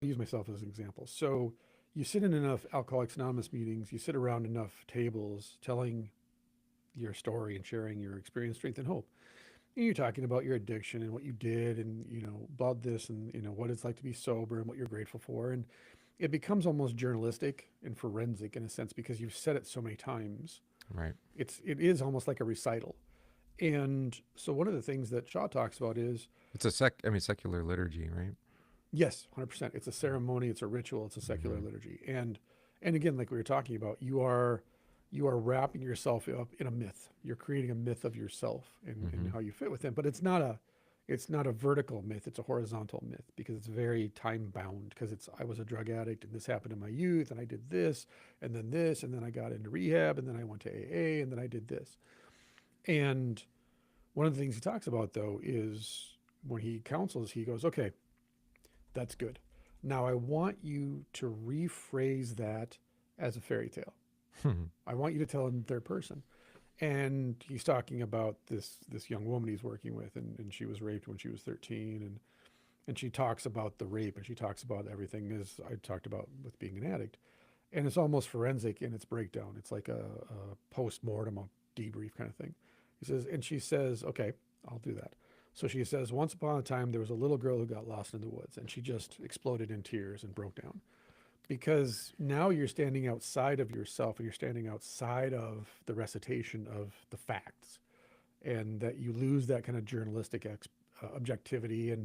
use myself as an example. So you sit in enough Alcoholics Anonymous meetings, you sit around enough tables telling your story and sharing your experience, strength, and hope. And you're talking about your addiction and what you did and, about this and, what it's like to be sober and what you're grateful for. And it becomes almost journalistic and forensic in a sense because you've said it so many times. Right. It is almost like a recital. And so one of the things that Shaw talks about is It's a secular liturgy, right? yes, 100%. It's a ceremony, it's a ritual, it's a secular liturgy. And again, like we were talking about, you are wrapping yourself up in a myth. You're creating a myth of yourself and how you fit within. But it's not a vertical myth, it's a horizontal myth because it's very time bound because I was a drug addict and this happened in my youth and I did this and then I got into rehab and then I went to AA and then I did this. And one of the things he talks about though is when he counsels, he goes, okay, that's good. Now I want you to rephrase that as a fairy tale. I want you to tell it in third person. And he's talking about this young woman he's working with, and she was raped when she was 13, and she talks about the rape, and she talks about everything as I talked about with being an addict. And it's almost forensic in its breakdown. It's like a post-mortem, a debrief kind of thing. He says, and she says, okay, I'll do that. So she says, once upon a time, there was a little girl who got lost in the woods, and she just exploded in tears and broke down. Because now you're standing outside of yourself, and you're standing outside of the recitation of the facts, and that you lose that kind of journalistic objectivity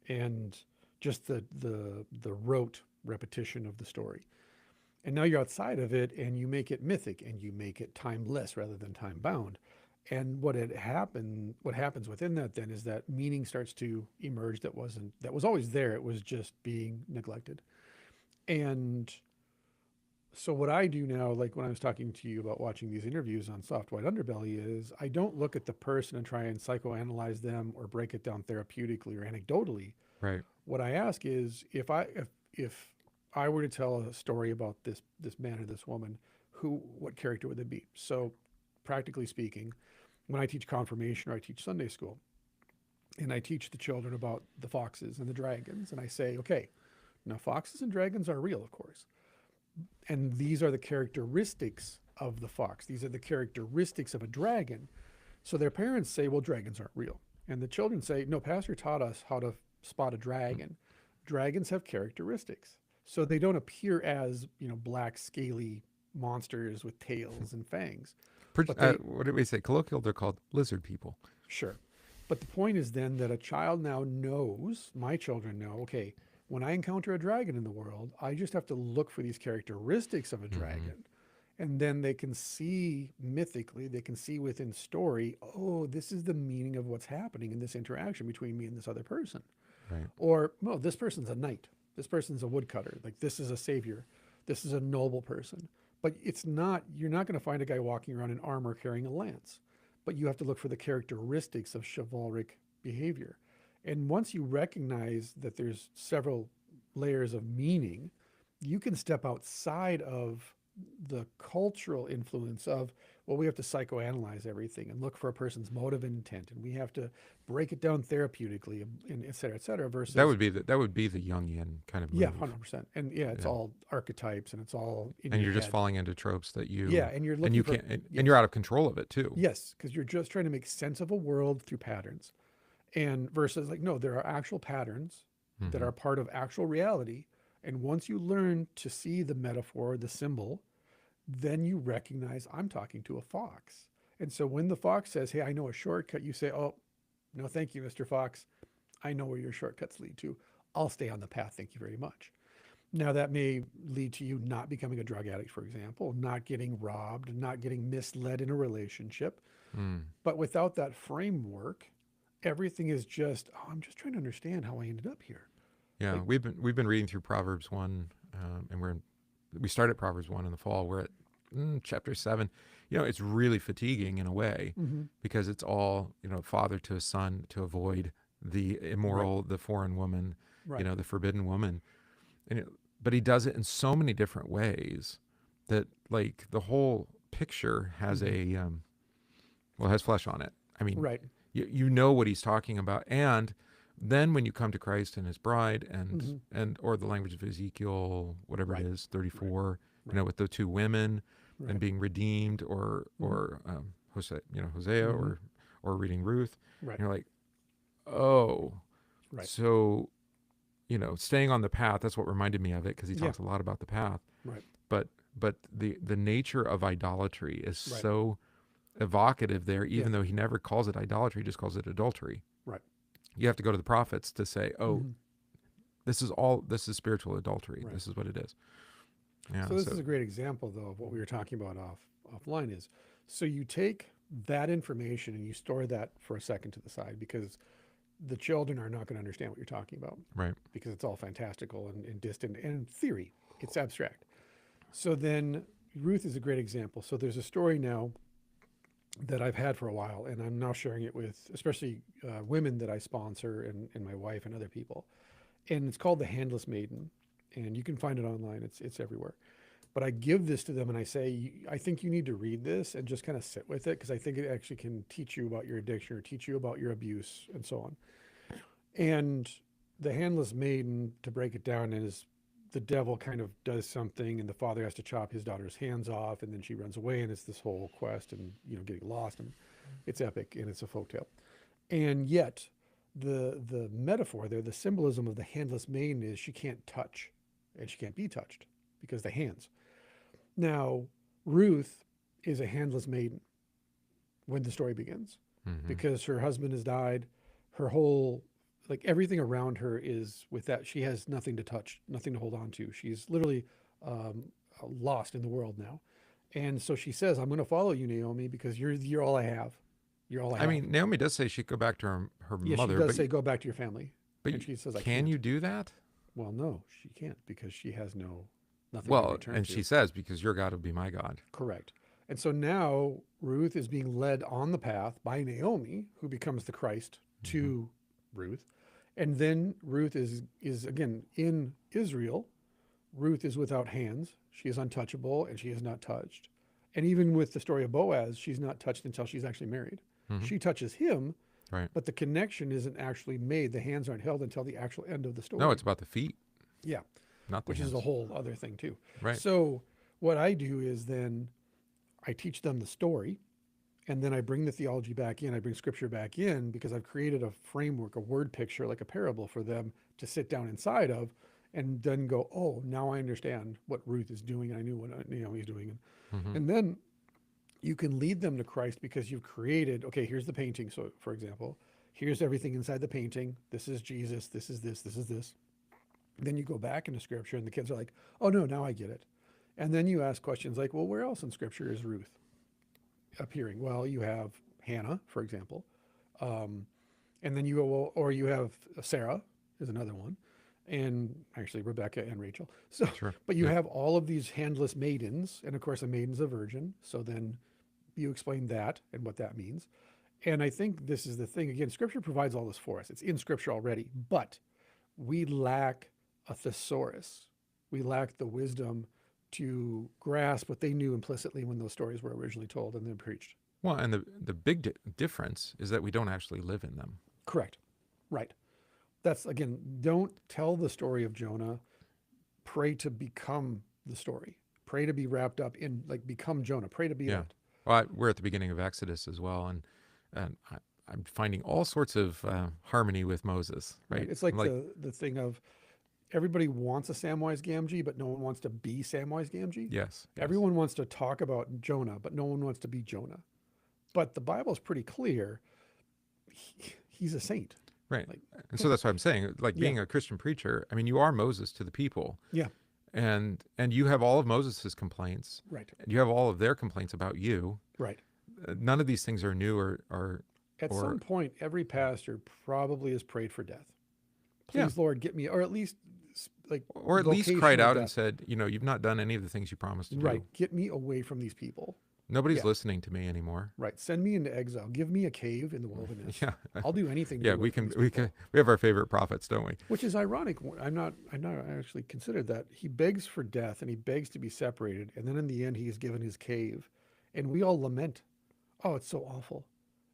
and just the rote repetition of the story. And now you're outside of it, and you make it mythic, and you make it timeless rather than time bound. And what happens within that then is that meaning starts to emerge that was always there. It was just being neglected. And so what I do now, like when I was talking to you about watching these interviews on Soft White Underbelly, is I don't look at the person and try and psychoanalyze them or break it down therapeutically or anecdotally. Right. What I ask is if I were to tell a story about this man or this woman, what character would they be? So practically speaking, when I teach confirmation or I teach Sunday school, and I teach the children about the foxes and the dragons, and I say, okay, now foxes and dragons are real, of course. And these are the characteristics of the fox. These are the characteristics of a dragon. So their parents say, well, dragons aren't real. And the children say, no, Pastor taught us how to spot a dragon. Dragons have characteristics. So they don't appear as, black, scaly monsters with tails and fangs. What did we say? Colloquial, they're called lizard people. Sure. But the point is then that a child now knows, my children know, okay, when I encounter a dragon in the world, I just have to look for these characteristics of a dragon. And then they can see mythically, they can see within story, oh, this is the meaning of what's happening in this interaction between me and this other person. Right. Or, well, this person's a knight. This person's a woodcutter. Like, this is a savior. This is a noble person. But you're not going to find a guy walking around in armor carrying a lance. But you have to look for the characteristics of chivalric behavior. And once you recognize that there's several layers of meaning, you can step outside of the cultural influence of, well, we have to psychoanalyze everything and look for a person's motive and intent, and we have to break it down therapeutically, and et cetera, versus that would be the Jungian kind of move. Yeah, 100%. And it's all archetypes, and it's all in and your you're just head. falling into tropes that you and you're looking for, and you're out of control of it too. Yes, because you're just trying to make sense of a world through patterns, and versus like, no, there are actual patterns that are part of actual reality, and once you learn to see the metaphor, the symbol, then you recognize I'm talking to a fox. And so when the fox says, hey, I know a shortcut, you say, oh, no, thank you, Mr. Fox. I know where your shortcuts lead to. I'll stay on the path. Thank you very much. Now that may lead to you not becoming a drug addict, for example, not getting robbed, not getting misled in a relationship. But without that framework, everything is just, oh, I'm just trying to understand how I ended up here. Yeah, like, we've been reading through Proverbs 1, and we started Proverbs 1 in the fall. We're at chapter 7. It's really fatiguing in a way because it's all, father to a son to avoid the immoral, the foreign woman, the forbidden woman. But he does it in so many different ways that like the whole picture has has flesh on it. I mean, you know what he's talking about. And Then when you come to Christ and his bride Mm-hmm. and or the language of Ezekiel, whatever Right. it is, 34, Right. you know, with the two women and Right. being redeemed, or Mm-hmm. Hosea, Mm-hmm. or reading Ruth, Right. and you're like, oh, Right. so, you know, staying on the path, that's what reminded me of it, because he Yeah. talks a lot about the path. Right. But the nature of idolatry is Right. so evocative there, Yeah. even though he never calls it idolatry, he just calls it adultery. Right. You have to go to the prophets to say, oh, Mm-hmm. this is spiritual adultery. Right. This is what it is. Yeah. So this So is a great example, though, of what we were talking about offline. Is so you take that information and you store that for a second to the side, because the children are not going to understand what you're talking about, right. because it's all fantastical and distant and theory. It's abstract. So then Ruth is a great example. So there's a story now that I've had for a while, and I'm now sharing it with especially women that I sponsor, and my wife and other people. And it's called The Handless Maiden. And you can find it online. It's everywhere. But I give this to them and I say, I think you need to read this and just kind of sit with it, because I think it actually can teach you about your addiction or teach you about your abuse and so on. And the handless maiden, to break it down, is the devil kind of does something and the father has to chop his daughter's hands off, and then she runs away, and it's this whole quest and, getting lost, and it's epic and it's a folktale. And yet the metaphor there, the symbolism of the handless maiden, is she can't touch and she can't be touched because the hands. Now, Ruth is a handless maiden when the story begins, Mm-hmm. because her husband has died. Her whole, like, everything around her is with that. She has nothing to touch, nothing to hold on to. She's literally um, lost in the world now. And so she says, I'm going to follow you, Naomi, because you're all I have. You're all I I have. mean, Naomi does say she'd go back to her Yeah, she mother, does say, go back to your family. but And she says, I can can't. you do that? Well, no, she can't, because she has nothing to Well, return and to. she says, because your God will be my God. Correct. And so now Ruth is being led on the path by Naomi, who becomes the Christ Mm-hmm. to Ruth. And then Ruth is again in Israel. Ruth is without hands. She is untouchable and she is not touched. And even with the story of Boaz, she's not touched until she's actually married. Mm-hmm. She touches him, Right. but the connection isn't actually made. The hands aren't held until the actual end of the story. No, it's about the feet, Yeah, not the which hands. is a whole other thing too. Right. So what I do is then I teach them the story, and then I bring the theology back in. I bring scripture back in, because I've created a framework, a word picture, like a parable for them to sit down inside of, and then go, oh, now I understand what Ruth is doing. I knew what Naomi's doing. Mm-hmm. And then you can lead them to Christ, because you've created, okay, here's the painting. So, for example, here's everything inside the painting. This is Jesus. This is this. This is this. Then you go back into scripture, and the kids are like, oh, no, now I get it. And then you ask questions like, well, where else in scripture is Ruth appearing? Well, you have Hannah, for example. And then you go, well, or you have Sarah is another one, and actually Rebecca and Rachel. So, Sure. but you Yeah. have all of these handless maidens, and of course, a maiden's a virgin. So then you explain that and what that means. And I think this is the thing. Again, scripture provides all this for us. It's in scripture already, but we lack a thesaurus. We lack the wisdom to grasp what they knew implicitly when those stories were originally told and then preached. Well, and the big difference is that we don't actually live in them. Correct. Right. That's, again, don't tell the story of Jonah. Pray to become the story. Pray to be wrapped up in, like, become Jonah. Pray to be Yeah. that. Well, we're at the beginning of Exodus as well, and I'm finding all sorts of harmony with Moses. Right. It's like, I'm like, the thing of everybody wants a Samwise Gamgee, but no one wants to be Samwise Gamgee. yes. Everyone wants to talk about Jonah, but no one wants to be Jonah. But the Bible's pretty clear. He's a saint. Right. Like, And so that's what I'm saying. Like, Yeah. being a Christian preacher, I mean, you are Moses to the people, yeah, and you have all of Moses's complaints, right, and you have all of their complaints about you. right. None of these things are new or At or some point, every pastor probably has prayed for death. Yeah. Please, Lord, get me, or at least like, or at least cried vocational out and death. said, you've not done any of the things you promised to do. Right, get me away from these people. Nobody's Yeah. listening to me anymore. Right, send me into exile. Give me a cave in the wilderness. Yeah. I'll do anything. To Yeah, get away we from can these we people. can we have our favorite prophets, don't we? Which is ironic. I actually considered that. He begs for death and he begs to be separated. And then in the end, he is given his cave. And we all lament, oh, it's so awful.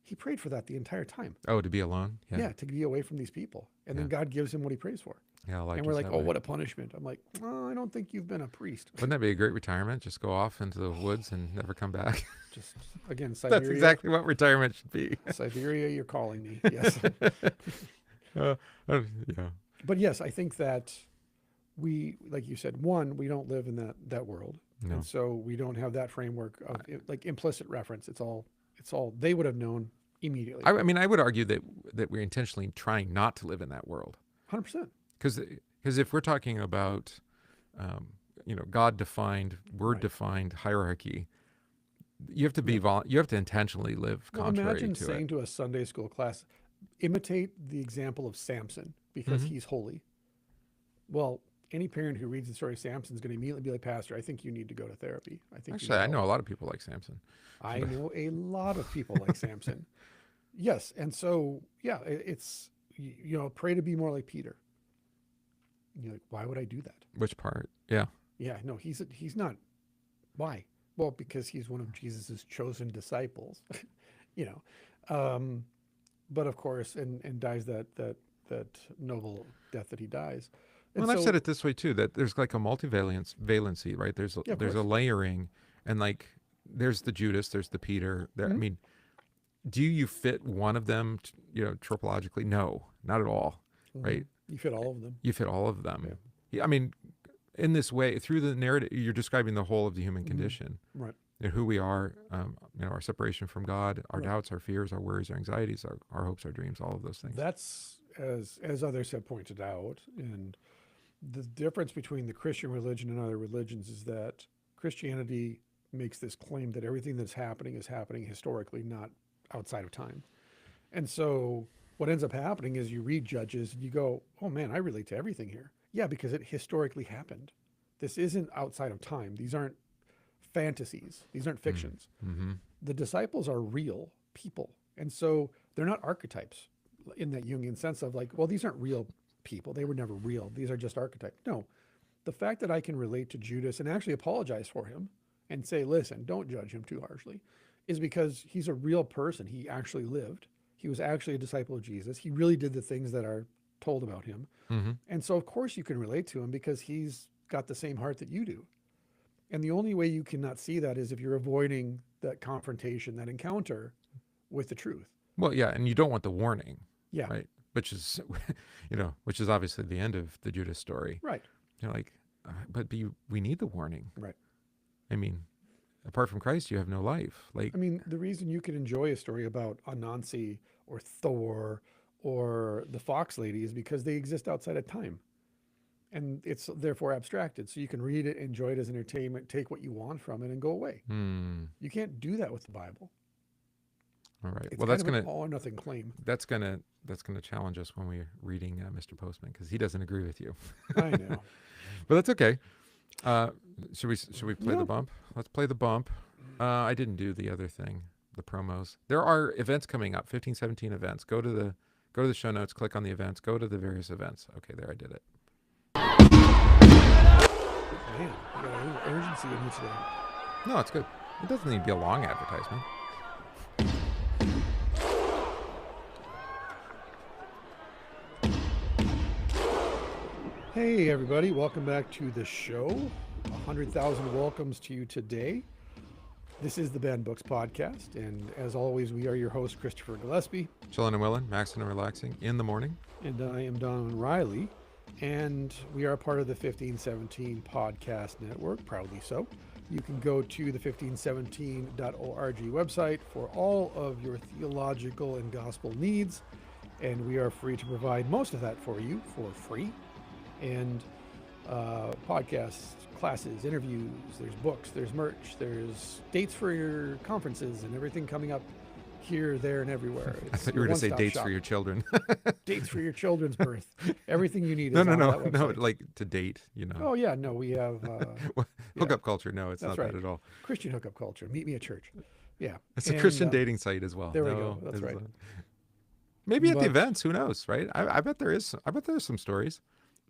He prayed for that the entire time. Oh, to be alone? Yeah, to be away from these people. And then God gives him what he prays for. Yeah, life And we're just like, that oh, way. what a punishment. I'm like, oh, I don't think you've been a priest. Wouldn't that be a great retirement? Just go off into the woods and never come back. Just, again, Siberia. That's exactly what retirement should be. Siberia, you're calling me. Yes. Yeah. But yes, I think that we, like you said, one, we don't live in that world. No. And so we don't have that framework of like implicit reference. It's all they would have known immediately. I mean, I would argue that we're intentionally trying not to live in that world. 100%. Because if we're talking about, God-defined, word-defined hierarchy, you have to be you have to intentionally live contrary imagine to saying it. to a Sunday school class, imitate the example of Samson because he's holy. Well, any parent who reads the story of Samson is going to immediately be like, Pastor, I think you need to go to therapy. I think Actually, I know a lot of people like Samson. I know a lot of people like Samson. Yes. And so, yeah, it's, pray to be more like Peter. You're like, why would I do that? Which part? Yeah. Yeah, no, he's not. Why? Well, because he's one of Jesus's chosen disciples, but of course, and dies that noble death that he dies. And I've said it this way too, that there's like a valency, right? There's a layering, and like there's the Judas, there's the Peter. I mean, do you fit one of them? Tropologically, no, not at all, right? You fit all of them. You fit all of them. Yeah. I mean, in this way, through the narrative, you're describing the whole of the human condition, right? And who we are, our separation from God, our doubts, our fears, our worries, our anxieties, our hopes, our dreams, all of those things. That's as others have pointed out, and the difference between the Christian religion and other religions is that Christianity makes this claim that everything that's happening is happening historically, not outside of time. And so what ends up happening is you read Judges and you go, oh man, I relate to everything here. Yeah, because it historically happened. This isn't outside of time. These aren't fantasies. These aren't fictions. Mm-hmm. The disciples are real people. And so they're not archetypes in that Jungian sense of like, well, these aren't real people. They were never real. These are just archetypes. No, the fact that I can relate to Judas and actually apologize for him and say, listen, don't judge him too harshly, is because he's a real person. He actually lived. He was actually a disciple of Jesus. He really did the things that are told about him. Mm-hmm. And so, of course, you can relate to him because he's got the same heart that you do. And the only way you cannot see that is if you're avoiding that confrontation, that encounter with the truth. Well, yeah, and you don't want the warning. Yeah. Right. Which is, which is obviously the end of the Judas story. Right. But we need the warning. Right. I mean, apart from Christ, you have no life. Like, I mean, the reason you can enjoy a story about Anansi or Thor or the Fox Lady is because they exist outside of time. And it's therefore abstracted. So you can read it, enjoy it as entertainment, take what you want from it and go away. You can't do that with the Bible. All right. It's Well, that's kind of gonna an all or nothing claim. That's gonna challenge us when we're reading Mr. Postman, because he doesn't agree with you. I know. But that's okay. Should we play the bump? Let's play the bump. I didn't do the other thing, the promos. There are events coming up, 15, 17 events. Go to the show notes, click on the events, go to the various events. Okay, there, I did it. Man, you got a little urgency in you today. No, it's good. It doesn't need to be a long advertisement. Hey everybody, welcome back to the show. 100,000 welcomes to you today. This is the Banned Books Podcast, and as always, we are your host, Christopher Gillespie. Chillin' and Willin', maxing and relaxing in the morning. And I am Don Riley, and we are a part of the 1517 Podcast Network, proudly so. You can go to the 1517.org website for all of your theological and gospel needs, and we are free to provide most of that for you for free. And podcasts, classes, interviews, there's books, there's merch, there's dates for your conferences and everything coming up here, there, and everywhere. I thought you were going to say dates for your children. Dates for your children's birth. Everything you need is on that website. No, like to date, Oh, yeah, no, we have... hookup culture, no, it's That's not right. that at all. Christian hookup culture. Meet me at church. Yeah. It's a Christian dating site as well. There we go. That's right. Maybe at the events, who knows, right? I bet there is. I bet there's some stories.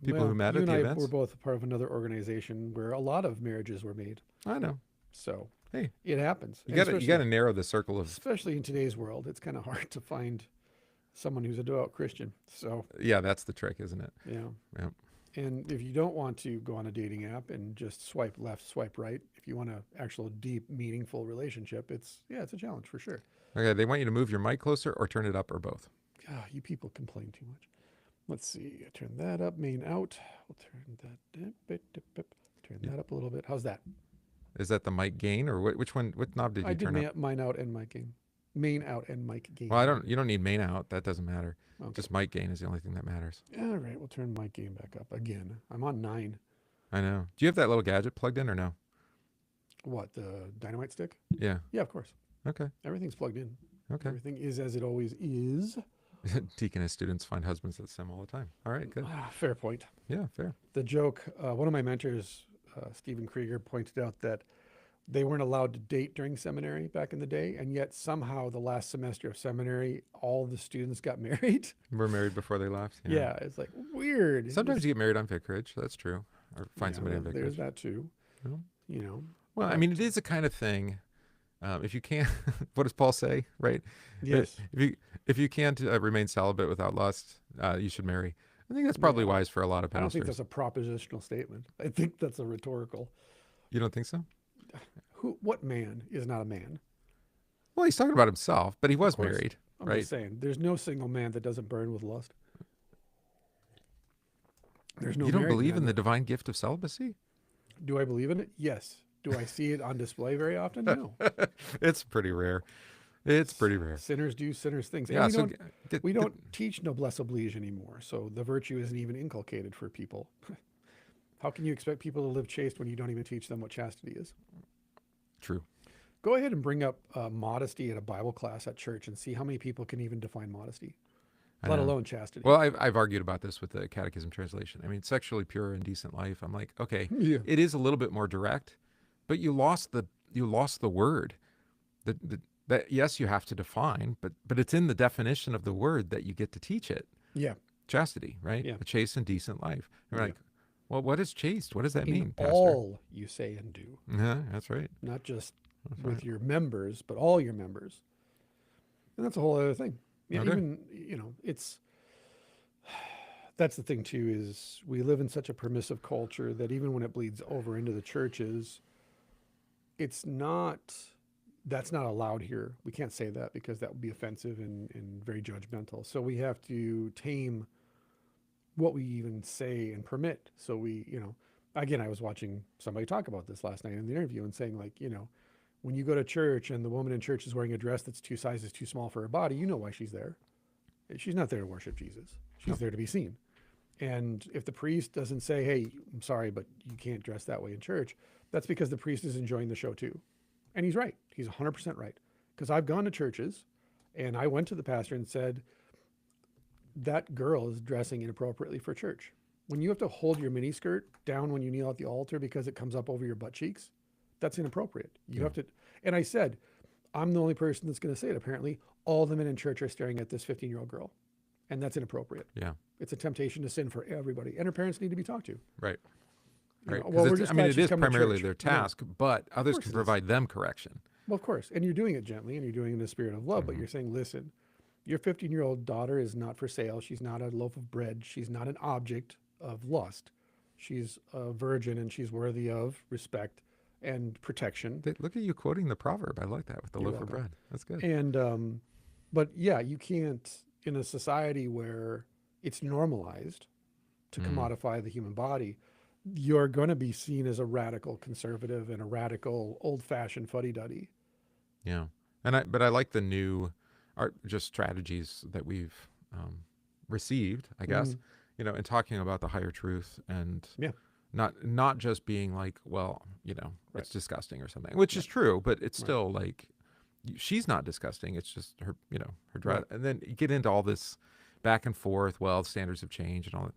People who met at the events. We're both part of another organization where a lot of marriages were made. I know. So Hey, it happens. you And got especially, to narrow the circle of. especially in today's world, it's kind of hard to find someone who's a devout Christian. So, Yeah, that's the trick, isn't it? yeah. Yeah. And if you don't want to go on a dating app and just swipe left, swipe right, if you want an actual deep, meaningful relationship, it's a challenge for sure. Okay, they want you to move your mic closer or turn it up or both. You people complain too much. Let's see. Turn that up, main out. We'll turn that up a little bit. How's that? Is that the mic gain or which one? What knob did you I did turn up? mine out and mic gain. Main out and mic gain. Well, you don't need main out. That doesn't matter. Okay. Just mic gain is the only thing that matters. All right, we'll turn mic gain back up again. I'm on 9. I know. Do you have that little gadget plugged in or no? What, the dynamite stick? Yeah. Yeah, of course. Okay. Everything's plugged in. Okay. Everything is as it always is. Deacon and his students find husbands that sim all the time. All right, good. Fair point. Yeah, fair. The joke, one of my mentors, Stephen Krieger, pointed out that they weren't allowed to date during seminary back in the day, and yet somehow the last semester of seminary, all the students got married. We're married before they left. Yeah, it's like weird. Sometimes you get married on vicarage. That's true. Or find somebody on There's vicarage. that too. Yeah. You know. Well, I mean, it is the kind of thing. If you can't, what does Paul say? Right? Yes. If you can't remain celibate without lust, you should marry. I think that's probably wise for a lot of I don't think pastors. that's a propositional statement. I think that's a rhetorical. You don't think so? What man is not a man? Well, he's talking about himself, but he was course. married, I'm right? just saying, there's no single man that doesn't burn with lust. There's no. You don't married believe man in the that- divine gift of celibacy? Do I believe in it? Yes. Do I see it on display very often? No. It's pretty rare. It's pretty rare. Sinners do sinners things. Yeah. And So we don't teach noblesse oblige anymore, so the virtue isn't even inculcated for people. How can you expect people to live chaste when you don't even teach them what chastity is? True. Go ahead and bring up modesty at a Bible class at church and see how many people can even define modesty, I let know. alone chastity. Well, I've argued about this with the Catechism translation. I mean, sexually pure and decent life. I'm like, okay, Yeah. it is a little bit more direct, but you lost the word. That yes, you have to define, but it's in the definition of the word that you get to teach it. Yeah. Chastity, right? Yeah. A chaste and decent life. You're Yeah. like, well, what is chaste? What does that mean, In Pastor? all you say and do, Yeah, that's right. not just That's with right. your members, but all your members. And that's a whole other thing. Yeah, Okay. even, that's the thing too, is we live in such a permissive culture that even when it bleeds over into the churches, that's not allowed here. We can't say that because that would be offensive and very judgmental. So we have to tame what we even say and permit. So again, I was watching somebody talk about this last night in the interview and saying, like, when you go to church and the woman in church is wearing a dress that's 2 sizes too small for her body, you know why she's there. She's not there to worship Jesus. She's No. there to be seen. And if the priest doesn't say, hey, I'm sorry, but you can't dress that way in church, that's because the priest is enjoying the show too. And he's right. He's 100% right. Because I've gone to churches and I went to the pastor and said, that girl is dressing inappropriately for church. When you have to hold your mini skirt down when you kneel at the altar because it comes up over your butt cheeks, that's inappropriate. You have to. And I said, I'm the only person that's going to say it. Apparently, all the men in church are staring at this 15-year-old girl. And that's inappropriate. Yeah. It's a temptation to sin for everybody. And her parents need to be talked to. Right. You Right. know, 'Cause well, we're it's- just I mean, glad it she's is coming to primarily church. their Yeah. task, but others course can it is. provide them correction. Well, of course. And you're doing it gently and you're doing it in the spirit of love, but you're saying, listen, your 15-year-old daughter is not for sale. She's not a loaf of bread. She's not an object of lust. She's a virgin and she's worthy of respect and protection. Look at you quoting the proverb. I like that with the You're loaf of welcome. bread. That's good. And, but yeah, you can't, in a society where it's normalized to commodify the human body, you're going to be seen as a radical conservative and a radical old-fashioned fuddy-duddy. Yeah. But I like the new just strategies that we've received, I guess, in talking about the higher truth and Yeah. not just being like, well, it's disgusting or something, which is true, but it's still like, she's not disgusting. It's just her, her dress. Right. And then you get into all this back and forth. Well, standards have changed and all that.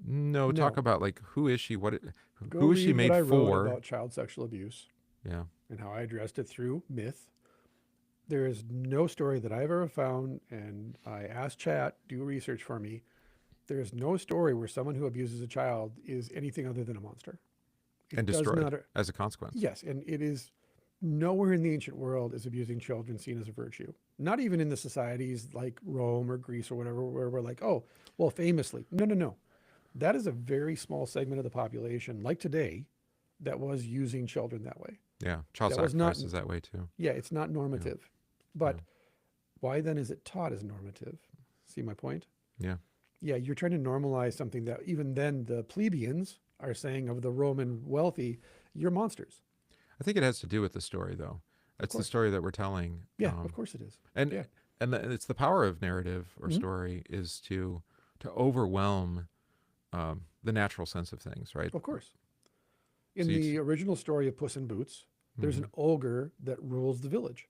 No, talk about like, who is she? Who is she read made what I wrote for? about child sexual abuse Yeah. and how I addressed it through myth. There is no story that I've ever found, and I asked Chat, do research for me. There is no story where someone who abuses a child is anything other than a monster. And does destroyed not- as a consequence. Yes, and it is nowhere in the ancient world is abusing children seen as a virtue. Not even in the societies like Rome or Greece or whatever, where we're like, oh, well, famously. No, no, no. That is a very small segment of the population, like today, that was using children that way. Yeah. Child That was not, sacrifice is that way too. yeah, it's not Yeah. normative. Yeah. But why then is it taught as normative? See my point? Yeah. Yeah, you're trying to normalize something that even then the plebeians are saying of the Roman wealthy, you're monsters. I think it has to do with the story, though. Of It's the course. story that we're telling. Yeah, of course it is. And Yeah. it's the power of narrative or Mhm. story is to overwhelm the natural sense of things, right? Of course. In So you the original story of Puss in Boots, there's an ogre that rules the village.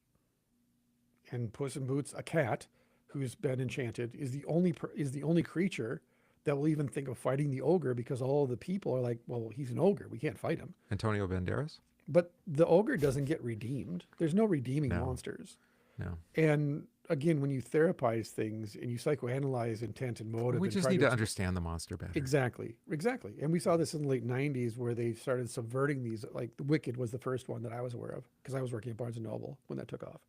And Puss in Boots, a cat who's been enchanted, is the only creature that will even think of fighting the ogre, because all of the people are like, well, he's an ogre. We can't fight him. Antonio Banderas? But the ogre doesn't get redeemed. There's no redeeming No. monsters. No. And again, when you therapize things and you psychoanalyze intent and motive, We and just try need to understand the monster better. Exactly, exactly. And we saw this in the late 90s where they started subverting these. Like The Wicked was the first one that I was aware of, because I was working at Barnes & Noble when that took off.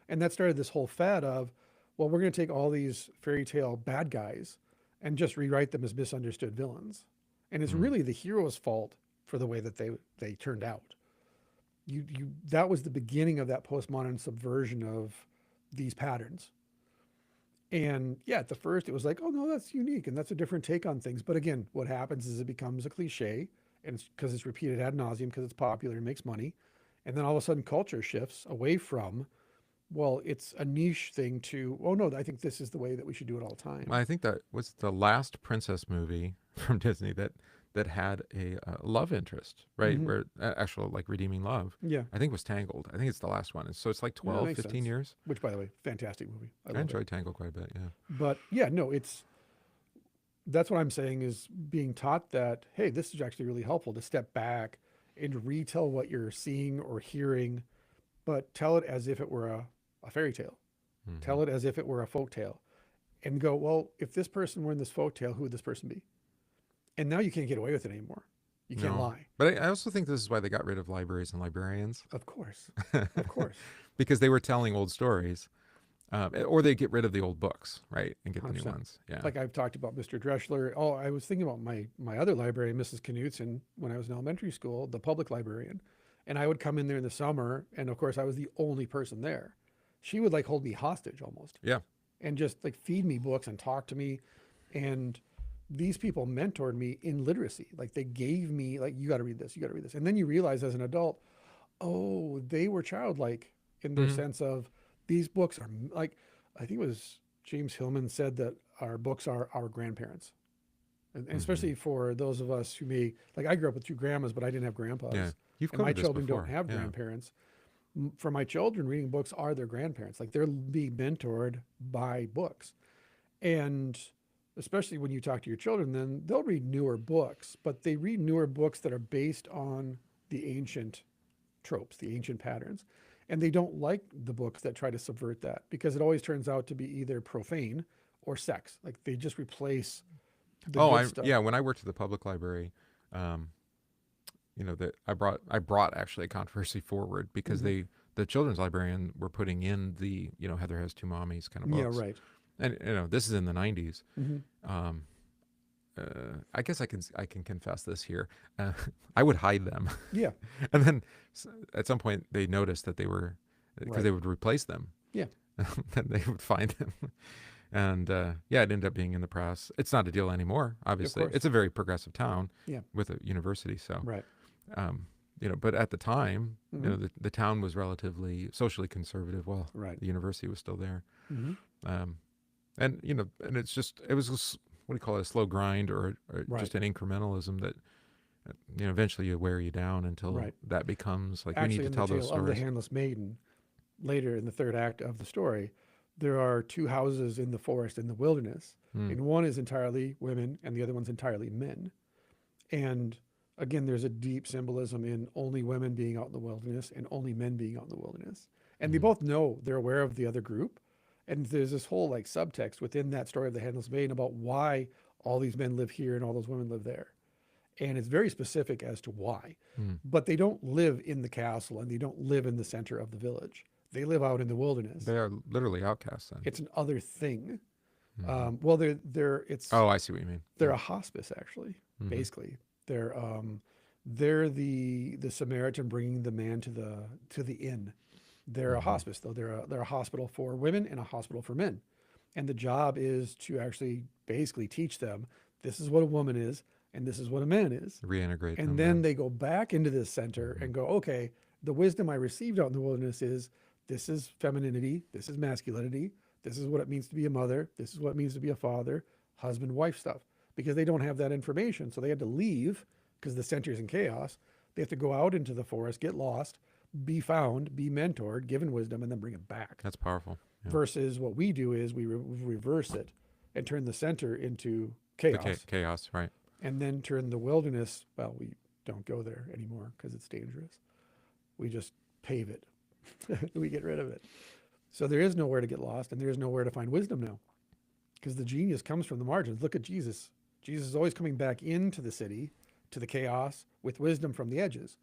And that started this whole fad of, well, we're going to take all these fairy tale bad guys and just rewrite them as misunderstood villains. And it's really the hero's fault for the way that they turned out. That was the beginning of that postmodern subversion of these patterns. And yeah, at the first it was like, oh no, that's unique and that's a different take on things. But again, what happens is it becomes a cliche, and it's because it's repeated ad nauseum, because it's popular and makes money. And then all of a sudden culture shifts away from, well, it's a niche thing, to, oh no, I think this is the way that we should do it all the time. I think that was the last princess movie from Disney that had a love interest, right? Where actual like redeeming love. Yeah. I think it was Tangled. I think it's the last one. So it's like 12, makes 15 sense. years. Which, by the way, fantastic movie. I I love it. enjoyed Tangled quite a bit, yeah. But yeah, no, that's what I'm saying, is being taught that, hey, this is actually really helpful to step back and retell what you're seeing or hearing, but tell it as if it were a fairy tale. Tell it as if it were a folk tale, and go, well, if this person were in this folk tale, who would this person be? And now you can't get away with it anymore. You can't No. lie. But I also think this is why they got rid of libraries and librarians. Of course. Of course. Because they were telling old stories. Or they get rid of the old books, right? And get the new 100%. ones. Yeah. Like I've talked about Mr. Dreschler. Oh, I was thinking about my other librarian, Mrs. Knudsen, when I was in elementary school, the public librarian. And I would come in there in the summer, and of course I was the only person there. She would like hold me hostage almost. Yeah. And just like feed me books and talk to me. And these people mentored me in literacy. Like they gave me, like, you got to read this, you got to read this. And then you realize as an adult, oh, they were childlike in their sense of, these books are like, I think it was James Hillman said that our books are our grandparents. And especially for those of us who may, like, I grew up with two grandmas, but I didn't have grandpas. Yeah. You've And my covered this children before. don't have Yeah. grandparents. For my children, reading books are their grandparents. Like they're being mentored by books. And especially when you talk to your children, then they'll read newer books, but they read newer books that are based on the ancient tropes, the ancient patterns. And they don't like the books that try to subvert that, because it always turns out to be either profane or sex. Like they just replace the good stuff. Yeah. When I worked at the public library, that I brought actually a controversy forward because the children's librarian were putting in the Heather Has Two Mommies kind of books. Yeah, right. And this is in the 90s. I guess I can confess this here. I would hide them. Yeah. And then at some point they noticed that they were, because Right. they would replace them. Yeah. Then they would find them. And it ended up being in the press. It's not a deal anymore, obviously. course. It's a very progressive town Yeah. with a university. So, Right. but at the time, the town was relatively socially conservative. Well, Right. the university was still there. And it's just, it was, what do you call it, a slow grind or Right. just an incrementalism that, eventually you wear you down until Right. that becomes like, Actually, we need in to tell the those tale of the stories. Handless Maiden, later in the third act of the story, there are two houses in the forest, in the wilderness. And one is entirely women and the other one's entirely men. And again, there's a deep symbolism in only women being out in the wilderness and only men being out in the wilderness. And they both know, they're aware of the other group. And there's this whole like subtext within that story of the Handless Maiden about why all these men live here and all those women live there. And it's very specific as to why. Mm. But they don't live in the castle and they don't live in the center of the village. They live out in the wilderness. They are literally outcasts then. It's an other thing. Mhm. Well, it's Oh, I see what you mean. they're a hospice actually. Mhm. Basically, they're the Samaritan bringing the man to the inn. They're a hospice though. They're a hospital for women and a hospital for men. And the job is to actually basically teach them this is what a woman is and this is what a man is. Reintegrate And them. then they go back into this center and go, okay, the wisdom I received out in the wilderness is this is femininity, this is masculinity, this is what it means to be a mother, this is what it means to be a father, husband, wife stuff. Because they don't have that information. So they had to leave because the center is in chaos. They have to go out into the forest, get lost, be found, be mentored, given wisdom, and then bring it back. That's powerful. Yeah. Versus what we do is we reverse it and turn the center into The chaos. chaos, right? And then turn the wilderness, well, we don't go there anymore because it's dangerous. We just pave it. We get rid of it. So there is nowhere to get lost and there is nowhere to find wisdom now because the genius comes from the margins. Look at Jesus. Jesus is always coming back into the city, to the chaos, with wisdom from the edges.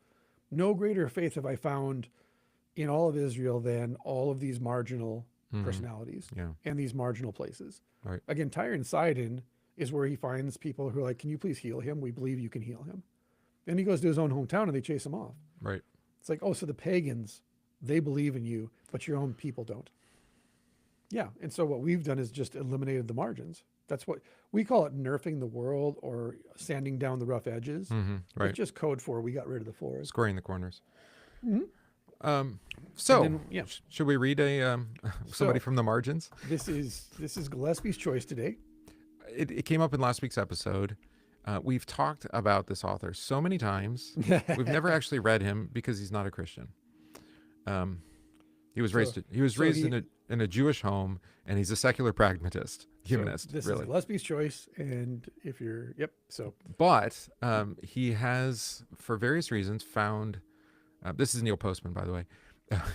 No greater faith have I found in all of Israel than all of these marginal personalities Yeah. and these marginal places. Right. Again, Tyre and Sidon is where he finds people who are like, can you please heal him? We believe you can heal him. Then he goes to his own hometown and they chase him off. Right. It's like, oh, so the pagans, they believe in you, but your own people don't. Yeah. And so what we've done is just eliminated the margins. That's what we call it, nerfing the world or sanding down the rough edges. Right. It's just code for we got rid of the forest. Squaring the corners. And So, then, yeah. should we read somebody So- from the margins? This is Gillespie's choice today. It came up in last week's episode. We've talked about this author so many times. We've never actually read him because he's not a Christian. He was raised in a Jewish home, and he's a secular pragmatist, humanist. So this really. is Gillespie's choice, and if you're so But he has, for various reasons, found. This is Neal Postman, by the way.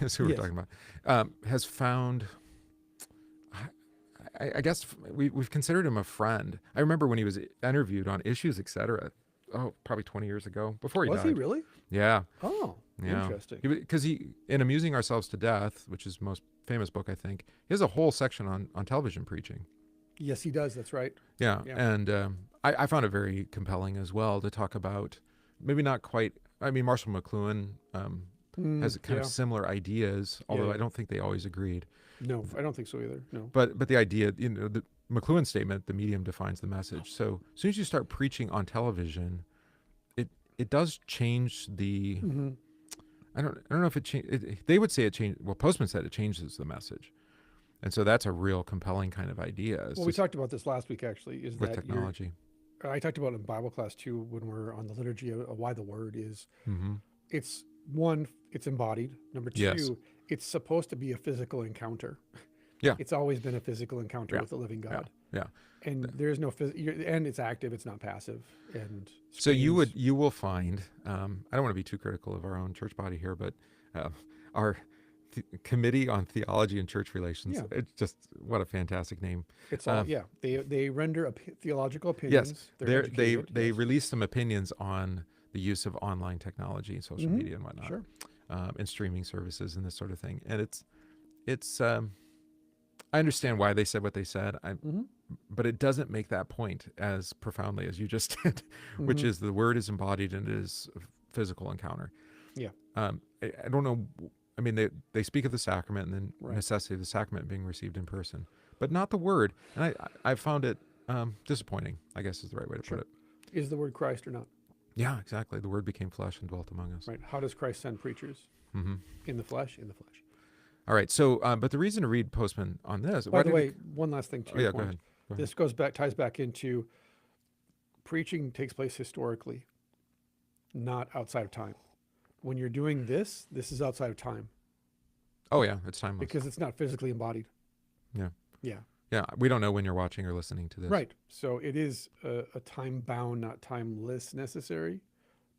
Is who we're Yes. talking about. Has found. I guess we've considered him a friend. I remember when he was interviewed on Issues, etc. Oh, probably 20 years ago, before he was died. he really? Yeah. Oh, Yeah. interesting. Because in Amusing Ourselves to Death, which is his most famous book, I think, he has a whole section on television preaching. Yes, he does. That's right. Yeah. Yeah. And I found it very compelling as well to talk about, maybe not quite, I mean, Marshall McLuhan has kind of similar ideas, although Yeah. I don't think they always agreed. No, I don't think so either. No. But the idea, the McLuhan statement, the medium defines the message. So as soon as you start preaching on television, it does change the. I don't know if it changed. They would say it changed. Well, Postman said it changes the message, and so that's a real compelling kind of idea. Well, we talked about this last week. Actually, is with that technology. I talked about it in Bible class too when we're on the liturgy of why the word is. Mm-hmm. It's one. It's embodied. Number two, Yes. it's supposed to be a physical encounter. Yeah. It's always been a physical encounter with the living God. Yeah. And there's no and it's active. It's not passive. And So you screens- will find. I don't want to be too critical of our own church body here, but our Committee on Theology and Church Relations. Yeah. It's just what a fantastic name. It's all They render theological opinions. Yes, They're they educated, released some opinions on the use of online technology and social media and whatnot, Sure. And streaming services and this sort of thing. And it's I understand why they said what they said, but it doesn't make that point as profoundly as you just did, which is the word is embodied and it is a physical encounter. Yeah. I don't know. I mean, they speak of the sacrament and the Right. necessity of the sacrament being received in person, but not the word. And I found it disappointing, I guess is the right way to put it. Is the word Christ or not? Yeah, exactly. The word became flesh and dwelt among us. Right. How does Christ send preachers? Mm-hmm. In the flesh. In the flesh. All right. So, but the reason to read Postman on this. By the way, one last thing to your yeah, point. go ahead. This ties back into preaching takes place historically, not outside of time. When you're doing this is outside of time Oh yeah, it's timeless. because it's not physically embodied. Yeah. Yeah. Yeah, we don't know when you're watching or listening to this. Right. So it is a time bound, not timeless necessary,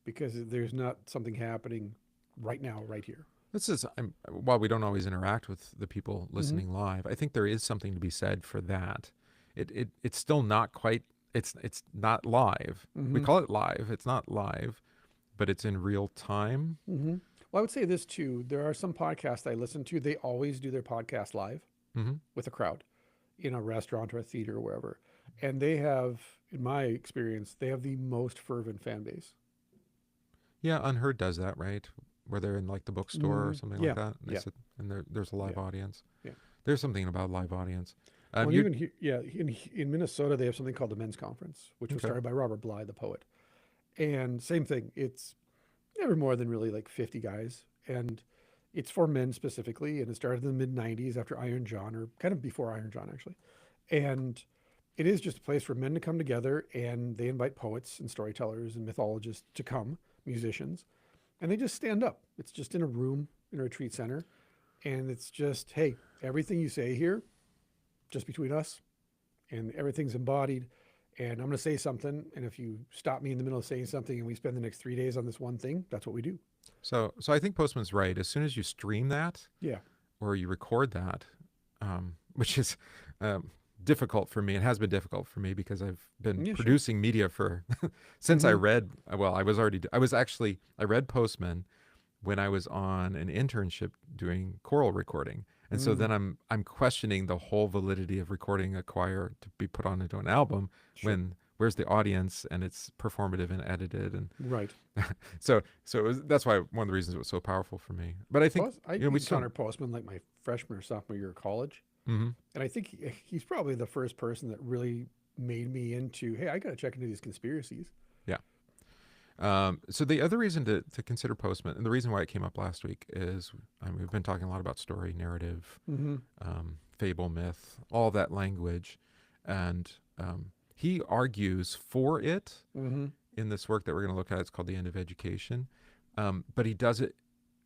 because there's not something happening right now, right here. This is while we don't always interact with the people listening live, I think there is something to be said for that. It's still not quite it's not live. We call it live. It's not live, but it's in real time. Well, I would say this too. There are some podcasts I listen to. They always do their podcast live with a crowd in a restaurant or a theater or wherever. And they have, in my experience, they have the most fervent fan base. Yeah, Unheard does that, right? Where they're in like the bookstore or something like that. And they Yeah. sit, and there's a live audience. Yeah. There's something about live audience. Well, even here, in Minnesota, they have something called the Men's Conference, which was started by Robert Bly, the poet. And same thing. It's never more than really like 50 guys. And it's for men specifically. And it started in the mid 90s after Iron John, or kind of before Iron John, actually. And it is just a place for men to come together, and they invite poets and storytellers and mythologists to come, musicians, and they just stand up. It's just in a room in a retreat center. And it's just, hey, everything you say here, just between us, and everything's embodied. And I'm going to say something. And if you stop me in the middle of saying something and we spend the next 3 days on this one thing, that's what we do. So I think Postman's right. As soon as you stream that, or you record that, which is difficult for me. It has been difficult for me because I've been producing media for since I read. Well, I read Postman when I was on an internship doing choral recording. And so then I'm questioning the whole validity of recording a choir to be put onto an album when where's the audience and it's performative and edited and so that's why one of the reasons it was so powerful for me. But I think I encountered Postman like my freshman or sophomore year of college, and I think he's probably the first person that really made me into, hey, I got to check into these conspiracies. So the other reason to consider Postman, and the reason why it came up last week, is we've been talking a lot about story, narrative, fable, myth, all that language. And he argues for it in this work that we're going to look at. It's called The End of Education. But he does it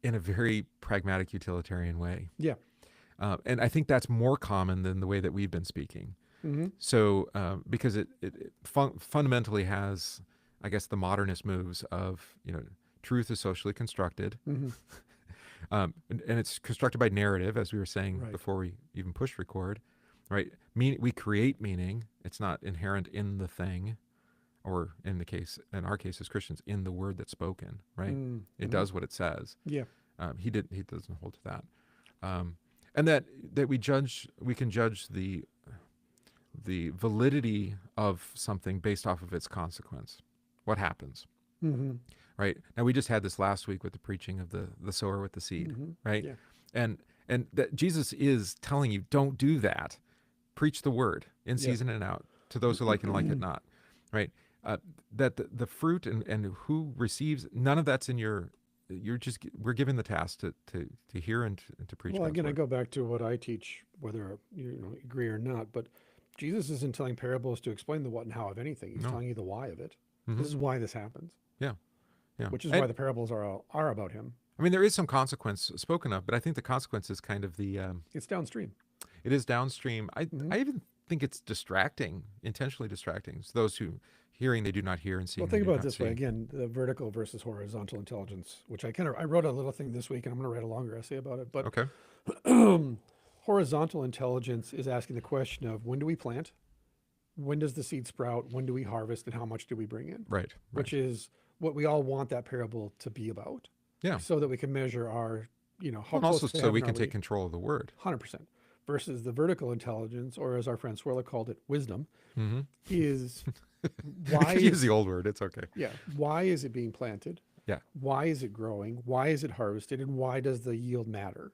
in a very pragmatic, utilitarian way. Yeah. And I think that's more common than the way that we've been speaking. So because it fundamentally has, I guess, the modernist moves of, truth is socially constructed. And it's constructed by narrative, as we were saying before we even push record, right? We create meaning. It's not inherent in the thing, or in our case as Christians, in the word that's spoken, right? It does what it says. Yeah. He doesn't hold to that. And that we can judge the validity of something based off of its consequence. What happens, right? Now, we just had this last week with the preaching of the sower with the seed, right? Yeah. And that Jesus is telling you, don't do that. Preach the word in season and out to those who like and like it not, right? That the fruit and who receives, none of that's in we're given the task to hear and to preach. Well, again, I go back to what I teach, whether you agree or not, but Jesus isn't telling parables to explain the what and how of anything. He's telling you the why of it. This is why this happens. Yeah. Which is why the parables are about him. I mean, there is some consequence spoken of, but I think the consequence is kind of it's downstream. It is downstream. I even think it's distracting, intentionally distracting. So those who hearing, they do not hear, and seeing. Well, think about it this way. Again, the vertical versus horizontal intelligence, which I wrote a little thing this week, and I'm going to write a longer essay about it. But horizontal intelligence is asking the question of, when do we plant? When does the seed sprout? When do we harvest? And how much do we bring in? Right. Which is what we all want that parable to be about. Yeah. So that we can measure our, how and also so we can take control of the word. 100%. Versus the vertical intelligence, or as our friend Swirler called it, wisdom, is why use the old word. It's okay. Yeah. Why is it being planted? Yeah. Why is it growing? Why is it harvested? And why does the yield matter?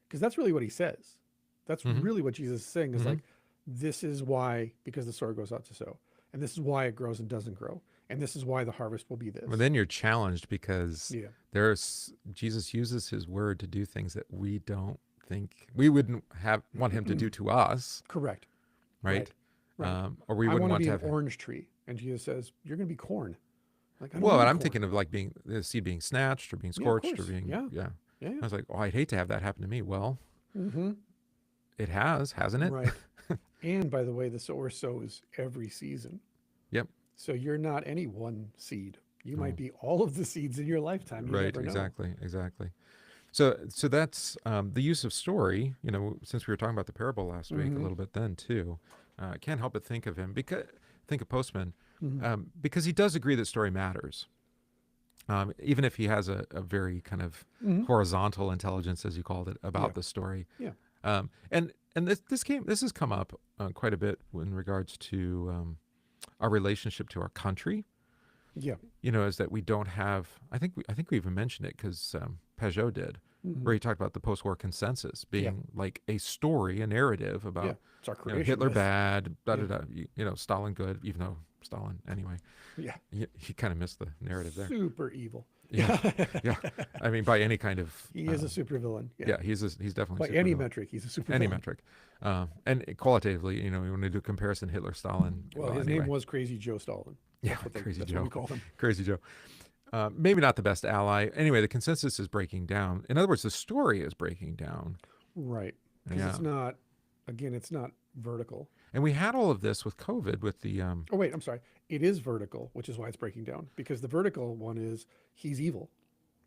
Because that's really what he says. That's really what Jesus is saying, is like, this is why, because the sower goes out to sow. And this is why it grows and doesn't grow. And this is why the harvest will be this. Well, then you're challenged because Jesus uses his word to do things that we don't think we wouldn't want him to do to us. Correct. Right. Or we wouldn't want to have an orange tree. And Jesus says, you're going to be corn. Like, and I'm thinking of like the seed being snatched or being scorched or being, I was like, I'd hate to have that happen to me. Well, it hasn't it? Right. And by the way, the sower sows every season. Yep. So you're not any one seed. You might be all of the seeds in your lifetime. You never know. Exactly. So that's the use of story. Since we were talking about the parable last week a little bit then too, I can't help but think of him because think of Postman, Mhm. because he does agree that story matters. Even if he has a very kind of Mhm. horizontal intelligence, as you called it, Yeah. about the story. Yeah. And this has come up quite a bit in regards to our relationship to our country. Yeah. Is that we don't have. I think we even mentioned it because Peugeot did, where Mhm. he talked about the post-war consensus Yeah. being like a story, a narrative Yeah. about It's our creation Hitler myth. bad, da da Yeah. da. Stalin good, even though Stalin anyway. Yeah. He kind of missed the narrative there. Super evil. Yeah, yeah. I mean, by any kind of He is a supervillain. Yeah. yeah, he's definitely By super any villain. metric, he's a supervillain. Any metric, and qualitatively, you want to do a comparison Hitler Stalin. Well, his anyway. name was Crazy Joe Stalin. Yeah, That's Crazy what Joe. we call him. Crazy Joe. Maybe not the best ally. Anyway, the consensus is breaking down. In other words, the story is breaking down. Right. Because Yeah. it's not, again, it's not vertical. And we had all of this with COVID, with the Oh, wait, I'm sorry. It is vertical, which is why it's breaking down. Because the vertical one is he's evil.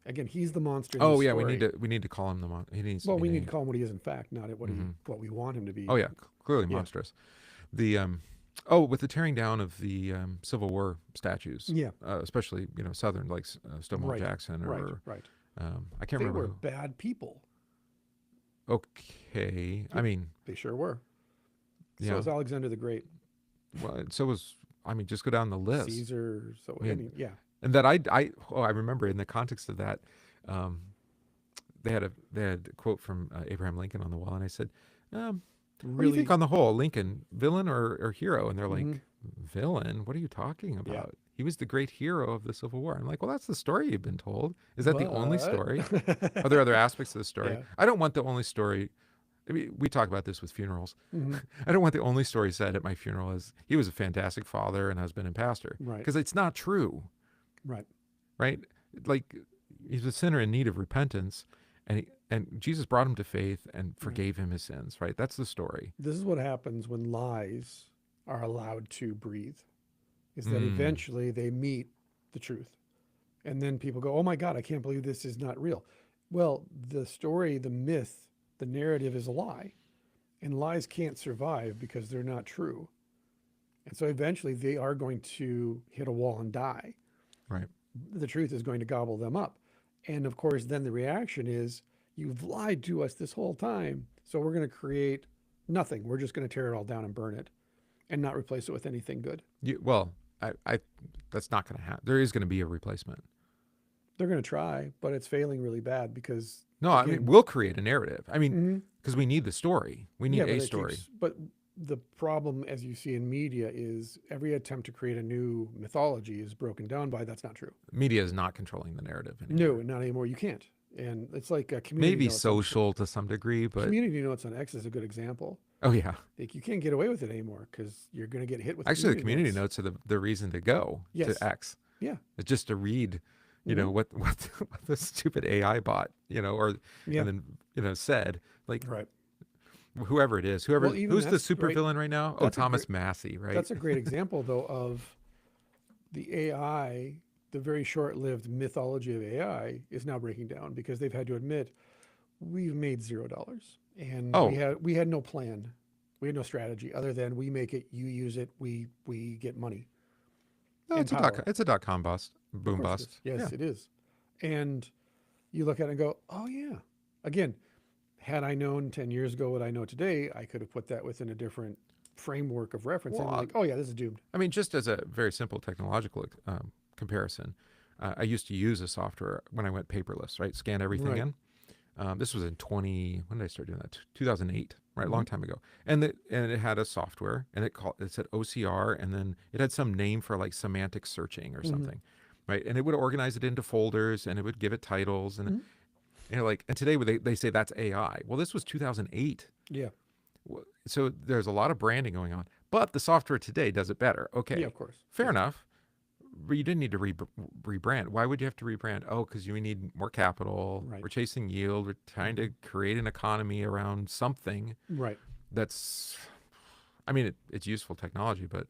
Again, he's the monster in oh the yeah, story. we need to call him he needs Well, to be we need named. to call him what he is in fact, not what we want him to be. Oh yeah, clearly Yeah. monstrous. The with the tearing down of the Civil War statues, Yeah. especially Southern, like Stonewall Right. Jackson, or Right. I can't They remember. were bad people. Okay, I mean, They sure were. So yeah. was Alexander the Great, Well, so was just go down the list. Caesar. So Yeah. yeah. And that I remember in the context of that, they had a quote from Abraham Lincoln on the wall, and I said, what do you think on the whole, Lincoln, villain or hero? And they're like, Mhm. villain? What are you talking about? Yeah. He was the great hero of the Civil War. I'm like, well, that's the story you've been told. Is that the only story? Are there other aspects of the story? Yeah. I don't want the only story. I mean, we talk about this with funerals. Mhm. I don't want the only story said at my funeral is he was a fantastic father and husband and pastor. Right. Because it's not true. Right. Right? Like, he's a sinner in need of repentance, and Jesus brought him to faith and forgave him his sins, right? That's the story. This is what happens when lies are allowed to breathe, is that eventually they meet the truth. And then people go, oh my God, I can't believe this is not real. Well, the story, the myth, the narrative is a lie. And lies can't survive because they're not true. And so eventually they are going to hit a wall and die. Right. The truth is going to gobble them up. And of course, then the reaction is, you've lied to us this whole time. So we're going to create nothing. We're just going to tear it all down and burn it and not replace it with anything good. Well, I that's not going to happen. There is going to be a replacement. They're going to try, but it's failing really bad because... No, I mean, we'll create a narrative. I mean, because we need the story. We need a story. But the problem, as you see in media, is every attempt to create a new mythology is broken down by that's not true. Media is not controlling the narrative anymore. No, not anymore. You can't. And it's like a community Maybe notes social to some degree, but... Community notes on X is a good example. Oh, yeah. Like, you can't get away with it anymore because you're going to get hit with Actually, the community notes are the reason to go to X. Yeah. It's just to read, what the stupid AI bot, and then, said, like, right. whoever it is, who's the supervillain right now? That's Thomas Massey, right? That's a great example, though, of the AI, the very short-lived mythology of AI is now breaking down because they've had to admit we've made $0, and we had no plan, we had no strategy other than we make it, you use it, we get money. No, it's a dot-com bust, boom bust. Yes, it is. And you look at it and go, oh yeah. Again, had I known 10 years ago what I know today, I could have put that within a different framework of reference. Well, and like, oh yeah, this is doomed. I mean, just as a very simple technological comparison, I used to use a software when I went paperless, right? Scan everything in. This was in when did I start doing that? 2008, right? A long time ago. And it had a software, and it said OCR, and then it had some name for like semantic searching or something, right? And it would organize it into folders, and it would give it titles, and and today they say that's AI. Well, this was 2008. Yeah. So there's a lot of branding going on, but the software today does it better. Okay. Yeah, of course. Fair enough. But you didn't need to rebrand. Why would you have to rebrand? Oh, because you need more capital. Right. We're chasing yield. We're trying to create an economy around something. Right. That's, I mean, it's useful technology, but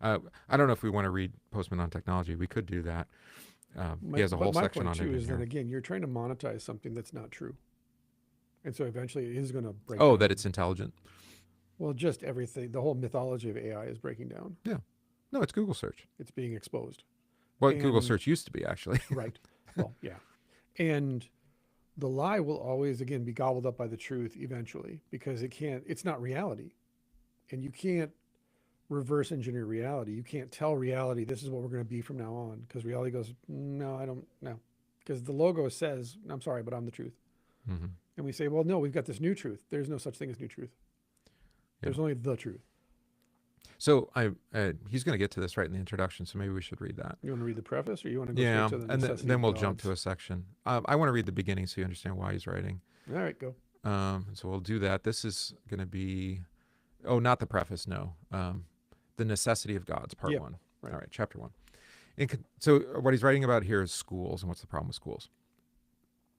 I don't know if we want to read Postman on technology. We could do that. He has a whole section on it. My point too is that, again, you're trying to monetize something that's not true. And so eventually it is going to break down. That it's intelligent. Well, just everything. The whole mythology of AI is breaking down. Yeah. No, it's Google search. It's being exposed. What Google And search used to be, actually. right. Well, yeah. And the lie will always, again, be gobbled up by the truth eventually because it's not reality. And you can't reverse engineer reality. You can't tell reality, this is what we're going to be from now on. Because reality goes, no, I don't know. Because the logo says, I'm sorry, but I'm the truth. Mm-hmm. And we say, well, no, we've got this new truth. There's no such thing as new truth. Yeah. There's only the truth. So he's going to get to this right in the introduction, so maybe we should read that. You want to read the preface, or you want to go Yeah, straight to the and necessity then of we'll jump gods? to a section. I want to read the beginning so you understand why he's writing. All right, go. So we'll do that. This is going to be, not the preface, no. The Necessity of Gods, part Yep, 1. right. All right, chapter 1. So what he's writing about here is schools and what's the problem with schools.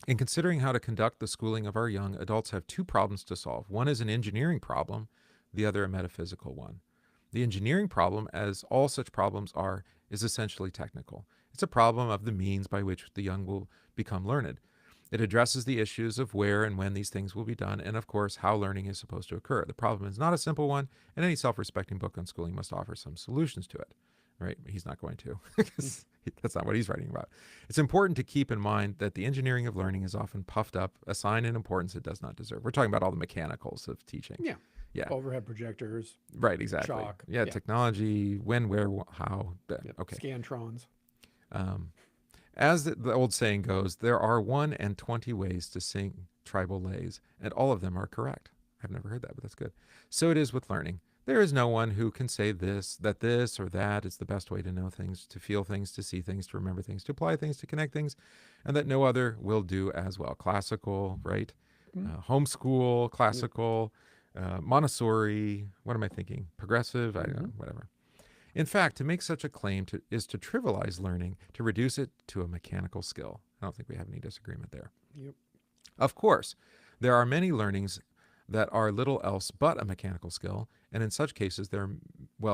In considering how to conduct the schooling of our young, adults have 2 problems to solve. One is an engineering problem, the other a metaphysical one. The engineering problem, as all such problems are, is essentially technical. It's a problem of the means by which the young will become learned. It addresses the issues of where and when these things will be done, and of course, how learning is supposed to occur. The problem is not a simple one, and any self-respecting book on schooling must offer some solutions to it. Right? He's not going to, because that's not what he's writing about. It's important to keep in mind that the engineering of learning is often puffed up, assigned an importance it does not deserve. We're talking about all the mechanicals of teaching. Yeah. Yeah. Overhead projectors. Right, exactly. Chalk. Yeah, technology, when, where, how. Yep. Okay. Scantrons. As the old saying goes, there are 1 and 20 ways to sing tribal lays, and all of them are correct. I've never heard that, but that's good. So it is with learning. There is no one who can say that this or that is the best way to know things, to feel things, to see things, to remember things, to apply things, to connect things, and that no other will do as well. Classical, right? Homeschool, classical, Montessori, what am I thinking? Progressive, I don't know, whatever. In fact, to make such a claim is to trivialize learning, to reduce it to a mechanical skill. I don't think we have any disagreement there. Yep. Of course, there are many learnings that are little else but a mechanical skill, and in such cases there,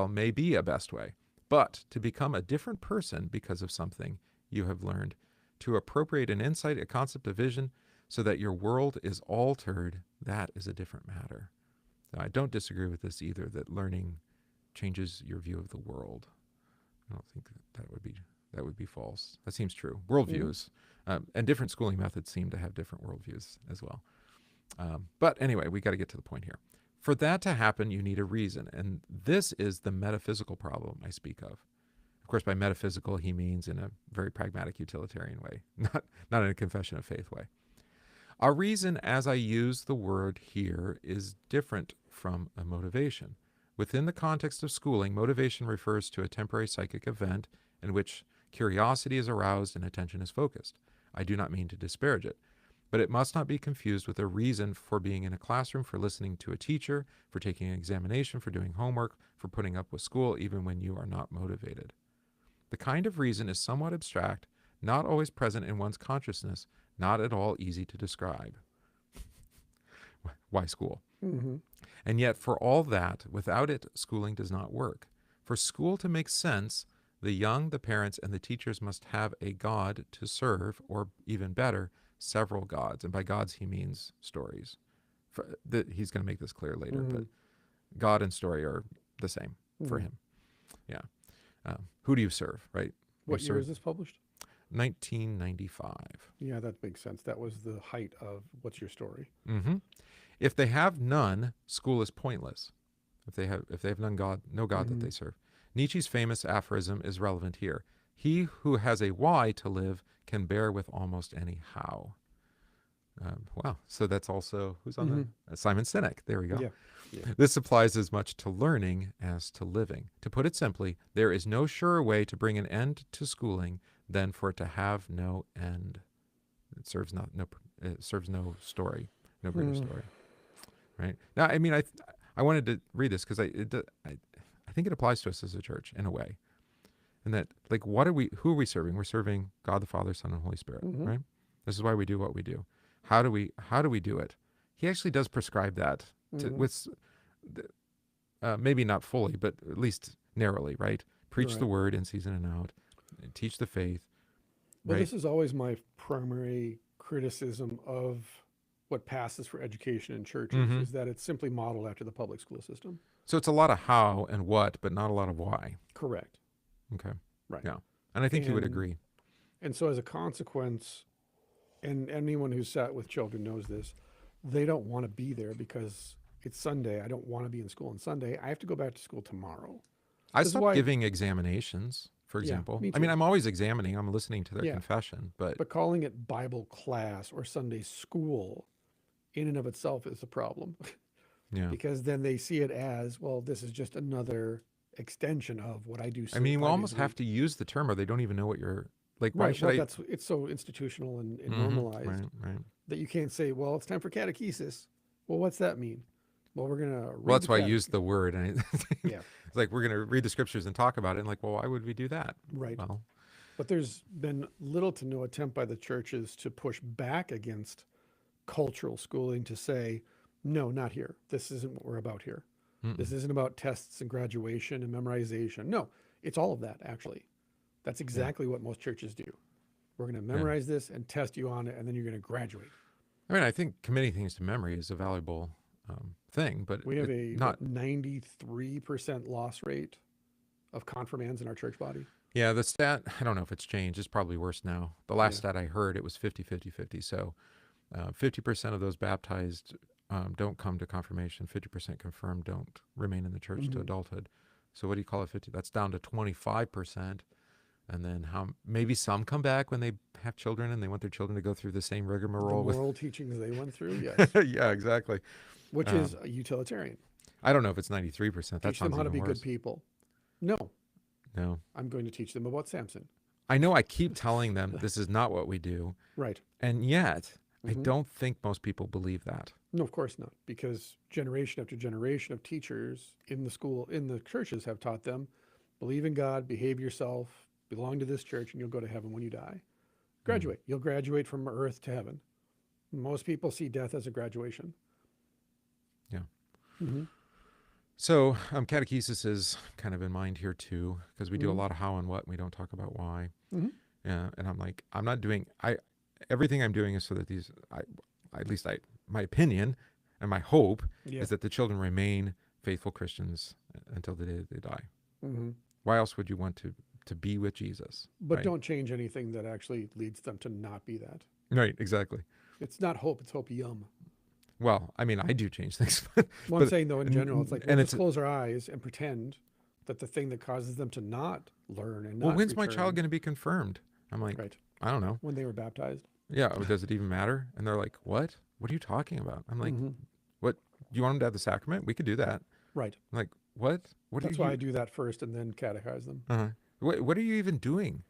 may be a best way. But to become a different person because of something you have learned, to appropriate an insight, a concept, a vision, so that your world is altered, that is a different matter. Now, I don't disagree with this either, that learning changes your view of the world. I don't think that would be false. That seems true. Worldviews and different schooling methods seem to have different worldviews as well. But anyway, we got to get to the point here. For that to happen, you need a reason, and this is the metaphysical problem I speak of. Of course, by metaphysical, he means in a very pragmatic, utilitarian way, not in a confession of faith way. A reason, as I use the word here, is different from a motivation. Within the context of schooling, motivation refers to a temporary psychic event in which curiosity is aroused and attention is focused. I do not mean to disparage it, but it must not be confused with a reason for being in a classroom, for listening to a teacher, for taking an examination, for doing homework, for putting up with school, even when you are not motivated. The kind of reason is somewhat abstract, not always present in one's consciousness, not at all easy to describe. Why school? And yet, for all that, without it, schooling does not work. For school to make sense, the young, the parents, and the teachers must have a God to serve, or even better, several gods. And by gods, he means stories. He's going to make this clear later, but God and story are the same for him. Yeah. Who do you serve, right? What year is this published? 1995. Yeah, that makes sense. That was the height of What's Your Story? If they have none, school is pointless. If they have no God that they serve. Nietzsche's famous aphorism is relevant here. He who has a why to live can bear with almost any how. Wow. So that's also, who's on there? Simon Sinek. There we go. Yeah. This applies as much to learning as to living. To put it simply, there is no surer way to bring an end to schooling than for it to have no end. It serves no story, no greater story. Right? Now, I mean, I wanted to read this because I think it applies to us as a church in a way. And that, like, who are we serving? We're serving God the Father, Son, and Holy Spirit, right? This is why we do what we do. How do we do it? He actually does prescribe that with maybe not fully, but at least narrowly, right? Preach the word in season and out, and teach the faith. Well, right? this is always my primary criticism of what passes for education in churches Mm-hmm. is that it's simply modeled after the public school system. So it's a lot of how and what, but not a lot of why. Correct. Okay. Right. Yeah. And I think you would And agree. and so as a consequence, and anyone who's sat with children knows this, they don't want to be there because it's Sunday. I don't want to be in school on Sunday. I have to go back to school tomorrow. I This is stopped why, giving examinations, for yeah, example. me I mean, too. I'm always examining. I'm listening to their Yeah, confession, but but calling it Bible class or Sunday school in and of itself is a problem yeah. because then they see it as, well, this is just another extension of what I do I mean, we 5 days almost a have week. to use the term or they don't even know what you're like. Why Right. should Well, I? that's it's so institutional and Mm-hmm. normalized Right, right. that you can't say, well, it's time for catechesis. Well, what's that mean? Well, we're gonna Well, read that's the why I cate. used the word. And Yeah, it's like, we're going to read the scriptures and talk about it. And like, well, why would we do that? right. Well, But there's been little to no attempt by the churches to push back against cultural schooling to say, no, not here. This isn't what we're about here. mm-mm. This isn't about tests and graduation and memorization. No, it's all of that, actually. That's Yeah. exactly what most churches do. We're going to Yeah. memorize this and test you on it, and then you're going to graduate. I mean, I think committing things to memory is a valuable thing, but We have a not. 93% loss rate of confirmands in our church body. Yeah, the stat, I don't know if it's changed. It's probably worse now. The last Yeah. stat I heard, it was 50-50-50. So 50% of those baptized don't come to confirmation. 50% confirmed don't remain in the church to Mhm. adulthood. So what do you call it? 50? That's down to 25%. And then how maybe some come back when they have children and they want their children to go through the same The rigmarole with. moral teachings they went through, yes, Yeah, exactly. which Um, is a utilitarian. I don't know if it's 93%. That Teach them sounds how to even be worse. good people. No, No. I'm going to teach them about Samson. I know I keep telling them this is not what we do. Right. And yet, I Mhm. don't think most people believe that. No, of course not, because generation after generation of teachers in the school, in the churches have taught them, believe in God, behave yourself, belong to this church, and you'll go to heaven when you die. Graduate. You'll graduate from earth to heaven. Most people see death as a graduation. Yeah. Mhm. So catechesis is kind of in mind here too, because we do a Mhm. lot of how and what. And we don't talk about why. Mhm. Yeah. And I'm like, I'm not doing, everything I'm doing is so that my opinion and my hope Yeah. is that the children remain faithful Christians until the day that they die. Mhm. Why else would you want to be with Jesus? But Right. don't change anything that actually leads them to not be that. Right. Exactly. It's not hope, it's hope-yum. Well, I mean, I do change things, Well, I'm but saying though, in general, it's like, and we'll it's just close our eyes and pretend that the thing that causes them to not learn and well, not when's my child return, going to be confirmed? I'm like, right, I don't know. when they were baptized. Yeah, does it even matter? And they're like, what? What are you talking about? I'm like, Mhm. what? You want them to have the sacrament? We could do that. Right. I'm like, what? What That's are why I you? do that first and then catechize them. What are you even doing?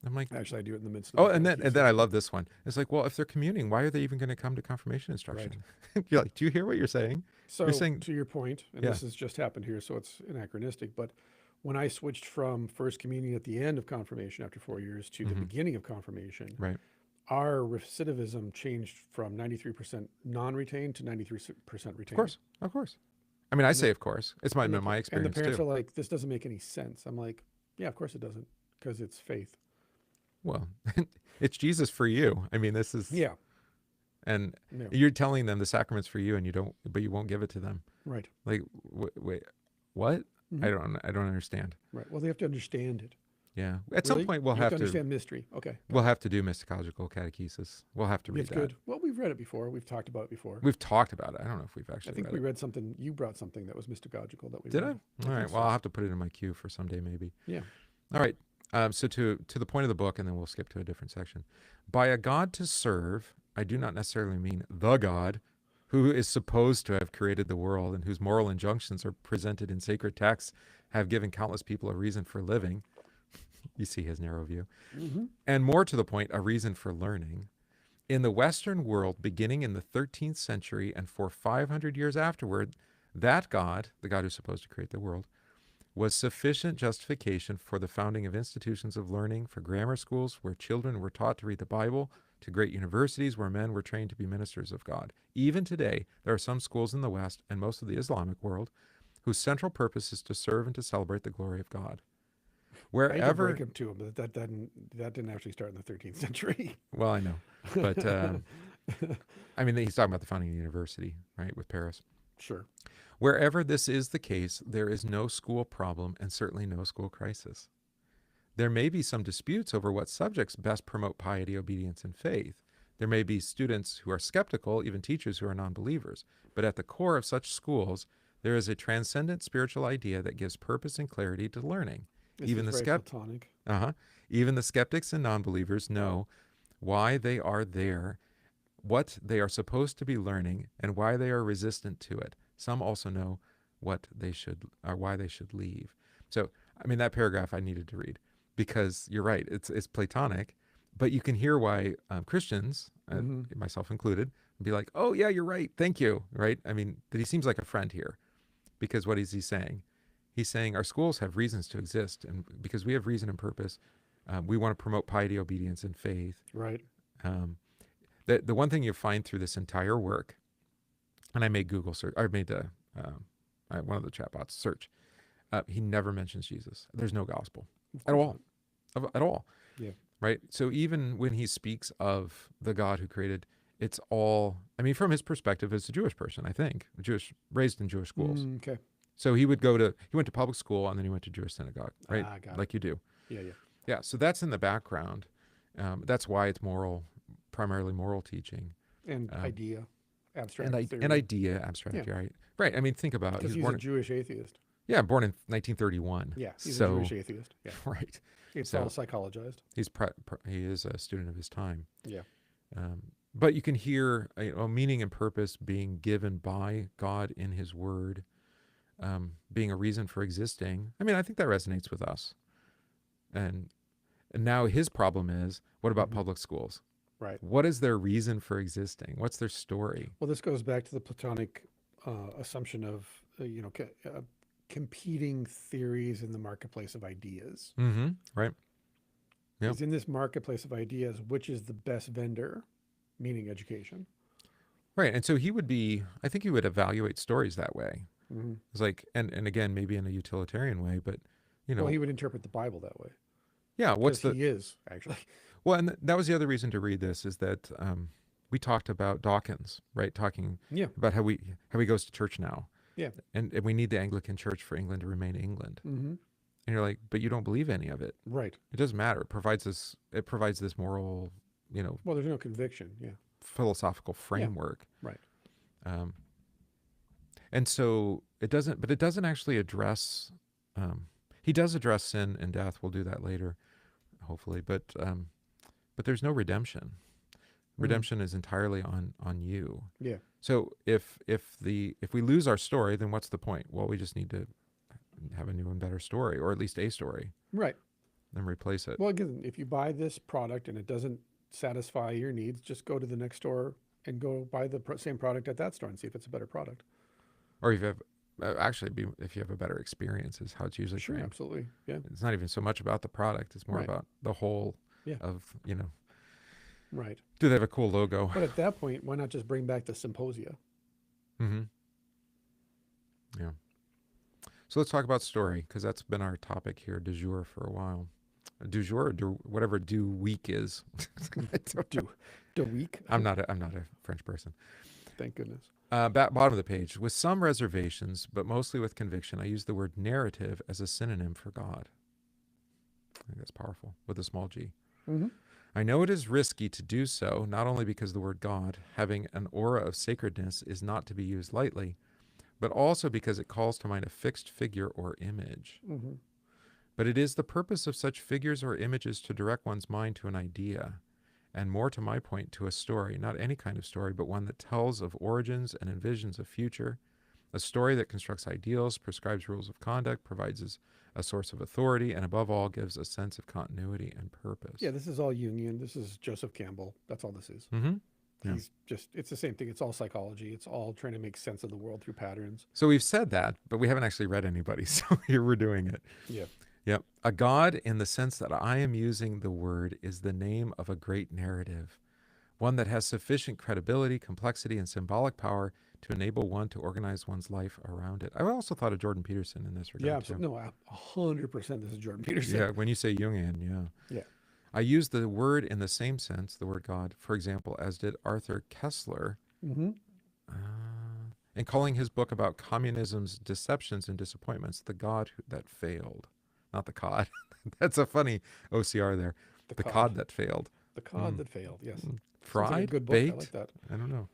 I'm like, Actually, I do it in the midst of oh, the and then catechesis. I love this one. It's like, well, if they're communing, why are they even going to come to confirmation instruction? You're like, do you hear what you're saying? So You're saying, to your point, and yeah. this has just happened here, so it's anachronistic, but when I switched from first communion at the end of confirmation after 4 years to the Mhm. beginning of confirmation, Right. our recidivism changed from 93% non-retained to 93% Of retained. course, of course. I mean, I And say, the, of course. It's my and the, my and the experience parents too. are like, this doesn't make any sense. I'm like, yeah, of course it doesn't, because it's faith. Well, it's Jesus for you. I mean, this is, Yeah. and No. you're telling them the sacrament's for you, and you don't, but you won't give it to them. Right. Like, wait, what? Mhm. I don't understand. Right. Well, they have to understand it. Yeah. At some Really? point, we'll You have have to to understand mystery. Okay. we'll have to do mystical catechesis. We'll have to read It's that. good. Well, we've read it before. We've talked about it before. We've talked about it. I don't know if we've I actually think read we it. read something. You brought something that was mystagogical that we Did I? read. All think right. so. Well, I'll have to put it in my queue for someday, maybe. Yeah. All right. So to the point of the book, and then we'll skip to a different section. By a God to serve, I do not necessarily mean the God who is supposed to have created the world and whose moral injunctions are presented in sacred texts, have given countless people a reason for living. You see his narrow view. Mm-hmm. And more to the point, a reason for learning. In the Western world, beginning in the 13th century and for 500 years afterward, that God, the God who's supposed to create the world, was sufficient justification for the founding of institutions of learning, for grammar schools where children were taught to read the Bible, to great universities where men were trained to be ministers of God. Even today, there are some schools in the West and most of the Islamic world whose central purpose is to serve and to celebrate the glory of God. I hate to Wherever, break it to him, but that didn't actually start in the 13th century. well, I know, but I mean, he's talking about the founding of the university, right, with Paris. Sure. Wherever this is the case, there is no school problem and certainly no school crisis. There may be some disputes over what subjects best promote piety, obedience, and faith. There may be students who are skeptical, even teachers who are non-believers. But at the core of such schools, there is a transcendent spiritual idea that gives purpose and clarity to learning. This Even is the very platonic. Even the skeptics and non-believers know why they are there, what they are supposed to be learning, and why they are resistant to it. Some also know what they should or why they should leave. So, I mean, that paragraph I needed to read because you're right. It's platonic, but you can hear why Christians, myself included, be like, "Oh yeah, you're right. Thank you." Right? I mean, that he seems like a friend here, because what is he saying? He's saying our schools have reasons to exist, and because we have reason and purpose, we want to promote piety, obedience, and faith. Right. The one thing you find through this entire work, and I made Google search, I made the one of the chatbots search. He never mentions Jesus. There's no gospel at all, at all. Yeah. Right. So even when he speaks of the God who created, it's all. I mean, from his perspective as a Jewish person, I think raised in Jewish schools. Okay. So he went to public school and then he went to Jewish synagogue, right? Like you do. Yeah. Yeah. Yeah. So that's in the background. That's why it's primarily moral teaching. And idea, abstract theory. And idea, abstract, right? Right. I mean, think about it. Because he's a Jewish atheist. Yeah, born in 1931. Yeah, he's a Jewish atheist. Yeah. Right. It's all psychologized. He is a student of his time. Yeah. But you can hear meaning and purpose being given by God in his word, being a reason for existing. I mean, I think that resonates with us. And now his problem is, what about public schools? Right. What is their reason for existing? What's their story? Well, this goes back to the Platonic assumption of, competing theories in the marketplace of ideas. Mm-hmm. Right. Yep. Because in this marketplace of ideas, which is the best vendor, meaning education? Right. And so I think he would evaluate stories that way. Mm-hmm. It's like, and again, maybe in a utilitarian way, but, Well, he would interpret the Bible that way. Yeah. He is, actually. Well, and that was the other reason to read this is that we talked about Dawkins, right? Talking about how he goes to church now. Yeah. And we need the Anglican Church for England to remain England. Mm-hmm. And you're like, but you don't believe any of it. Right. It doesn't matter. It provides this moral, Well, there's no conviction. Yeah. philosophical framework. Yeah. Right. And so it doesn't actually address, he does address sin and death. We'll do that later, hopefully. But there's no redemption. Redemption is entirely on you. Yeah. So if we lose our story, then what's the point? Well, we just need to have a new and better story, or at least a story. Right. Then replace it. Well, again, if you buy this product and it doesn't satisfy your needs, just go to the next store and go buy the same product at that store and see if it's a better product. Or if you have if you have a better experience, is how it's usually Sure, framed. absolutely. Yeah. It's not even so much about the product; it's more about the whole of Right. Do they have a cool logo? But at that point, why not just bring back the symposia? Mm-hmm. Yeah. So let's talk about story, because that's been our topic here du jour for a while. Du jour, or whatever du week is. Du week? I'm not a French person. Thank goodness. Bottom of the page. With some reservations, but mostly with conviction, I use the word narrative as a synonym for God. I think that's powerful, with a small g. Mm-hmm. I know it is risky to do so, not only because the word God, having an aura of sacredness, is not to be used lightly, but also because it calls to mind a fixed figure or image. Mm-hmm. But it is the purpose of such figures or images to direct one's mind to an idea, and more to my point, to a story, not any kind of story, but one that tells of origins and envisions a future, a story that constructs ideals, prescribes rules of conduct, provides a source of authority, and above all gives a sense of continuity and purpose. Yeah, this is all Jungian. This is Joseph Campbell. That's all this is. Mm-hmm. Yeah. It's the same thing. It's all psychology. It's all trying to make sense of the world through patterns. So we've said that, but we haven't actually read anybody. So here we're doing it. Yeah. Yep. A God, in the sense that I am using the word, is the name of a great narrative, one that has sufficient credibility, complexity, and symbolic power to enable one to organize one's life around it. I also thought of Jordan Peterson in this regard. Yeah, no, 100% this is Jordan Peterson. Yeah, when you say Jungian, yeah. Yeah. I use the word in the same sense, the word God, for example, as did Arthur Kessler, Mm-hmm. in calling his book about communism's deceptions and disappointments, the God that failed. Not the cod. That's a funny OCR there. The The cod. cod that failed. The cod that failed. Yes. Sounds like a Fried? good book. I Baked? like that. I don't know.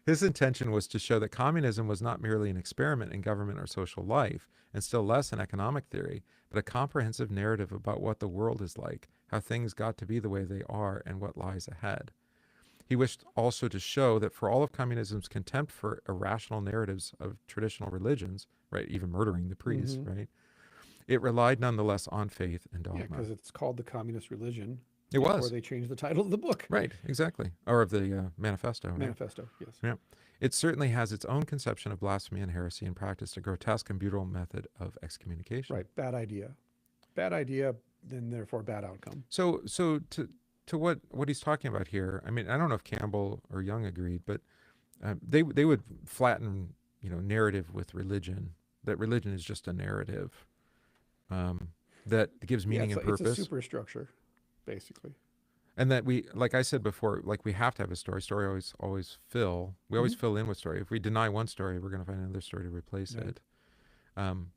His intention was to show that communism was not merely an experiment in government or social life, and still less an economic theory, but a comprehensive narrative about what the world is like, how things got to be the way they are, and what lies ahead. He wished also to show that for all of communism's contempt for irrational narratives of traditional religions, right, even murdering the priests, Mm-hmm. right, it relied nonetheless on faith and Yeah, dogma. because it's called the communist religion. It before was. they changed the title of the book. Right, exactly. Or of the manifesto. Right? Manifesto, yes. Yeah. It certainly has its own conception of blasphemy and heresy and practiced a grotesque and brutal method of excommunication. Right, bad idea. Bad idea, then therefore bad outcome. So to what he's talking about here, I mean, I don't know if Campbell or Young agreed, but they would flatten, narrative with religion, that religion is just a narrative that gives meaning Yeah, and purpose. It's a superstructure, basically. And that we, like I said before, like we have to have a story. Story always fill. We always fill in with story. If we deny one story, we're going to find another story to replace it. And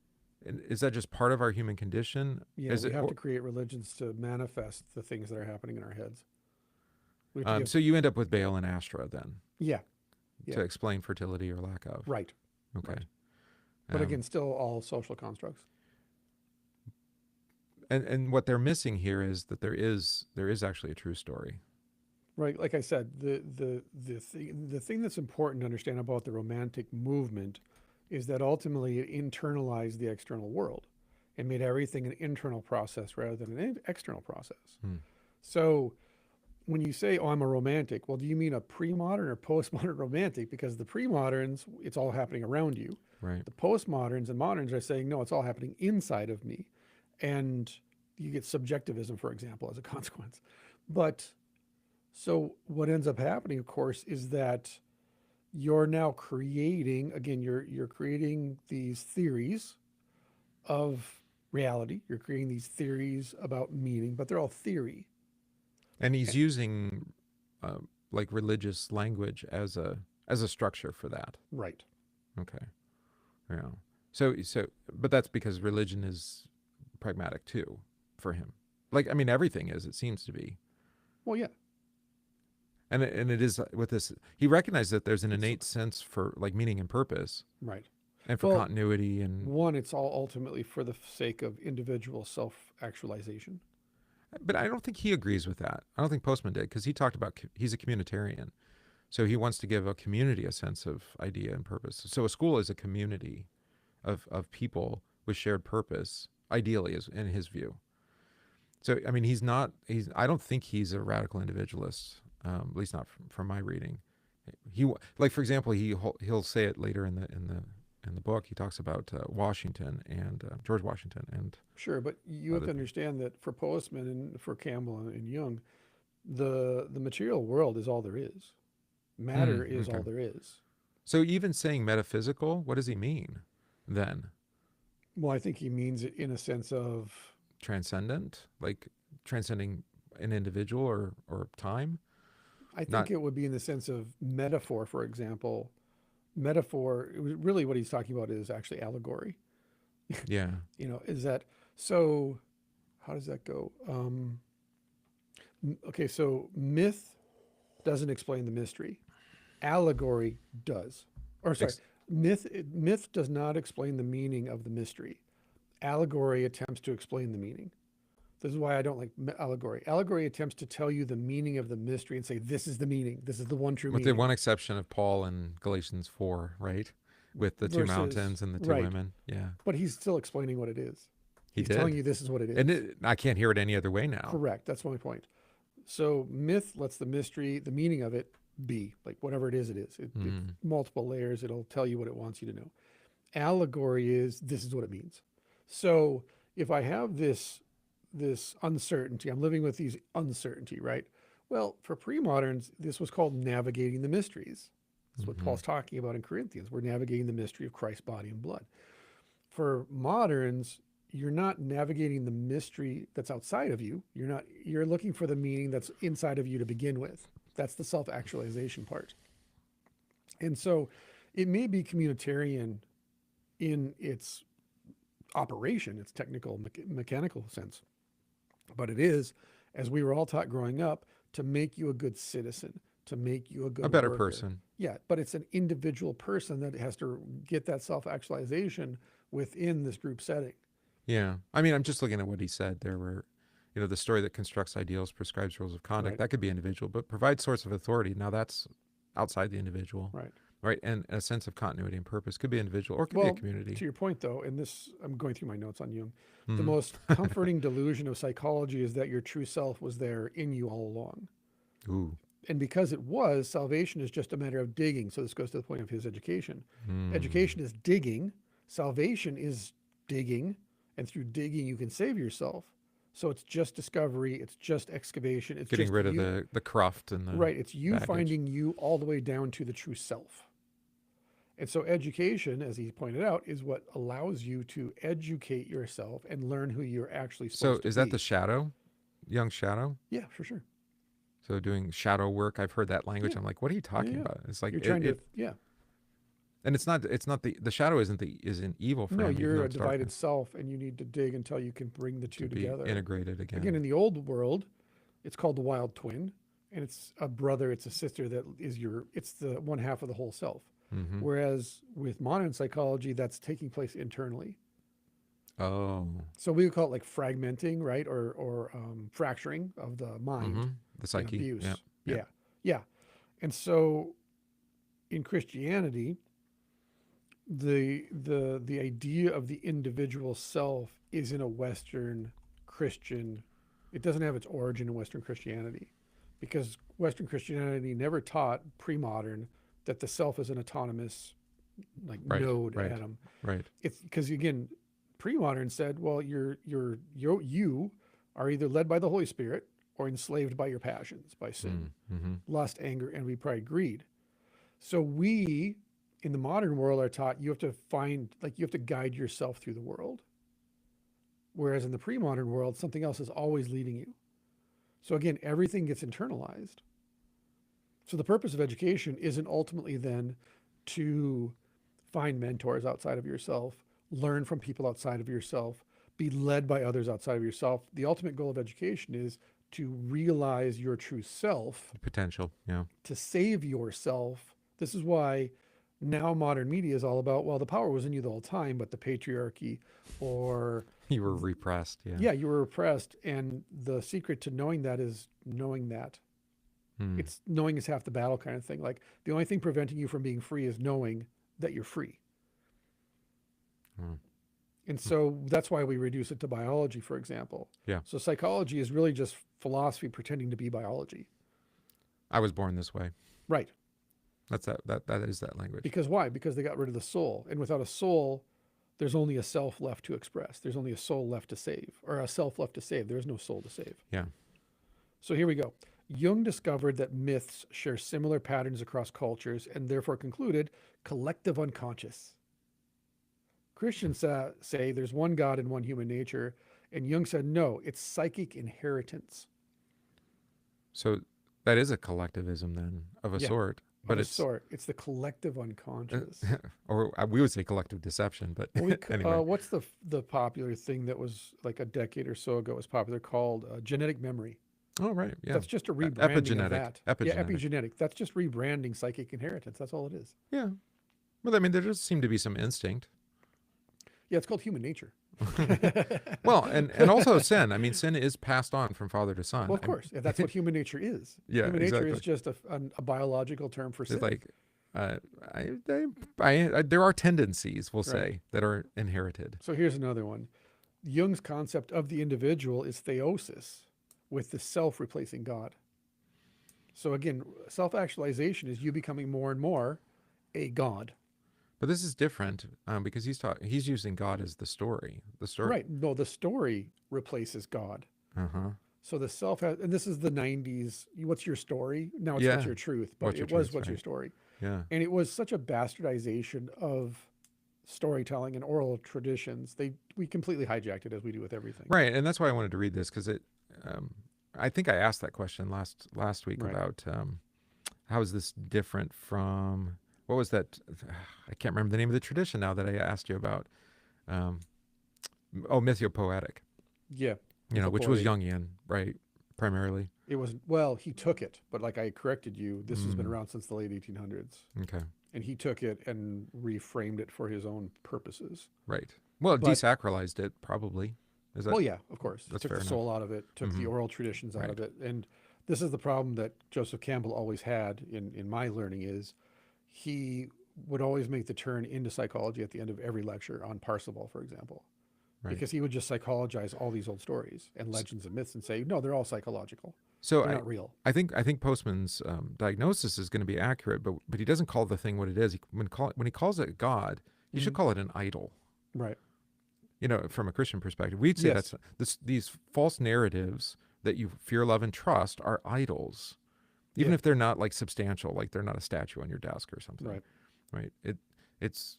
is that just part of our human condition? Yeah, we have to create religions to manifest the things that are happening in our heads. So you end up with Baal and Astra then? Yeah. To explain fertility or lack of. Right. Okay. Right. But again, still all social constructs. And what they're missing here is that there is actually a true story. Right, like I said, the thing that's important to understand about the Romantic movement is that ultimately it internalized the external world and made everything an internal process rather than an external process. So when you say, "Oh, I'm a romantic," well, do you mean a pre-modern or postmodern romantic? Because the pre-moderns, it's all happening around you. Right. The postmoderns and moderns are saying, "No, it's all happening inside of me," and you get subjectivism, for example, as a consequence. But so what ends up happening, of course, is that you're now creating, again, you're creating these theories of reality. You're creating these theories about meaning, but they're all theory. And he's using like religious language as a structure for that. Right. Okay. Yeah. So but that's because religion is pragmatic too for him. Like, I mean, everything is, it seems to be. Well, yeah. And it is with this, he recognized that there's an innate sense for like meaning and purpose. Right. And for continuity and... One, it's all ultimately for the sake of individual self-actualization. But I don't think he agrees with that. I don't think Postman did, because he talked about, he's a communitarian. So he wants to give a community a sense of idea and purpose. So a school is a community of people with shared purpose, ideally, is in his view. So, I mean, I don't think he's a radical individualist, at least not from my reading. He, like, for example, he'll say it later in the book. He talks about Washington and George Washington and... Sure, but you have to understand that for Postman and for Campbell and Jung, the material world is all there is. Matter is all there is. So even saying metaphysical, what does he mean then? Well, I think he means it in a sense of... transcendent, like transcending an individual or time? I think it would be in the sense of metaphor, for example. Metaphor, really what he's talking about is actually allegory. Yeah. Is that... So how does that go? Okay, so myth doesn't explain the mystery. Allegory does. Or sorry, myth does not explain the meaning of the mystery. Allegory attempts to explain the meaning. This is why I don't like allegory. Allegory attempts to tell you the meaning of the mystery and say, this is the meaning. This is the one true meaning. With the one exception of Paul in Galatians 4, right? With the two mountains and the two women. Yeah. But he's still explaining what it is. He's did. telling you this is what it is. And I can't hear it any other way now. Correct. That's my point. So myth lets the mystery, the meaning of it, be. Like whatever it is, it is. It's multiple layers. It'll tell you what it wants you to know. Allegory is, this is what it means. So if I have this uncertainty, I'm living with these uncertainty, right? Well, for pre-moderns, this was called navigating the mysteries. That's what Paul's talking about in Corinthians. We're navigating the mystery of Christ's body and blood. For moderns, you're not navigating the mystery that's outside of you. You're looking for the meaning that's inside of you to begin with. That's the self-actualization part. And so it may be communitarian in its operation, its technical, mechanical sense, but it is, as we were all taught growing up, to make you a good citizen, to make you a good better worker. person. Yeah, but it's an individual person that has to get that self-actualization within this group setting. Yeah. I mean, I'm just looking at what he said there where, the story that constructs ideals, prescribes rules of conduct, Right. that could be individual, but provides source of authority. Now that's outside the individual. Right. Right. And a sense of continuity and purpose could be individual or it could be a community. To your point, though, and this, I'm going through my notes on Jung, the Mhm. most comforting delusion of psychology is that your true self was there in you all along. Ooh. And because it was, salvation is just a matter of digging. So this goes to the point of his education. Education is digging. Salvation is digging. And through digging, you can save yourself. So it's just discovery. It's just excavation. It's Getting just rid of you, the cruft and the right. It's you baggage. finding you all the way down to the true self. And so education, as he pointed out, is what allows you to educate yourself and learn who you're actually supposed to be. So is that the shadow? Young shadow? Yeah, for sure. So doing shadow work, I've heard that language. Yeah. I'm like, what are you talking Yeah. about? It's like You're trying to, yeah. and it's not the shadow isn't evil for No, him. even you're though a it's divided darkness, self, and you need to dig until you can bring the two to be together. integrated again. Again, in the old world, it's called the wild twin, and it's a brother, it's a sister that is it's the one half of the whole self. Mhm. Whereas with modern psychology, that's taking place internally. Oh. So we would call it like fragmenting, right, or fracturing of the mind, Mhm. The psyche. abuse. Yeah. Yeah, yeah. And so in Christianity, the idea of the individual self is in a Western Christian. It doesn't have its origin in Western Christianity, because Western Christianity never taught pre-modern that the self is an autonomous node atom. Right. It's because, again, pre-modern said, well, you are either led by the Holy Spirit or enslaved by your passions, by sin, lust, anger, envy, pride, greed. So we, in the modern world, are taught you have to guide yourself through the world. Whereas in the pre-modern world, something else is always leading you. So again, everything gets internalized. So the purpose of education isn't ultimately then to find mentors outside of yourself, learn from people outside of yourself, be led by others outside of yourself. The ultimate goal of education is to realize your true self, Potential. Yeah. to save yourself. This is why now modern media is all about, well, the power was in you the whole time, but the patriarchy, or You were repressed. Yeah. yeah, you were oppressed. And the secret to knowing that is knowing that. It's knowing is half the battle kind of thing. Like the only thing preventing you from being free is knowing that you're free. And so that's why we reduce it to biology, for example. Yeah. So psychology is really just philosophy pretending to be biology. I was born this way. Right. That is that language. Because why? Because they got rid of the soul. And without a soul, there's only a self left to express. There's only a soul left to save, or a self left to save. There's no soul to save. Yeah. So here we go. Jung discovered that myths share similar patterns across cultures and therefore concluded collective unconscious. Christians say there's one God and one human nature, and Jung said no, it's psychic inheritance. So that is a collectivism then of a sort, but it's the collective unconscious. or we would say collective deception, but anyway. What's the popular thing that was like a decade or so ago was popular called genetic memory? Oh, right. Yeah. That's just a rebranding of that. Epigenetic. Yeah, epigenetic. That's just rebranding psychic inheritance. That's all it is. Yeah. Well, I mean, there does seem to be some instinct. Yeah, it's called human nature. Well, and also sin. I mean, sin is passed on from father to son. Well, of course. Yeah, that's what human nature is. Yeah, human exactly. nature is just a biological term for sin. It's like, there are tendencies, we'll say, that are inherited. So here's another one. Jung's concept of the individual is theosis, with the self replacing God. So again, self-actualization is you becoming more and more a God. But this is different because he's using God as the story. The story. Right. No, the story replaces God. Uh-huh. So the self has, and this is the 90s. What's your story? Now it's Yeah. what's your truth, but What's your it was truth, what's your right. story. Yeah. And it was such a bastardization of storytelling and oral traditions, we completely hijacked it, as we do with everything. Right, and that's why I wanted to read this, because I think I asked that question last week Right. about how is this different from what was that? I can't remember the name of the tradition now that I asked you about. Um, mythopoetic. Yeah. Which was Mythopoetic. Jungian, right? Primarily. It was, well, he took it, but like I corrected you, this has been Mm, around since the late 1800s. okay, And he took it and reframed it for his own purposes. right. Well, But, desacralized it probably. Is that well, yeah, of course. He that's took fair the enough? soul out of it, took the Hmm. oral traditions out Right. of it. And this is the problem that Joseph Campbell always had in my learning is he would always make the turn into psychology at the end of every lecture on Parsifal, for example. Right. Because he would just psychologize all these old stories and legends and myths and say, no, they're all psychological. So They're not real. I think Postman's diagnosis is going to be accurate, but he doesn't call the thing what it is. When he calls it God, he should Mhm. call it an idol. Right. From a Christian perspective, we'd say Yes. these false narratives that you fear, love, and trust are idols, even Yeah. if they're not like substantial, like they're not a statue on your desk or something. Right. Right. It's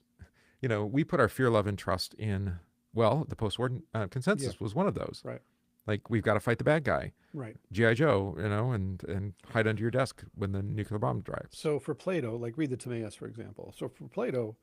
we put our fear, love, and trust in. Well, the post-war consensus Yeah. was one of those. Right. Like we've got to fight the bad guy, Right. G.I. Joe, and hide under your desk when the nuclear bomb drives. So for Plato, like read the Timaeus, for example. So for Plato,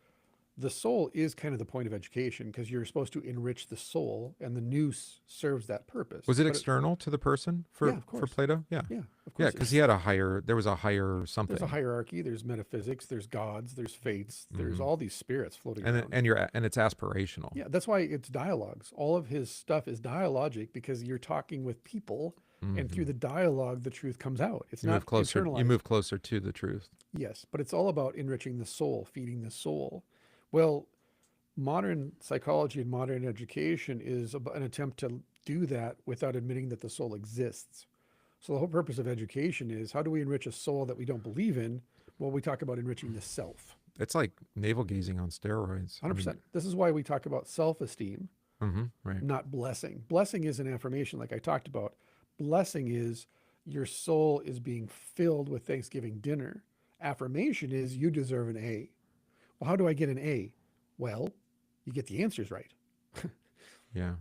the soul is kind of the point of education because you're supposed to enrich the soul, and the nous serves that purpose. Was it But external to the person Yeah, for of course. Plato? Yeah. Yeah, of Yeah, course. because there was a higher something. There's a hierarchy. There's metaphysics. There's gods. There's fates. There's all these spirits floating and around. and it's aspirational. Yeah, that's why it's dialogues. All of his stuff is dialogic because you're talking with people, and through the dialogue, the truth comes out. It's You not move closer. internalized. You move closer to the truth. Yes, but it's all about enriching the soul, feeding the soul. Well, modern psychology and modern education is an attempt to do that without admitting that the soul exists. So the whole purpose of education is how do we enrich a soul that we don't believe in? Well, we talk about enriching the self. It's like navel gazing on steroids. 100%. This is why we talk about self-esteem, Right. not blessing. Blessing is an affirmation, like I talked about. Blessing is your soul is being filled with Thanksgiving dinner. Affirmation is you deserve an A. Well, how do I get an A? Well, you get the answers right. Yeah.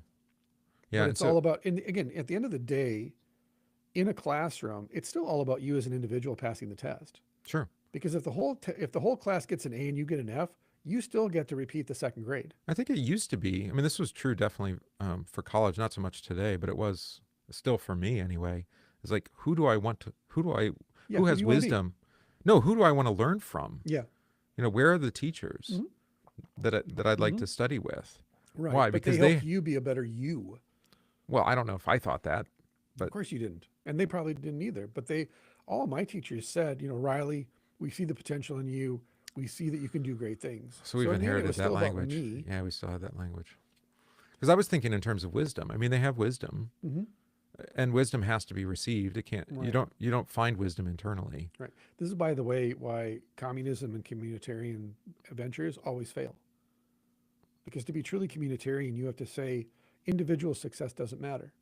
But Yeah. it's all about, and again, at the end of the day, in a classroom, it's still all about you as an individual passing the test. Sure. Because if the whole class gets an A and you get an F, you still get to repeat the second grade. I think it used to be. I mean, this was true definitely for college, not so much today, but it was still for me anyway. It's like, Yeah, who who has do you want to be? wisdom? No, who do I want to learn from? Yeah. Where are the teachers Mhm. that I'd like to study with? Right. Why? But Because they help you be a better you. well, I don't know if I thought that, Of but course you didn't. And they probably didn't either. But all my teachers said, Riley, we see the potential in you. We see that you can do great things. so we've in the end, it inherited was that still about language. me. Yeah, we still have that language. Because I was thinking in terms of wisdom. I mean, they have wisdom, Mhm. and wisdom has to be received. It can't. Right. You don't find wisdom internally. Right. This is, by the way, why communism and communitarian ventures always fail. Because to be truly communitarian, you have to say individual success doesn't matter.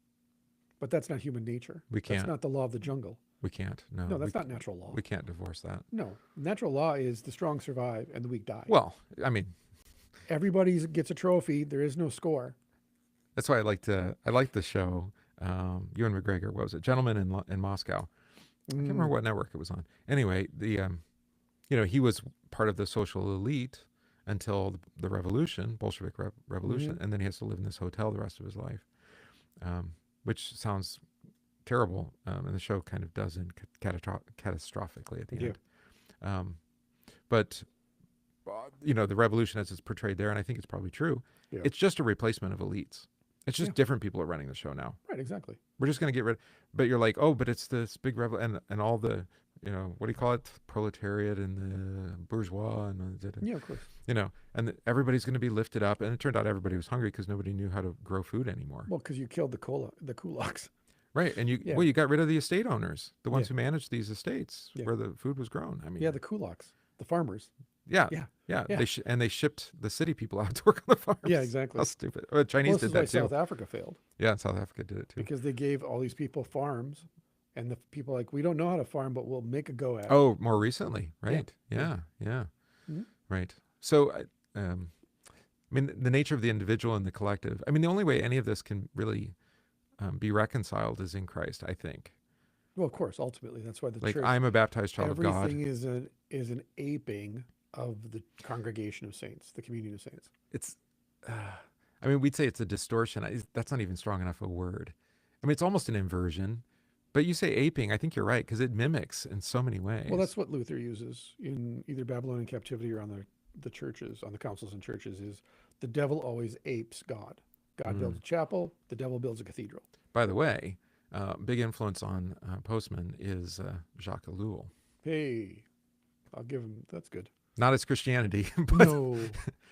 But that's not human nature. We can't. That's not the law of the jungle. We can't. No. No, that's we, not natural law. We can't divorce that. No. Natural law is the strong survive and the weak die. Well, I mean, Everybody gets a trophy. There is no score. that's why I like the show. Ewan McGregor, what was it? Gentleman in Moscow. I can't remember what network it was on. Anyway, he was part of the social elite until the revolution, Bolshevik revolution, and then he has to live in this hotel the rest of his life, which sounds terrible, and the show kind of does end catastrophically at the end. But the revolution as it's portrayed there, and I think it's probably true, Yeah. it's just a replacement of elites. It's just different people are running the show now. Right, exactly. We're just going to get rid. But you're like, oh, but it's this big and all the, what do you call it? Proletariat and the bourgeois and Yeah, of course. and everybody's going to be lifted up. And it turned out everybody was hungry because nobody knew how to grow food anymore. Well, because you killed the kulaks. Right. And you got rid of the estate owners, the ones who managed these estates where the food was grown. I mean, Yeah, the kulaks, the farmers. yeah. Yeah. They shipped the city people out to work on the farms. Yeah, exactly. How stupid. Well, Chinese This did is why that too. South Africa failed. Yeah, South Africa did it too. Because they gave all these people farms, and the people like, we don't know how to farm, but we'll make a go at it. Oh, more recently, right? Yeah. Mhm. Right. So, I mean, the nature of the individual and the collective. I mean, the only way any of this can really be reconciled is in Christ, I think. Well, of course, ultimately, that's why the Like, church, I'm a baptized child of God. everything is an aping of the congregation of saints, the community of saints. It's, I mean, we'd say it's a distortion. That's not even strong enough a word. I mean, it's almost an inversion. But you say aping, I think you're right, because it mimics in so many ways. Well, that's what Luther uses in either Babylonian captivity or on the churches, on the councils and churches, is the devil always apes God. God builds a chapel, the devil builds a cathedral. By the way, big influence on Postman is Jacques Ellul. Hey, I'll give him, that's good. Not as Christianity,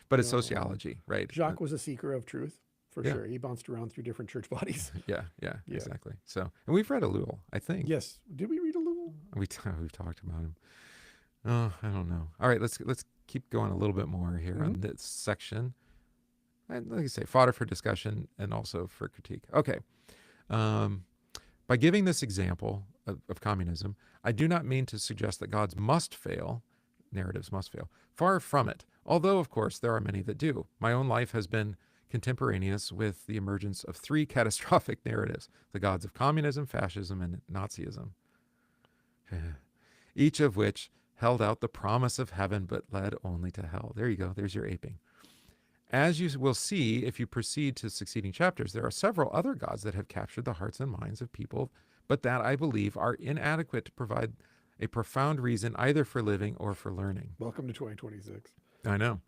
but as sociology, right? Jacques was a seeker of truth, for Yeah. sure. He bounced around through different church bodies. Yeah, Yeah. exactly. So, and we've read Ellul, I think. Yes. Did we read Ellul? We've talked about him. Oh, I don't know. All right, let's keep going a little bit more here on this section. And like I say, fodder for discussion and also for critique. Okay. By giving this example of communism, I do not mean to suggest that gods must fail, narratives must fail. Far from it. Although, of course, there are many that do. My own life has been contemporaneous with the emergence of 3 catastrophic narratives: the gods of communism, fascism, and Nazism. Each of which held out the promise of heaven but led only to hell. There you go. There's your aping. As you will see if you proceed to succeeding chapters, there are several other gods that have captured the hearts and minds of people, but that I believe are inadequate to provide a profound reason either for living or for learning. Welcome to 2026. I know.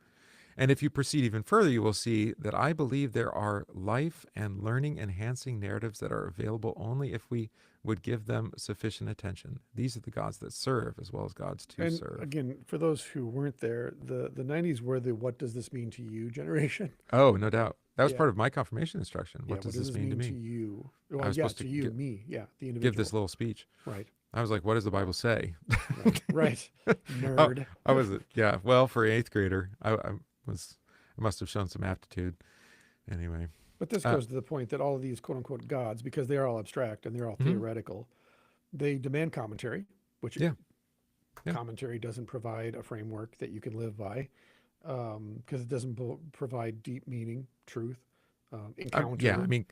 And if you proceed even further, you will see that I believe there are life and learning enhancing narratives that are available only if we would give them sufficient attention. These are the gods that serve as well as gods to And serve. again, for those who weren't there, the 90s were the "what does this mean to you" generation. Oh, no doubt. That was Yeah. part of my confirmation instruction. Yeah, What does this mean to me? you? Well, I was yeah, supposed to to you, me, yeah, the individual. Give this little speech. Right, I was like, what does the Bible say? right. Nerd. I was, yeah. Well, for an 8th grader, I must have shown some aptitude. Anyway. But this goes to the point that all of these quote unquote gods, because they are all abstract and they're all theoretical, they demand commentary, which Yeah. commentary doesn't provide a framework that you can live by, because it doesn't provide deep meaning, truth, encounter. Yeah, I mean,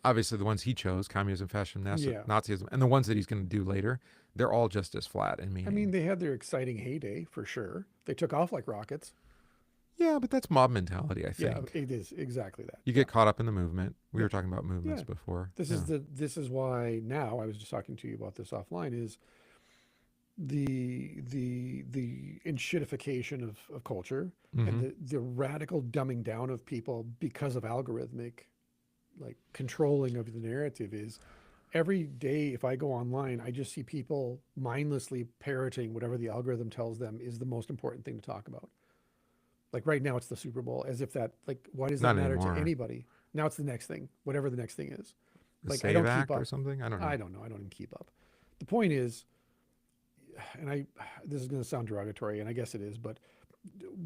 obviously the ones he chose, communism, fascism, Yeah. Nazism, and the ones that he's going to do later, they're all just as flat in meaning. I mean, they had their exciting heyday for sure. They took off like rockets. yeah, but that's mob mentality, I Yeah, think. it is exactly that. You get caught up in the movement. We Yeah. were talking about movements Yeah. before. This is why now I was just talking to you about this offline is the enshittification of culture and the radical dumbing down of people because of algorithmic like controlling of the narrative is every day if I go online, I just see people mindlessly parroting whatever the algorithm tells them is the most important thing to talk about. Like right now it's the Super Bowl, as if that, like, why does that Not matter anymore. to anybody? Now it's the next thing, whatever the next thing is. The Like, I Save don't Act keep up. or something? I don't know. I don't know. I don't even keep up. The point is, and this is going to sound derogatory, and I guess it is, but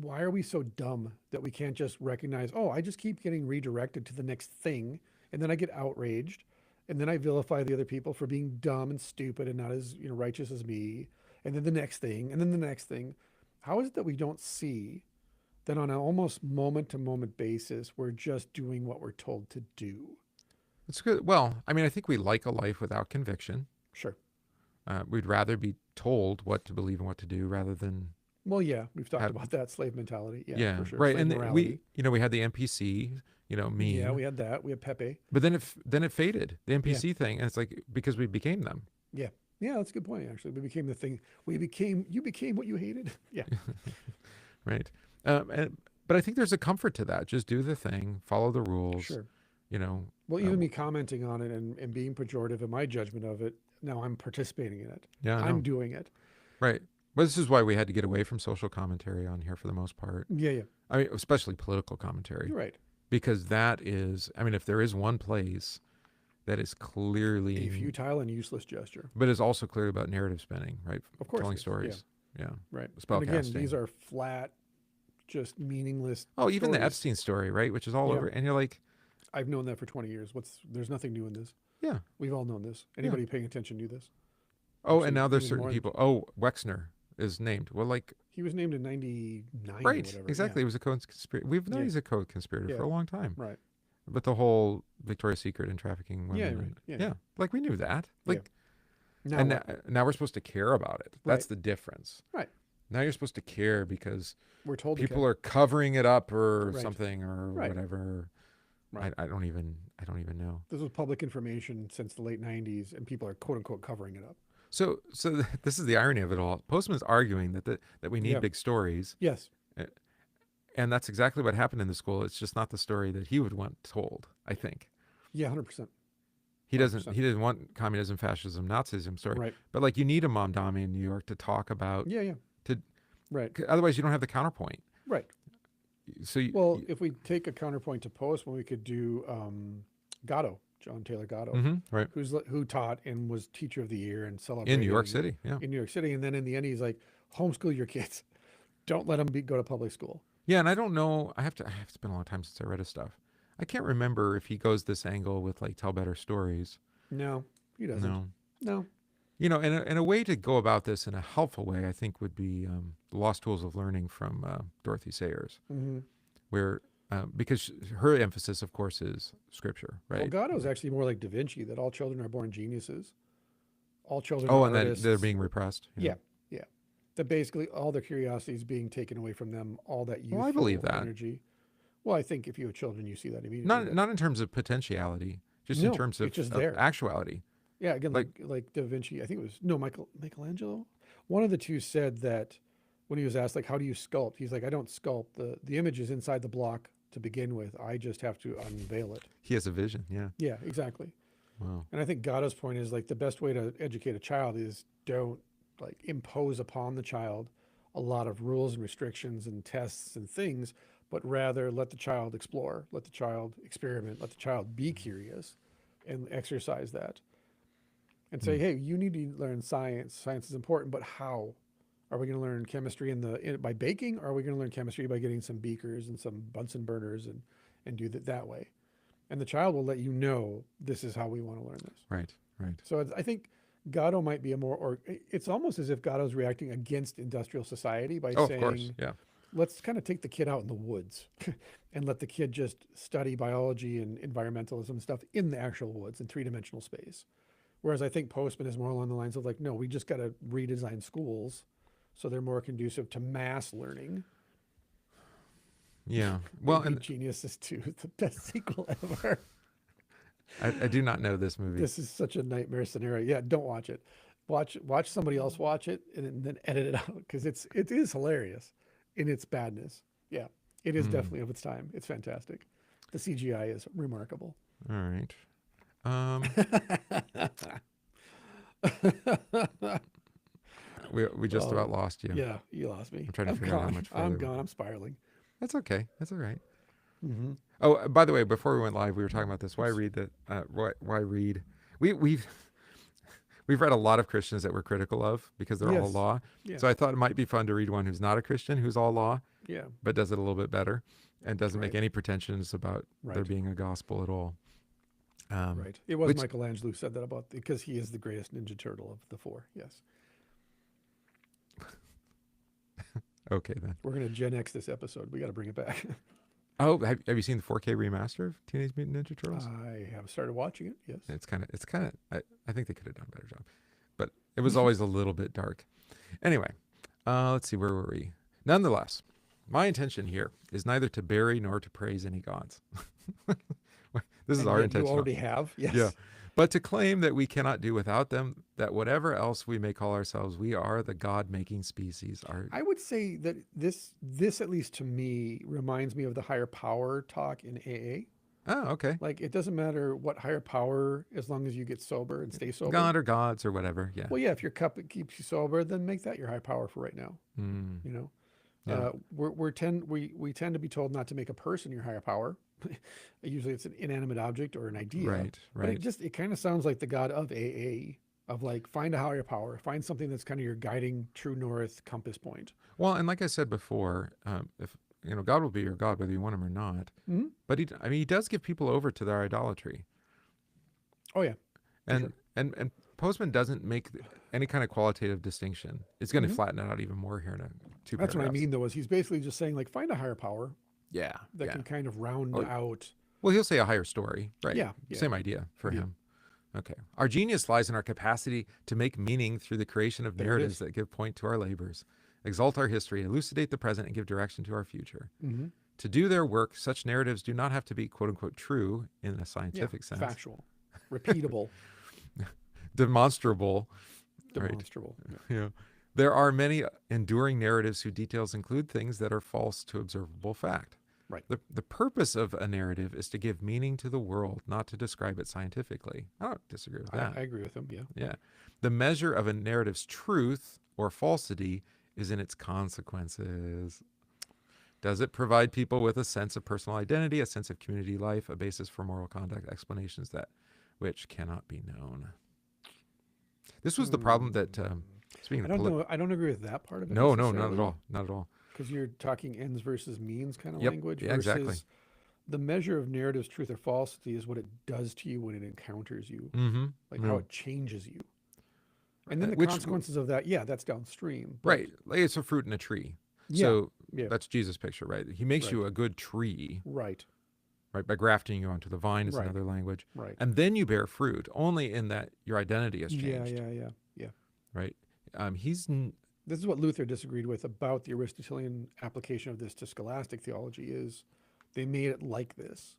why are we so dumb that we can't just recognize, oh, I just keep getting redirected to the next thing, and then I get outraged, and then I vilify the other people for being dumb and stupid and not as righteous as me, and then the next thing, and then the next thing. How is it that we don't see that on an almost moment-to-moment basis, we're just doing what we're told to do? It's good. Well, I mean, I think we like a life without conviction. Sure. We'd rather be told what to believe and what to do rather than Well, yeah, we've talked about that slave mentality. Yeah, for sure. right. Slave And morality. we had the NPC, meme. Yeah, we had that. We had Pepe. But then it faded, the NPC thing, and it's like because we became them. Yeah. Yeah, that's a good point, actually. We became the thing. You became what you hated. Yeah. Right. But I think there's a comfort to that. Just do the thing, follow the rules. Sure. Well, even me commenting on it and being pejorative in my judgment of it, now I'm participating in it. Yeah, I'm doing it. Right. Well, this is why we had to get away from social commentary on here for the most part. Yeah, yeah. I mean, especially political commentary. You're right. Because that is, I mean, if there is one place that is clearly A futile and useless gesture. but is also clearly about narrative spinning, right? Of course. Telling it is. stories. Yeah. Right. Spellcasting. And again, these are flat, just meaningless. Oh, even the stories. Epstein story, right? Which is all over. And you're like, I've known that for 20 years. There's nothing new in this. yeah. We've all known this. Anybody paying attention knew this. Oh, Actually, and now there's even certain more- people. Oh, Wexner. is named? Well, like, He was named in '99 or right, whatever. exactly. He was a co-conspirator. We've known Yeah. he's a co-conspirator Yeah. for a long time. Right. But the whole Victoria's Secret and trafficking Yeah. women, Right. and Yeah. yeah, like we knew that. Like, Now and what? now we're supposed to care about it. Right. That's the difference. Right. Now you're supposed to care because We're told people to are covering it up or Right. something or Right. whatever. Right. I don't even know. This was public information since the late '90s, and people are quote unquote covering it up. So this is the irony of it all. Postman's arguing that we need Yeah. big stories, Yes. and that's exactly what happened in the school. It's just not the story that he would want told, I think. Yeah. 100%. He 100%. didn't want communism, fascism, Nazism story. Right. But like, you need a Mom Dami in New York to talk about. Yeah. Yeah. To Right. Otherwise, you don't have the counterpoint. Right. So Well, if we take a counterpoint to Postman, we could do Gatto, John Taylor Gatto, right, who taught and was teacher of the year and celebrated in New York City. Yeah. In New York City, and then in the end, he's like, homeschool your kids. Don't let them go to public school. Yeah, and I don't know. It's been a long time since I read his stuff. I can't remember if he goes this angle with like tell better stories. No, he doesn't. No. No. You know, and a way to go about this in a helpful way, I think, would be the Lost Tools of Learning from Dorothy Sayers, Mm-hmm. where because her emphasis, of course, is scripture, right? Well, Gatto's actually more like Da Vinci, that all children are born geniuses. All children Oh, are and that artists. they're being repressed. Yeah. That basically all their curiosity is being taken away from them, all that youthful Well, I believe that. energy. Well, I think if you have children, you see that immediately. Not in terms of potentiality, just No, in terms it's just of there. actuality. Yeah, again, like Da Vinci, I think it was Michelangelo. One of the two said that when he was asked, like, how do you sculpt? He's like, I don't sculpt. The image is inside the block to begin with. I just have to unveil it. He has a vision. Yeah. Yeah, exactly. Wow. And I think Gatto's point is like the best way to educate a child is don't like impose upon the child a lot of rules and restrictions and tests and things, but rather let the child explore, let the child experiment, let the child be curious and exercise that. And say, hey, you need to learn science. Science is important, but how? Are we going to learn chemistry by baking, or are we going to learn chemistry by getting some beakers and some Bunsen burners and do that way? And the child will let you know this is how we want to learn this. Right. So I think Gatto might be or it's almost as if Gatto's reacting against industrial society by saying, of course. Yeah. let's kind of take the kid out in the woods and let the kid just study biology and environmentalism stuff in the actual woods in three-dimensional space. Whereas I think Postman is more along the lines of like, no, we just got to redesign schools so they're more conducive to mass learning. Yeah. Well, and Geniuses 2 is the best sequel ever. I do not know this movie. This is such a nightmare scenario. Yeah, don't watch it. Watch somebody else watch it and then edit it out because it is hilarious in its badness. Yeah, it is definitely of its time. It's fantastic. The CGI is remarkable. All right. We just about lost you. Yeah, you lost me. I'm trying to figure out how much further. I'm gone. I'm spiraling. That's okay. That's all right. Mm-hmm. Oh, by the way, before we went live, we were talking about this. Why read that? Why read? We've read a lot of Christians that we're critical of because they're all Yes. law. Yeah. So I thought it might be fun to read one who's not a Christian, who's all law, Yeah. but does it a little bit better and doesn't make Right. any pretensions about there Right. being a gospel at all. Right. It was which- Michelangelo who said that because he is the greatest Ninja Turtle of the four. Yes. Okay, then. We're gonna Gen X this episode. We got to bring it back. Oh, have you seen the 4K remaster of Teenage Mutant Ninja Turtles? I have started watching it. Yes. It's kind of. I think they could have done a better job, but it was always a little bit dark. Anyway, let's see, where were we? Nonetheless, my intention here is neither to bury nor to praise any gods. This is And our yet intention. You already have. Yes. Yeah, but to claim that we cannot do without them, that whatever else we may call ourselves, we are the God-making species. I would say that this at least to me reminds me of the higher power talk in AA. Oh, okay. Like it doesn't matter what higher power as long as you get sober and stay sober. God or gods or whatever. Yeah. Well, yeah, if your cup keeps you sober, then make that your high power for right now. Mm. You know, Yeah. we tend to be told not to make a person your higher power. Usually, it's an inanimate object or an idea. Right. But Right. it kind of sounds like the God of AA, of like find a higher power, find something that's kind of your guiding true north compass point. Well, and like I said before, if God will be your God whether you want him or not. Mm-hmm. But he does give people over to their idolatry. Oh yeah, And sure. and Postman doesn't make any kind of qualitative distinction. It's going to flatten it out even more here in two That's what I paragraphs. mean, though, is he's basically just saying, like, find a higher power Yeah, that yeah. can kind of round Or- out. Well, he'll say a higher story, right? Yeah, yeah. Same idea for Yeah. him. Okay. Our genius lies in our capacity to make meaning through the creation of There it narratives is. that give point to our labors, exalt our history, elucidate the present, and give direction to our future. Mm-hmm. To do their work, such narratives do not have to be quote unquote true in a scientific sense, Factual, repeatable, demonstrable. Right. demonstrable. Yeah. Yeah. There are many enduring narratives whose details include things that are false to observable fact. Right. The purpose of a narrative is to give meaning to the world, not to describe it scientifically. I don't disagree with that. I agree with him. Yeah. Yeah. The measure of a narrative's truth or falsity is in its consequences. Does it provide people with a sense of personal identity, a sense of community life, a basis for moral conduct, explanations that which cannot be known? This was the problem that, speaking I of don't know. I don't agree with that part of it. no, not at all. Not at all. Because you're talking ends versus means kind of Yep. language. Yeah, versus exactly. The measure of narrative's truth or falsity is what it does to you when it encounters you, Mm-hmm. like how it changes you. And then the Which- consequences of that, yeah, that's downstream. but- Right. Like it's a fruit in a tree. Yeah. So Yeah. that's Jesus' picture, right? He makes Right. you a good tree, Right. right? By grafting you onto the vine is Right. another language. Right. And then you bear fruit, only in that your identity has changed, Yeah. right? This is what Luther disagreed with about the Aristotelian application of this to scholastic theology is they made it like this.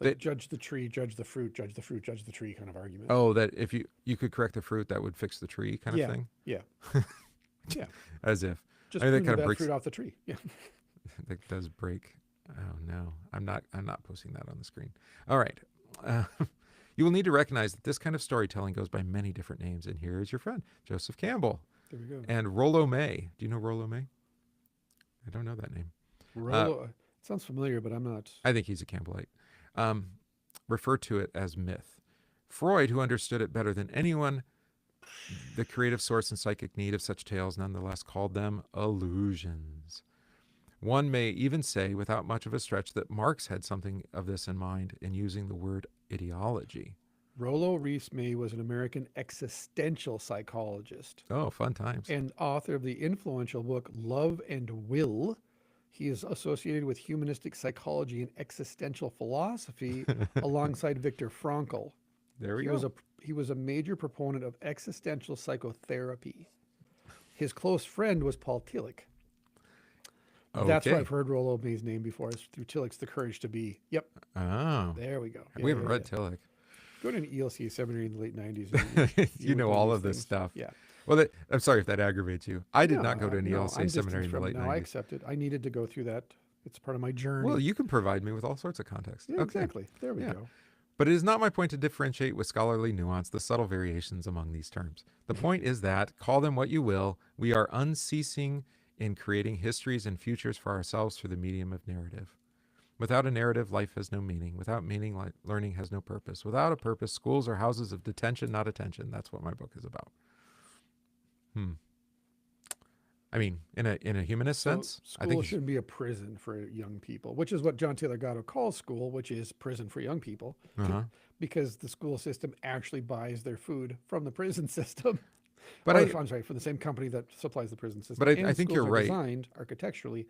Like judge the tree, judge the fruit, judge the fruit, judge the tree kind of argument. Oh, that if you could correct the fruit, that would fix the tree kind of thing? Yeah. Yeah. As if. Just I mean, that prune kind of the bad breaks- fruit off the tree. Yeah. That does break. Oh, no. I'm not posting that on the screen. All right. You will need to recognize that this kind of storytelling goes by many different names. And here is your friend, Joseph Campbell. There we go. And Rollo May. Do you know Rollo May? I don't know that name. Rollo, it sounds familiar, but I'm not. I think he's a Campbellite. Refer to it as myth. Freud, who understood it better than anyone, the creative source and psychic need of such tales, nonetheless called them illusions. One may even say, without much of a stretch, that Marx had something of this in mind in using the word ideology. Rollo Rees May was an American existential psychologist Oh, fun times. and author of the influential book Love and Will. He is associated with humanistic psychology and existential philosophy alongside Viktor Frankl. There we He go. was a major proponent of existential psychotherapy. His close friend was Paul Tillich. That's where Okay. I've heard Rollo May's name before. Is through Tillich's The Courage to Be. Yep, Oh, there we go. we haven't read Tillich. Go to an ELC seminary in the late 90s. You know would all these of this things. stuff. Yeah. Well, I'm sorry if that aggravates you. I did not go to an No, ELC I'm seminary distanced in the from late it now. I 90s. accept it. I needed to go through that. It's part of my journey. Well, you can provide me with all sorts of context. yeah, Okay. exactly. There we Yeah. go. But it is not my point to differentiate with scholarly nuance the subtle variations among these terms. The point is that, call them what you will, we are unceasing in creating histories and futures for ourselves through the medium of narrative. Without a narrative, life has no meaning. Without meaning, learning has no purpose. Without a purpose, schools are houses of detention, not attention. That's what my book is about. I mean, in a humanist sense, I School think shouldn't be a prison for young people, which is what John Taylor Gatto calls school, which is prison for young people, because the school system actually buys their food from the prison system. But I'm sorry, from the same company that supplies the prison system. But I And think schools you're are right. Designed architecturally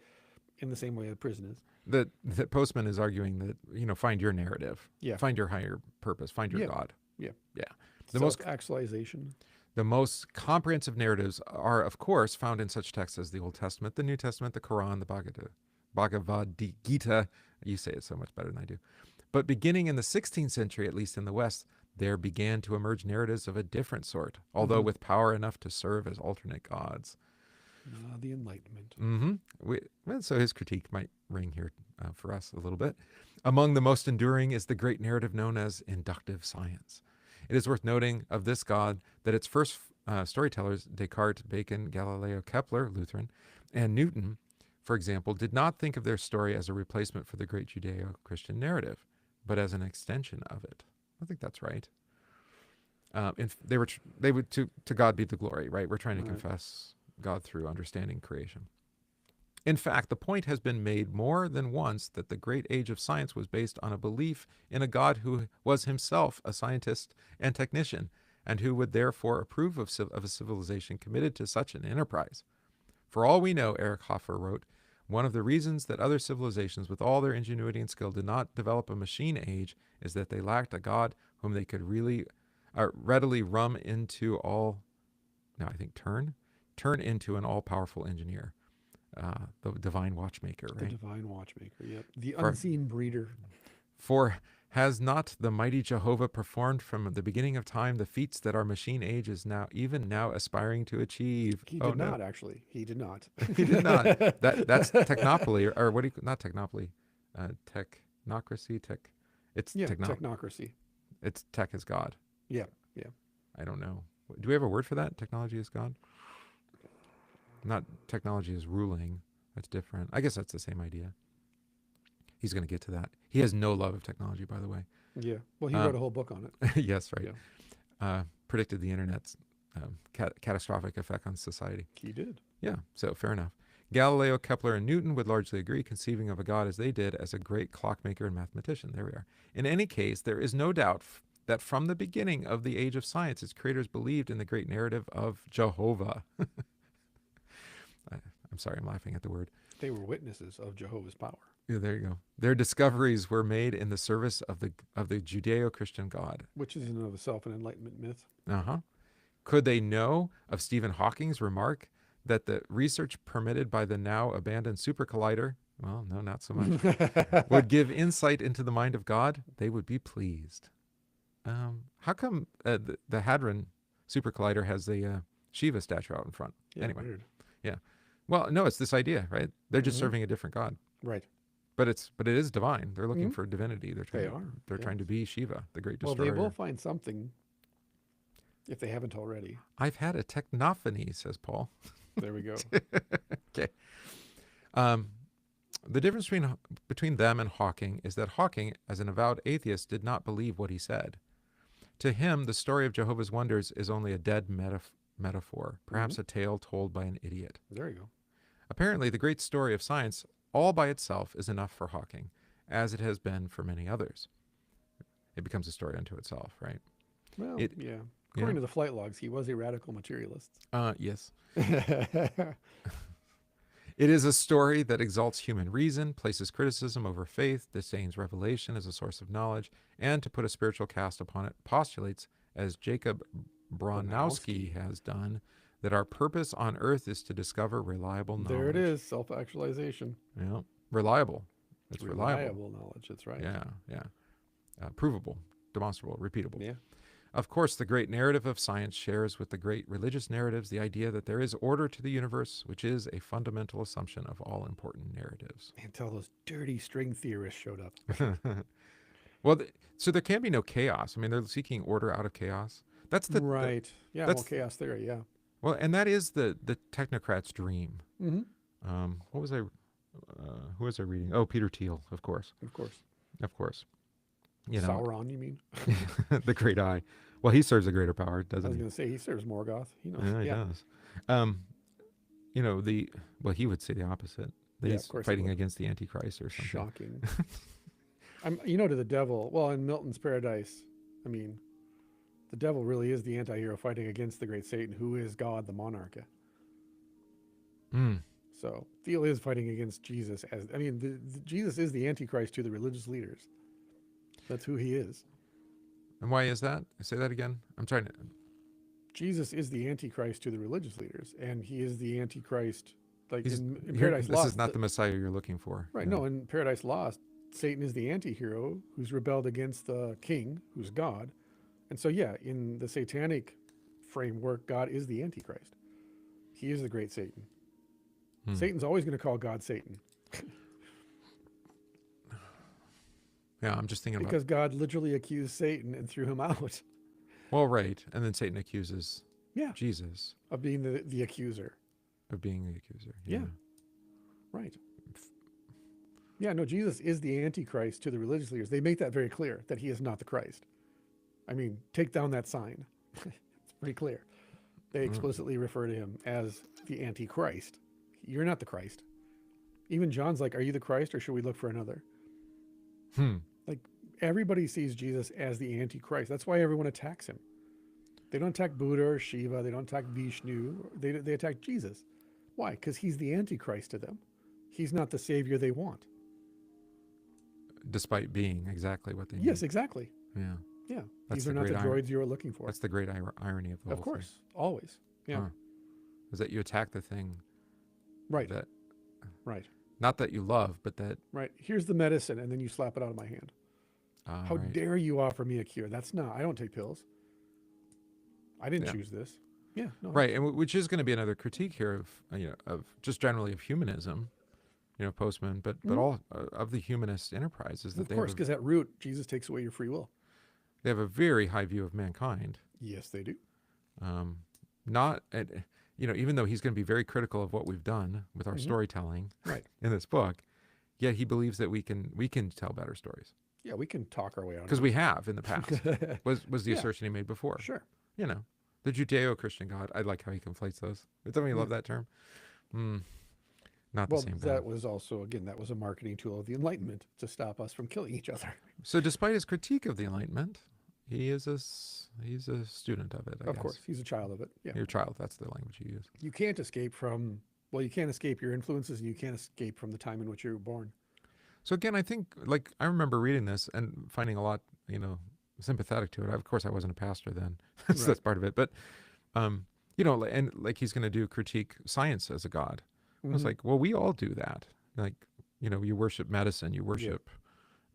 in the same way a prison is. that Postman is arguing that, find your narrative. Yeah. Find your higher purpose. Find your Yeah. God. Yeah. Yeah. The most Self-actualization. The most comprehensive narratives are, of course, found in such texts as the Old Testament, the New Testament, the Quran, the Bhagavad Gita. You say it so much better than I do. But beginning in the 16th century, at least in the West, there began to emerge narratives of a different sort, although with power enough to serve as alternate gods. The Enlightenment. So his critique might ring here for us a little bit. Among the most enduring is the great narrative known as inductive science. It is worth noting of this God that its first storytellers, Descartes, Bacon, Galileo, Kepler, Lutheran, and Newton, for example, did not think of their story as a replacement for the great Judeo-Christian narrative, but as an extension of it. I think that's right. They would to God be the glory, right? We're trying to confess God through understanding creation. In fact, the point has been made more than once that the great age of science was based on a belief in a God who was himself a scientist and technician, and who would therefore approve of a civilization committed to such an enterprise. For all we know, Erich Hoffer wrote, one of the reasons that other civilizations with all their ingenuity and skill did not develop a machine age is that they lacked a god whom they could readily turn into an all-powerful engineer, the divine watchmaker, right? The divine watchmaker, yep. The For- unseen breeder. For has not the mighty Jehovah performed from the beginning of time the feats that our machine age is even now aspiring to achieve? He did not, actually. He did not. He did not. That's technopoly, or what do you, not technopoly, technocracy, it's technocracy. It's tech is God. Yeah. I don't know. Do we have a word for that? Technology is God? Not technology is ruling. That's different. I guess that's the same idea. He's going to get to that. He has no love of technology, by the way. Yeah. Well, he wrote a whole book on it. Yes, right. Yeah. Predicted the internet's catastrophic effect on society. He did. Yeah, so fair enough. Galileo, Kepler, and Newton would largely agree, conceiving of a god as they did as a great clockmaker and mathematician. There we are. In any case, there is no doubt that from the beginning of the age of science, its creators believed in the great narrative of Jehovah. I'm sorry, I'm laughing at the word. They were witnesses of Jehovah's power. Yeah, there you go. Their discoveries were made in the service of the Judeo-Christian God. Which is in and of itself an Enlightenment myth. Uh-huh. Could they know of Stephen Hawking's remark that the research permitted by the now abandoned super collider, well, no, not so much, would give insight into the mind of God? They would be pleased. How come the Hadron super collider has the Shiva statue out in front? Yeah, anyway, weird. yeah. Well, no, it's this idea, right? They're just serving a different God. Right. But it is divine. They're looking for divinity. They're Yes. trying to be Shiva, the great Well, destroyer. they will find something if they haven't already. I've had a technophany, says Paul. There we go. Okay. The difference between them and Hawking is that Hawking, as an avowed atheist, did not believe what he said. To him, the story of Jehovah's Wonders is only a dead metaphor, perhaps a tale told by an idiot. There you go. Apparently, the great story of science all by itself is enough for Hawking, as it has been for many others. It becomes a story unto itself, right? Well, yeah. According to the flight logs, he was a radical materialist. Yes. It is a story that exalts human reason, places criticism over faith, disdains revelation as a source of knowledge, and to put a spiritual cast upon it, postulates, as Jacob Bronowski has done, that our purpose on earth is to discover reliable knowledge. There it is, self-actualization. Yeah, reliable. It's reliable knowledge, that's right. Yeah. Provable, demonstrable, repeatable. Yeah. Of course, the great narrative of science shares with the great religious narratives the idea that there is order to the universe, which is a fundamental assumption of all important narratives. Until those dirty string theorists showed up. Well, so there can be no chaos. I mean, they're seeking order out of chaos. That's the right. that's chaos theory. Yeah. Well, and that is the technocrat's dream. Mm-hmm. What was I? Who was I reading? Oh, Peter Thiel, of course. Of course. Of course. You know, Sauron, you mean? the Great Eye. Well, he serves a greater power, doesn't he? I was going to say he serves Morgoth. He knows. Yeah, he does. You know, he would say the opposite. That he's fighting against the Antichrist or something. Shocking. To the devil. Well, in Milton's Paradise, I mean, the devil really is the anti-hero fighting against the great Satan, who is God, the monarcha. So Thiel is fighting against Jesus. Jesus is the Antichrist to the religious leaders. That's who he is. And why is that? Say that again. I'm trying to. Jesus is the Antichrist to the religious leaders, and he is the Antichrist. Like in Paradise Paradise Lost. This is not the Messiah you're looking for. Right. No, in Paradise Lost, Satan is the anti-hero who's rebelled against the king, who's God. And so, in the satanic framework, God is the Antichrist. He is the great Satan. Satan's always going to call God Satan. Yeah, I'm just thinking because God literally accused Satan and threw him out. Well, right. And then Satan accuses Jesus. Of being the accuser. Of being the accuser. Yeah. Right. Yeah, no, Jesus is the Antichrist to the religious leaders. They make that very clear, that he is not the Christ. I mean, take down that sign. It's pretty clear. They explicitly refer to him as the Antichrist. You're not the Christ. Even John's like, are you the Christ or should we look for another? Like, everybody sees Jesus as the Antichrist. That's why everyone attacks him. They don't attack Buddha or Shiva. They don't attack Vishnu. They attack Jesus. Why? Because he's the Antichrist to them. He's not the savior they want. Despite being exactly what they need. Yes, exactly. Yeah. Yeah. That's These are not the droids you were looking for. That's the great irony of the whole Of course. Always. Yeah. Huh. Is that you attack the thing Right. that, Right. not that you love, but that, Right. Here's the medicine, and then you slap it out of my hand. How right. dare you offer me a cure? That's not. I don't take pills. I didn't Yeah. choose this. Yeah. No. Right, and which is going to be another critique here of of just generally of humanism, Postman, but all of the humanist enterprises that Of course, because at root, Jesus takes away your free will. they have a very high view of mankind. Yes, they do. Not even though he's going to be very critical of what we've done with our storytelling, Right. in this book, yet he believes that we can tell better stories Yeah, we can talk our way out of because we have in the past. it. was the Yeah. assertion he made before? Sure. The Judeo-Christian God. I like how he conflates those. Don't you love that term? Not the Well, same. that was also, again, that was a marketing tool of the Enlightenment to stop us from killing each other. So, despite his critique of the Enlightenment, he's a student of it. I Of guess. course, he's a child of it. Yeah. Your child. That's the language you use. You can't escape from, you can't escape your influences, and you can't escape from the time in which you were born. So again, I think I remember reading this and finding a lot, sympathetic to it. Of course, I wasn't a pastor then, so Right. that's part of it. But, and like he's going to critique science as a god. I was like, well, we all do that. Like, you worship medicine, you worship.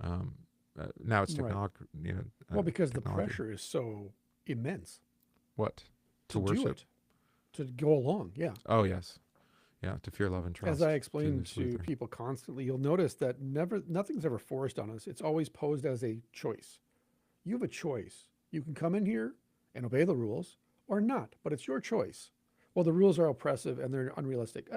Now it's technology. Well, because technology. the pressure is so immense What to worship? do it, to go along. Yeah. Oh yes, yeah. To fear, love, and trust. As I explain Julius to Luther. people constantly, you'll notice that nothing's ever forced on us. It's always posed as a choice. You have a choice. You can come in here and obey the rules or not, but it's your choice. Well, the rules are oppressive and they're unrealistic.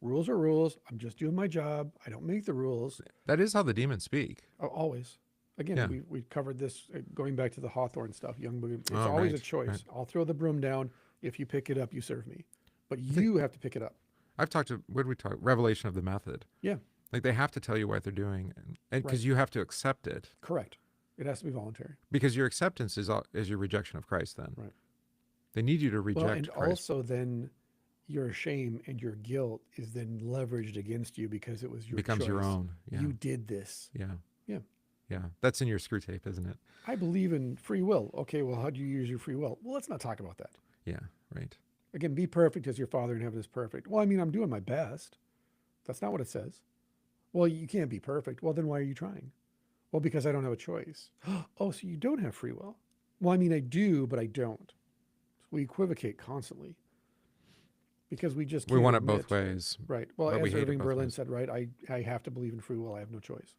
Rules are rules. I'm just doing my job. I don't make the rules. That is how the demons speak. Always. Again, Yeah. we covered this going back to the Hawthorne stuff. Young Buddha. It's Oh, always right, a choice. right. I'll throw the broom down. If you pick it up, you serve me. But you have to pick it up. I've talked to, what did we talk? Revelation of the method. Yeah, Like they have to tell you what they're doing, and because Right. you have to accept it, correct. It has to be voluntary. because your acceptance is your rejection of Christ. Then Right. they need you to reject Well, and Christ. also then your shame and your guilt is then leveraged against you because it was your becomes your choice. own. Yeah, You did this. yeah, Yeah. yeah. That's in your screw tape, isn't it? I believe in free will. Okay, well, how do you use your free will? Well, let's not talk about that. Yeah, right. Again, be perfect as your Father in heaven is perfect. Well, I mean, I'm doing my best. That's not what it says. Well, you can't be perfect. Well, then why are you trying? Well, because I don't have a choice. Oh, so you don't have free will? Well, I mean, I do, but I don't. So we equivocate constantly because we just We can't want it admit- both ways. Right. Well, but we as hate it Irving both Berlin ways. said, right, I have to believe in free will. I have no choice.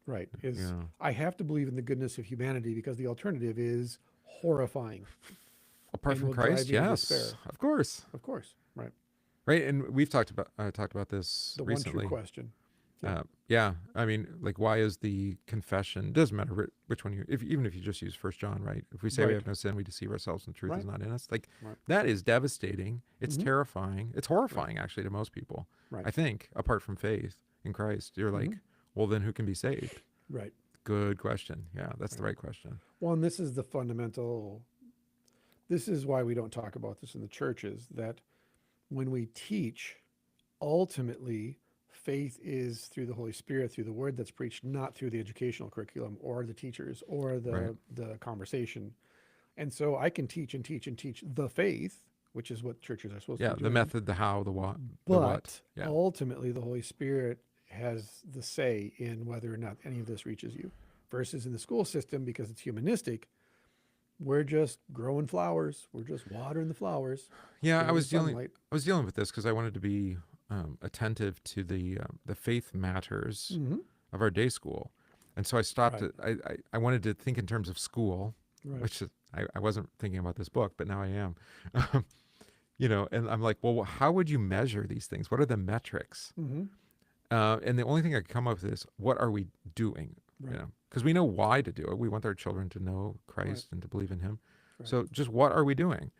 Right. Yeah. I have to believe in the goodness of humanity because the alternative is horrifying. Apart And from will drive Christ, you to yes, despair. of course. Of course. Right. Right, and we've talked about this The recently. one true question. Yeah, I mean, like, why is the confession? Doesn't matter which one even if you just use 1 John, right? If we say we Right. have no sin, we deceive ourselves, and the truth is Right. not in us. Like, Right. that is devastating. It's Mhm. terrifying. It's horrifying, actually, to most people. Right. I think, apart from faith in Christ, you're like, well, then who can be saved? Right. Good question. Yeah, that's the right question. Well, and this is the fundamental, this is why we don't talk about this in the churches, that when we teach, ultimately, faith is through the Holy Spirit, through the word that's preached, not through the educational curriculum or the teachers or the conversation. And so I can teach and teach and teach the faith, which is what churches are supposed Yeah, to be the doing. method, the how, the what, the But what. Yeah. ultimately, the Holy Spirit has the say in whether or not any of this reaches you. Versus in the school system, because it's humanistic, we're just growing flowers. We're just watering the flowers. Yeah, giving I them was dealing sunlight. with this because I wanted to be attentive to the faith matters Mhm. of our day school, and so I stopped. Right. I wanted to think in terms of school, Right. which is, I wasn't thinking about this book, but now I am. And I'm like, well, how would you measure these things? What are the metrics? Mhm. And the only thing I could come up with is, what are we doing? Right. Because we know why to do it. We want our children to know Christ and to believe in Him. Right. So just what are we doing?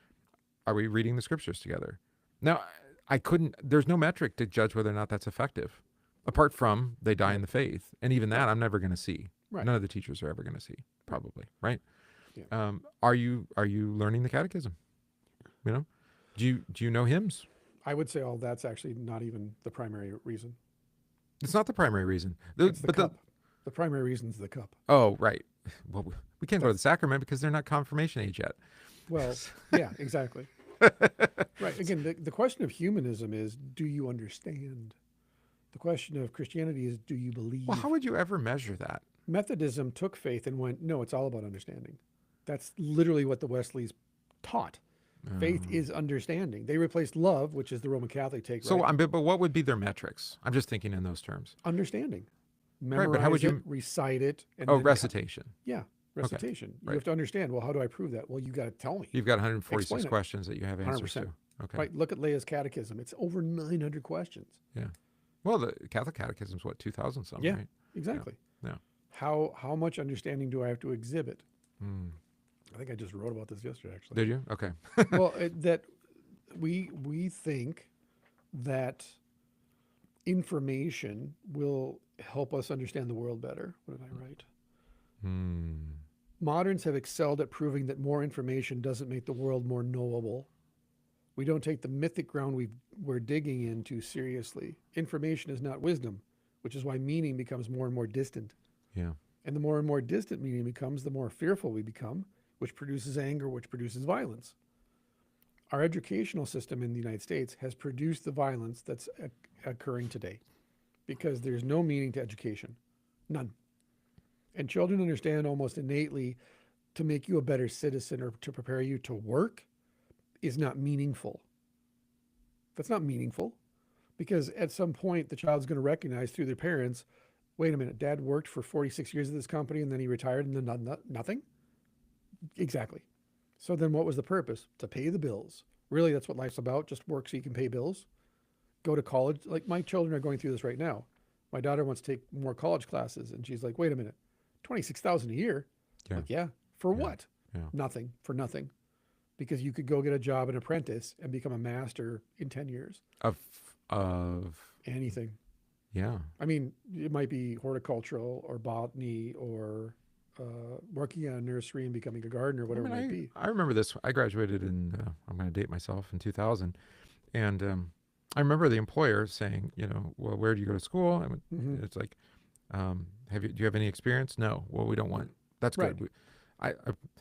Are we reading the scriptures together? Now, there's no metric to judge whether or not that's effective, apart from they die in the faith. And even that, I'm never going to see. Right. None of the teachers are ever going to see, probably, right? Yeah. Are you learning the catechism? You know, do you know hymns? I would say all that's actually not even the primary reason. It's not the primary reason. It's the cup. The primary reason is the cup. Oh, right. Well, we can't go to the That's sacrament because they're not confirmation age yet. well, yeah, exactly. Right. Again, the question of humanism is, do you understand? The question of Christianity is, do you believe? Well, how would you ever measure that? Methodism took faith and went, no, it's all about understanding. That's literally what the Wesleys taught. Faith is understanding. They replaced love, which is the Roman Catholic take. So, right? but what would be their metrics? I'm just thinking in those terms. Understanding. Right, Memorize but how would you? it, recite it, and Oh, then recitation. yeah, recitation. You right. have to understand. Well, how do I prove that? Well, you got to tell me. You've got 146 Explain it. questions that you have answers 100%. to. Okay. Right. Look at Leia's catechism. It's over 900 questions. Yeah. Well, the Catholic catechism is what, 2,000 something, Yeah, right? exactly. Yeah. How much understanding do I have to exhibit? Mm. I think I just wrote about this yesterday, actually. Did you? Okay. Well, that we think that information will help us understand the world better. What did I write? Hmm. Moderns have excelled at proving that more information doesn't make the world more knowable. We don't take the mythic ground we're digging into seriously. Information is not wisdom, which is why meaning becomes more and more distant. Yeah. And the more and more distant meaning becomes, the more fearful we become, which produces anger, which produces violence. Our educational system in the United States has produced the violence that's occurring today because there's no meaning to education. None. And children understand almost innately to make you a better citizen or to prepare you to work is not meaningful. That's not meaningful because at some point the child's going to recognize through their parents, wait a minute, dad worked for 46 years at this company and then he retired and then nothing? Exactly. So then what was the purpose? To pay the bills. Really, that's what life's about. Just work so you can pay bills. Go to college. Like my children are going through this right now. My daughter wants to take more college classes and she's like, wait a minute, 26,000 a year? Yeah. Like, yeah. For Yeah. what? Yeah. Nothing. For nothing. Because you could go get a job, an apprentice, and become a master in 10 years. Of Anything. yeah. I mean, it might be horticultural or botany or working in a nursery and becoming a gardener, whatever it might be. I remember this. I graduated in, I'm going to date myself, in 2000. And I remember the employer saying, well, where do you go to school? I went, Mhm. It's like, do you have any experience? No. Well, we don't want, that's Right. good.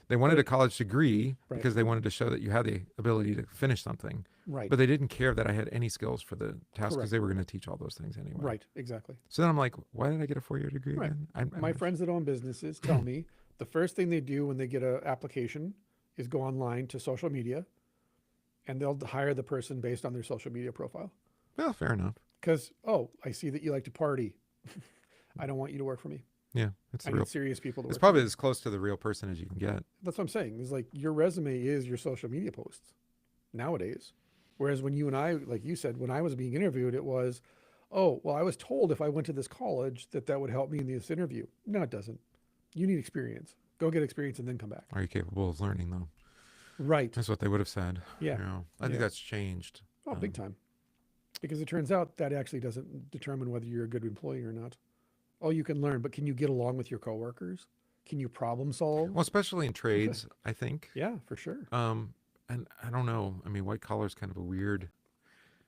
They wanted a college degree Right. because they wanted to show that you had the ability to finish something. Right. But they didn't care that I had any skills for the task because Correct. they were going to teach all those things anyway. Right. Exactly. So then I'm like, why did I get a 4-year degree Right. again? My friends that own businesses tell me the first thing they do when they get an application is go online to social media and they'll hire the person based on their social media profile. Well, fair enough. Because, I see that you like to party. I don't want you to work for me. Yeah, it's I the real. need serious people to It's work probably for me. as close to the real person as you can get. That's what I'm saying. It's like your resume is your social media posts nowadays. Whereas when you and I, like you said, when I was being interviewed, it was, I was told if I went to this college that would help me in this interview. No, it doesn't. You need experience. Go get experience and then come back. Are you capable of learning, though? Right. That's what they would have said. Yeah. I think Yeah. that's changed. Oh, big time. Because it turns out that actually doesn't determine whether you're a good employee or not. Oh, you can learn, but can you get along with your coworkers? Can you problem solve? Well, especially in trades, I think. Yeah, for sure. And I don't know. I mean, white collar is kind of a weird.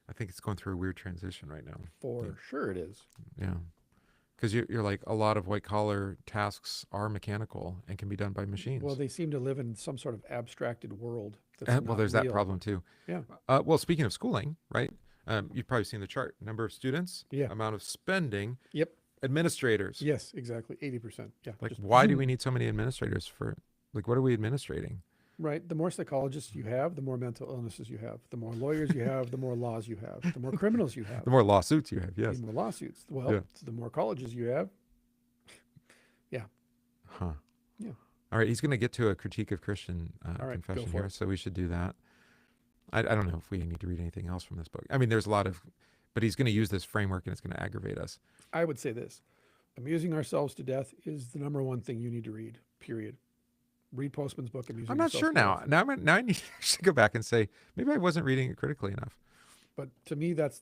I think it's going through a weird transition right now. For sure it is. Yeah. Because you're like, a lot of white collar tasks are mechanical and can be done by machines. Well, they seem to live in some sort of abstracted world. Well, not there's that real. problem too. Yeah. Well, speaking of schooling, right? You've probably seen the chart. Number of students, Yeah. amount of spending, Yep. administrators. Yes, exactly. 80%. Yeah. Like, just why do boom. we need so many administrators for, like, what are we administrating? Right. The more psychologists you have, the more mental illnesses you have. The more lawyers you have, the more laws you have. The more criminals you have, The more lawsuits you have, yes. the more lawsuits. Well, Yeah. the more colleges you have. Huh. Yeah. All right, he's going to get to a critique of Christian All right, go confession for here, it. so we should do that. I don't know if we need to read anything else from this book. I mean, there's a lot of, but he's going to use this framework and it's going to aggravate us. I would say this. Amusing ourselves to death is the number one thing you need to read, period. Read Postman's book, Amusing I'm not Yourself sure to now. Death. Now I need to actually go back and say, maybe I wasn't reading it critically enough. But to me, that's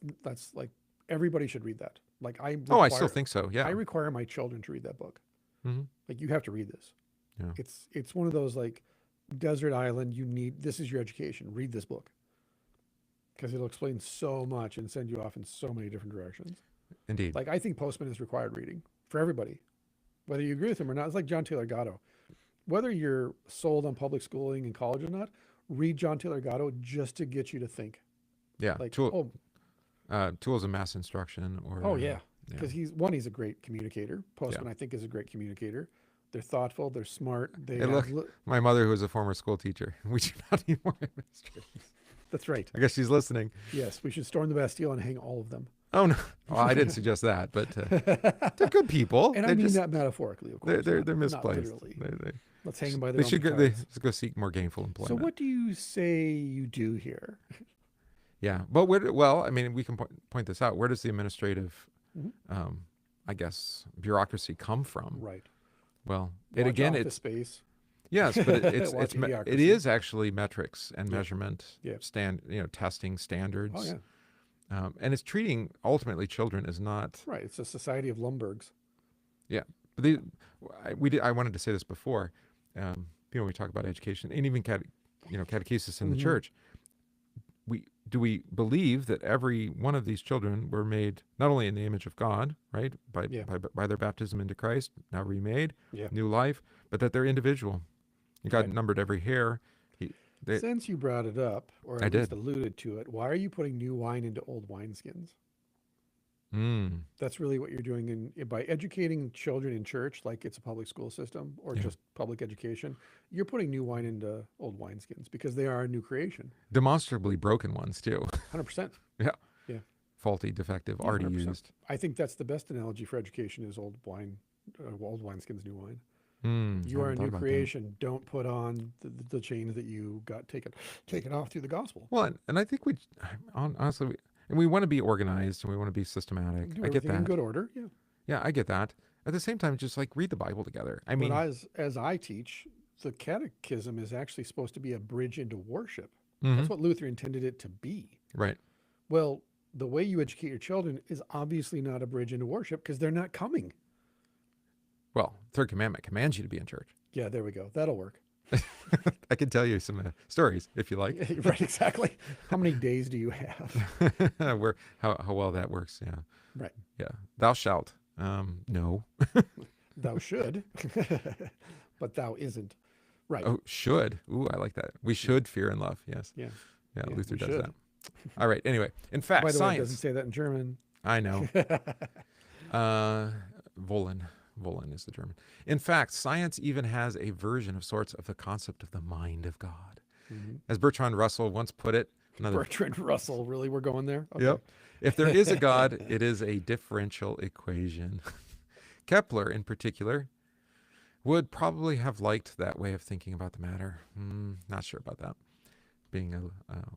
like, everybody should read that. Like I I still think so, yeah. I require my children to read that book. Mhm. Like you have to read this. Yeah. It's one of those like desert island. This is your education. Read this book because it'll explain so much and send you off in so many different directions. Indeed. Like I think Postman is required reading for everybody, whether you agree with him or not. It's like John Taylor Gatto. Whether you're sold on public schooling in college or not, read John Taylor Gatto just to get you to think. Yeah. Like, Tools of Mass Instruction. Or oh yeah, because he's a great communicator. Postman, I think, is a great communicator. They're thoughtful. They're smart. My mother, who was a former school teacher, we do not need more administrators. That's right. I guess she's listening. Yes, we should storm the Bastille and hang all of them. Oh no, well, I didn't suggest that, but they're good people. And I mean that metaphorically, of course. They're misplaced. Not literally. Let's hang them by their They own should petards. go seek more gainful employment. So what do you say you do here? Yeah, but I mean, we can point this out. Where does the administrative, I guess, bureaucracy come from? Right. Well, Office space. Yes, but it is actually metrics and measurement, testing standards. Oh yeah. And it's treating ultimately children as not right. It's a society of Lumbergs. Yeah, but I wanted to say this before. We talk about education and even catechesis in the church. Do we believe that every one of these children were made not only in the image of God, right, by their baptism into Christ, now remade, new life, but that they're individual. God numbered every hair. Since you brought it up, or at least alluded to it, why are you putting new wine into old wineskins? That's really what you're doing by educating children in church, like it's a public school system or just public education. You're putting new wine into old wineskins because they are a new creation. Demonstrably broken ones too. 100%. Yeah. Yeah. Faulty, defective, already 100%. used. I think that's the best analogy for education is old wineskins, new wine. You are a new creation. Don't put on the chains that you got taken off through the gospel. Well, and I think honestly, we want to be organized and we want to be systematic. I get that. In good order. Yeah. Yeah, I get that. At the same time, just like read the Bible together. I mean, but as I teach, the catechism is actually supposed to be a bridge into worship. That's what Luther intended it to be. Right. Well, the way you educate your children is obviously not a bridge into worship because they're not coming. Well, Third Commandment commands you to be in church. Yeah, there we go. That'll work. I can tell you some stories if you like. Right, exactly. How many days do you have? How well that works. Yeah. Right. Yeah. Thou shalt. No. Thou should, but thou isn't. Right. Oh, should. Ooh, I like that. We should fear and love. Yes. Yeah. Yeah. Luther does that. All right. Anyway, in fact, by the science way, it doesn't say that in German. I know. Wollen is the German. In fact, science even has a version of sorts of the concept of the mind of God. As Bertrand Russell once put it. Bertrand Russell, really? We're going there? Okay. Yep. If there is a God, it is a differential equation. Kepler, in particular, would probably have liked that way of thinking about the matter. Not sure about that. Being a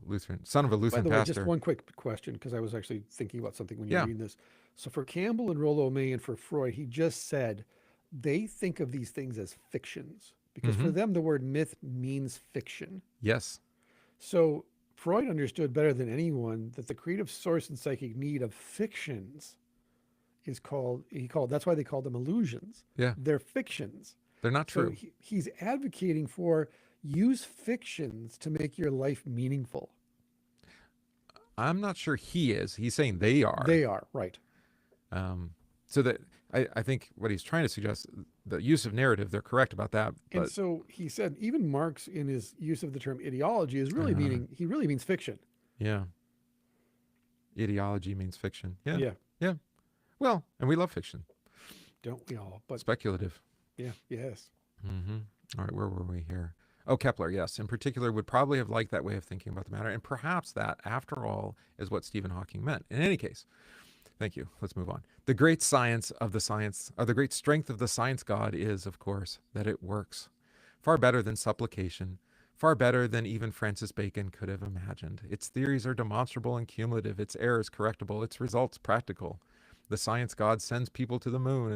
Lutheran, son of a Lutheran pastor. By the way, pastor. Just one quick question, because I was actually thinking about something when you were reading this. So for Campbell and Rollo May and for Freud, he just said they think of these things as fictions because for them the word myth means fiction. Yes. So Freud understood better than anyone that the creative source and psychic need of fictions is that's why they called them illusions. Yeah. They're fictions. They're not true. So he's advocating for use fictions to make your life meaningful. I'm not sure he is. He's saying they are. They are, right. So that I think what he's trying to suggest, the use of narrative, they're correct about that. But, and so he said, even Marx in his use of the term ideology is really he really means fiction. Yeah. Ideology means fiction. Yeah. Yeah. Yeah. Well, and we love fiction. Don't we all? But speculative. Yeah. Yes. All right. Where were we here? Oh, Kepler, yes. In particular, would probably have liked that way of thinking about the matter. And perhaps that, after all, is what Stephen Hawking meant. In any case, thank you. Let's move on. The great the great strength of the science God is, of course, that it works. Far better than supplication, far better than even Francis Bacon could have imagined. Its theories are demonstrable and cumulative, its errors correctable, its results practical. The science God sends people to the moon,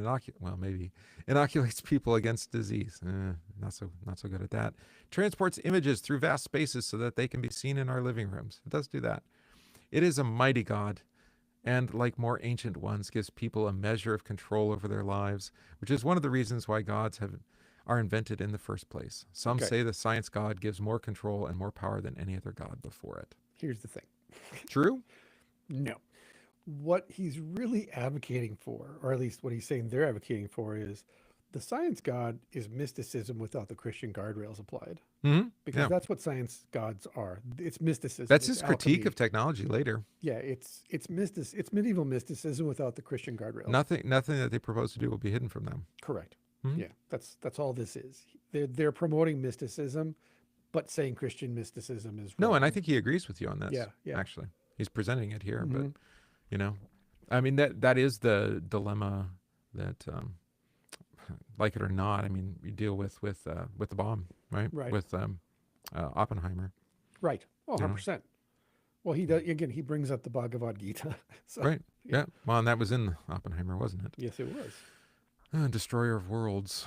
inoculates people against disease. Not so good at that. Transports images through vast spaces so that they can be seen in our living rooms. It does do that. It is a mighty God, and like more ancient ones, gives people a measure of control over their lives, which is one of the reasons why gods are invented in the first place. Some Okay. say the science God gives more control and more power than any other God before it. Here's the thing. True? No. What he's really advocating for, or at least what he's saying they're advocating for, is the science God is mysticism without the Christian guardrails applied. Mm-hmm. Because Yeah. that's what science gods are. It's mysticism. That's it's his critique alchemy. of technology later. Yeah, it's medieval mysticism without the Christian guardrails. Nothing that they propose to do will be hidden from them. Correct. Mhm. Yeah, that's all this is. They're promoting mysticism, but saying Christian mysticism is wrong. No, and I think he agrees with you on this. Yeah. Actually, he's presenting it here, but Mhm. you know, I mean that is the dilemma that, like it or not, I mean, we deal with the bomb, right? Right. With Oppenheimer. Right. Oh, You know? 100%. Well, he does again. He brings up the Bhagavad Gita. So, Right. Yeah. Well, and that was in Oppenheimer, wasn't it? yes, it was. Destroyer of worlds.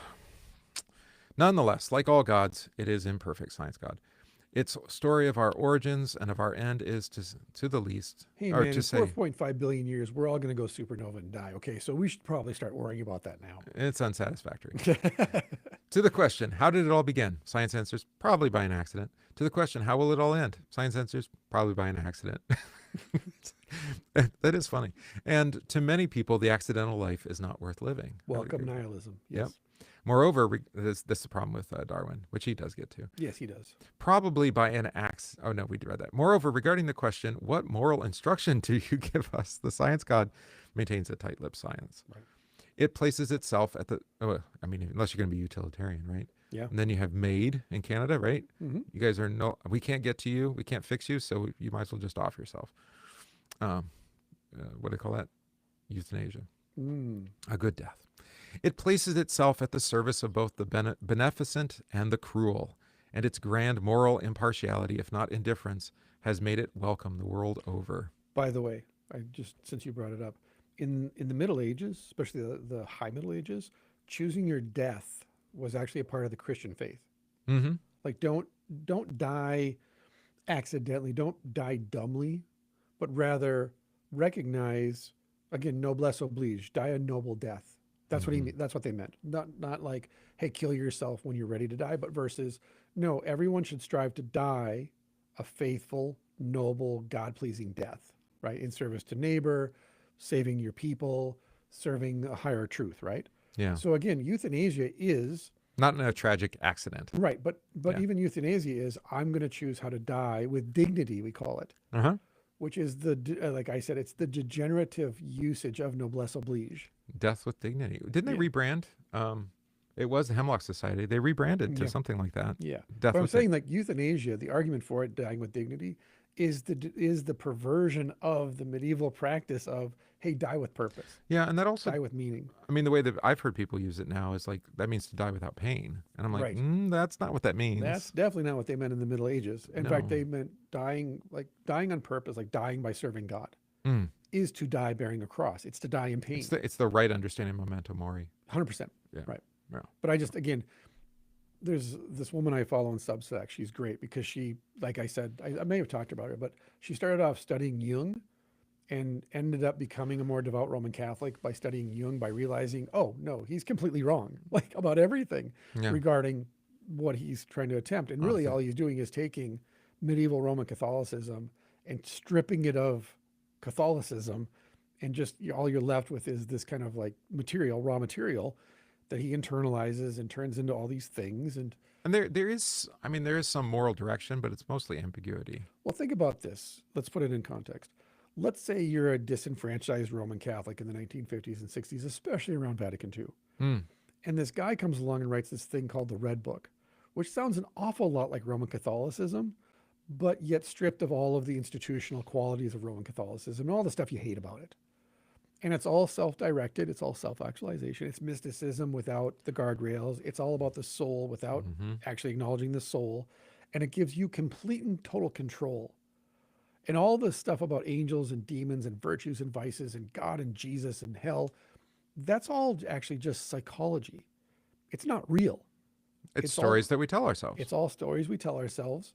Nonetheless, like all gods, it is imperfect, science God. Its story of our origins and of our end is, to the least, Hey, or man, to in say, 4.5 billion years, we're all going to go supernova and die. Okay, so we should probably start worrying about that now. it's unsatisfactory. To the question, how did it all begin? Science answers, probably by an accident. To the question, how will it all end? Science answers, probably by an accident. That is funny. And to many people, the accidental life is not worth living. I would Welcome agree. nihilism. Yes. Yep. Moreover, this is the problem with Darwin, which he does get to. Yes, he does. Probably by an axe. Oh, no, we read that. Moreover, regarding the question, what moral instruction do you give us? The science God maintains a tight-lipped silence. Right. It places itself at the, I mean, unless you're going to be utilitarian, right? Yeah. And then you have MAID in Canada, right? Mm-hmm. You guys are we can't get to you. We can't fix you. So you might as well just off yourself. What do they call that? Euthanasia. A good death. It places itself at the service of both the beneficent and the cruel, and its grand moral impartiality, if not indifference, has made it welcome the world over. By the way, since you brought it up, in the Middle Ages, especially the High Middle Ages, choosing your death was actually a part of the Christian faith. Mm-hmm. Like, don't die accidentally, don't die dumbly, but rather recognize, again, noblesse oblige, die a noble death. That's what that's what they meant. Not like, hey, kill yourself when you're ready to die, but versus, no, everyone should strive to die a faithful, noble, God-pleasing death, right? In service to neighbor, saving your people, serving a higher truth, right? Yeah. So again, euthanasia is Not in a tragic accident. right, but Yeah. even euthanasia is, I'm going to choose how to die with dignity, we call it, Uh-huh. which is like I said, it's the degenerative usage of noblesse oblige. Death with dignity. Didn't they Yeah. rebrand? It was the Hemlock Society. They rebranded to Yeah. something like that. Yeah, Death but I'm with saying, like, euthanasia, the argument for it, dying with dignity, is the perversion of the medieval practice of, hey, die with purpose, Yeah, and that also, die with meaning. I mean, the way that I've heard people use it now is like, that means to die without pain. And I'm like, Right. That's not what that means. That's definitely not what they meant in the Middle Ages. In fact, No. they meant dying on purpose, like dying by serving God, Mm. is to die bearing a cross. It's to die in pain. It's the right understanding of memento mori. 100%. Yeah. Right. Yeah. But again, there's this woman I follow on Substack. She's great because she, like I said, I may have talked about her, but she started off studying Jung and ended up becoming a more devout Roman Catholic by studying Jung, by realizing, oh, no, he's completely wrong, like, about everything Yeah. regarding what he's trying to attempt. And really Awesome. all he's doing is taking medieval Roman Catholicism and stripping it of Catholicism, and just all you're left with is this kind of like raw material that he internalizes and turns into all these things. And And there is some moral direction, but it's mostly ambiguity. well, think about this. Let's put it in context. Let's say you're a disenfranchised Roman Catholic in the 1950s and 60s, especially around Vatican II. Mm. And this guy comes along and writes this thing called the Red Book, which sounds an awful lot like Roman Catholicism, but yet stripped of all of the institutional qualities of Roman Catholicism and all the stuff you hate about it. And it's all self-directed. It's all self-actualization. It's mysticism without the guardrails. It's all about the soul without actually acknowledging the soul. And it gives you complete and total control. And all this stuff about angels and demons and virtues and vices and God and Jesus and hell, that's all actually just psychology. It's not real. It's all- stories that we tell ourselves. It's all stories we tell ourselves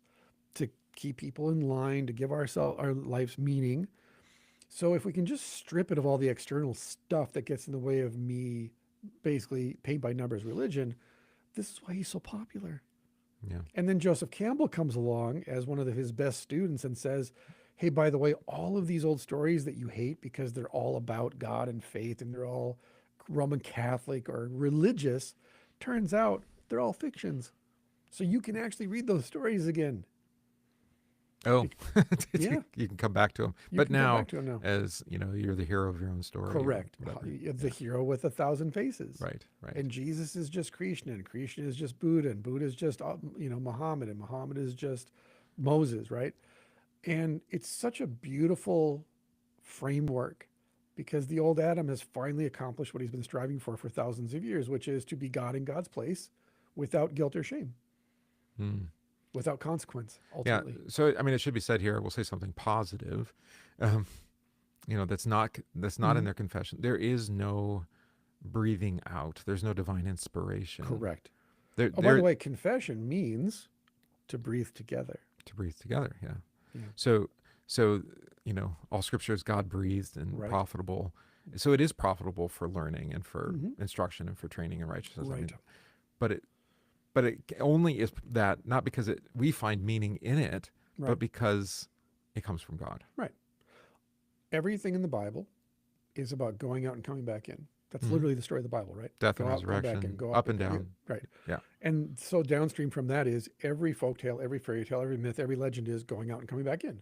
to keep people in line, to give our life's meaning. So if we can just strip it of all the external stuff that gets in the way of me, basically paint by numbers religion, this is why he's so popular. Yeah. And then Joseph Campbell comes along as one of his best students and says, hey, by the way, all of these old stories that you hate because they're all about God and faith and they're all Roman Catholic or religious, turns out they're all fictions. So you can actually read those stories again. Oh, Yeah. you can come back to them. You But can come now, back to 'em now. as you know, you're the hero of your own story. or Correct. whatever. The hero with 1,000 faces. Right, right. And Jesus is just Krishna, and Krishna is just Buddha, and Buddha is just, Muhammad, and Muhammad is just Moses, right? And it's such a beautiful framework because the old Adam has finally accomplished what he's been striving for thousands of years, which is to be God in God's place without guilt or shame, without consequence, ultimately. Yeah. So, I mean, it should be said here, we'll say something positive, that's not in their confession. There is no breathing out. There's no divine inspiration. Correct. By the way, confession means to breathe together. To breathe together, yeah. Yeah. So, all scripture is God breathed and Right. profitable. So it is profitable for learning and for instruction and for training in righteousness. Right. But it only is that, not because we find meaning in it, Right. but because it comes from God. Right. Everything in the Bible is about going out and coming back in. That's literally the story of the Bible, right? Death Go and out, come back resurrection, in, go up and down. Right. Yeah. And so downstream from that is every folktale, every fairy tale, every myth, every legend is going out and coming back in.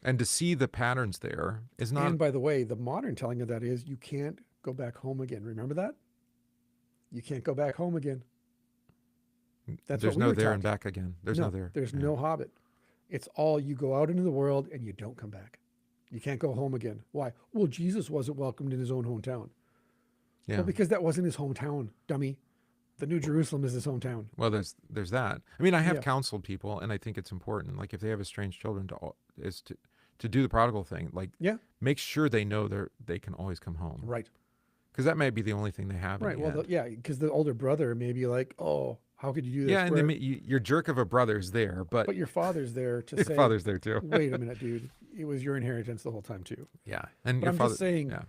And to see the patterns there is not. And by the way, the modern telling of that is you can't go back home again. Remember that? You can't go back home again. That's There's what we no were there taught. and back again. There's no there. There's Yeah. no hobbit. It's all you go out into the world and you don't come back. You can't go home again. Why? Well, Jesus wasn't welcomed in his own hometown. Yeah. Well, because that wasn't his hometown, dummy. The New Jerusalem is his hometown. Well, there's that. I mean, I have Yeah. counseled people, and I think it's important. Like, if they have estranged children, to do the prodigal thing. Like, Yeah. make sure they know they can always come home. Right. Because that may be the only thing they have. Right. In the Well, end. because the older brother may be like, oh, how could you do this? Yeah, and your jerk of a brother's there, but But your father's there to your say, father's there too. wait a minute, dude. It was your inheritance the whole time, too. Yeah, and But your I'm father. just saying, Yeah.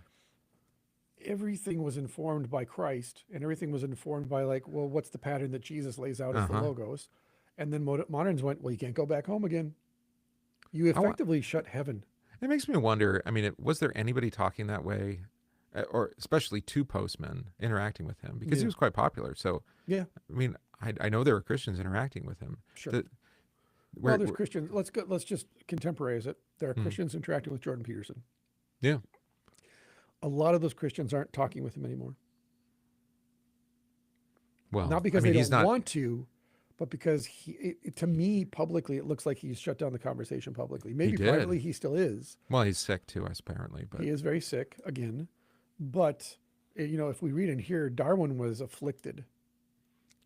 everything was informed by Christ, and everything was informed by, like, well, what's the pattern that Jesus lays out as the logos? And then moderns went, well, you can't go back home again. You effectively shut heaven. It makes me wonder. I mean, was there anybody talking that way, or especially to Postman interacting with him, because he Yeah. was quite popular. So Yeah, I mean, I know there were Christians interacting with him. sure. Where- There's Christians. Let's just contemporarize it. There are Christians interacting with Jordan Peterson. Yeah. A lot of those Christians aren't talking with him anymore. Well, Not because I mean, they he's don't not. want to, but because to me, publicly, it looks like he's shut down the conversation publicly. Maybe did. privately he still is. Well, he's sick too, apparently. But He is very sick again. But, if we read in here, Darwin was afflicted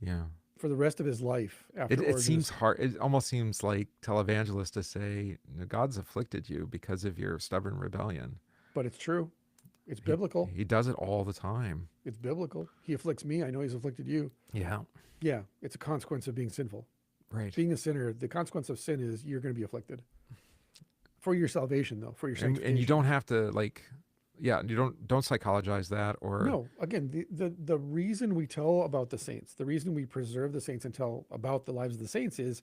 yeah, for the rest of his life after it Origins. seems hard. It almost seems like televangelist to say God's afflicted you because of your stubborn rebellion. But it's true. It's biblical. He does it all the time. It's biblical. He afflicts me. I know he's afflicted you. Yeah. Yeah, it's a consequence of being sinful. Right. Being a sinner, the consequence of sin is you're going to be afflicted. For your salvation, though, for your And sanctification. you don't have to you don't psychologize that or No, again, the reason we tell about the saints, the reason we preserve the saints and tell about the lives of the saints is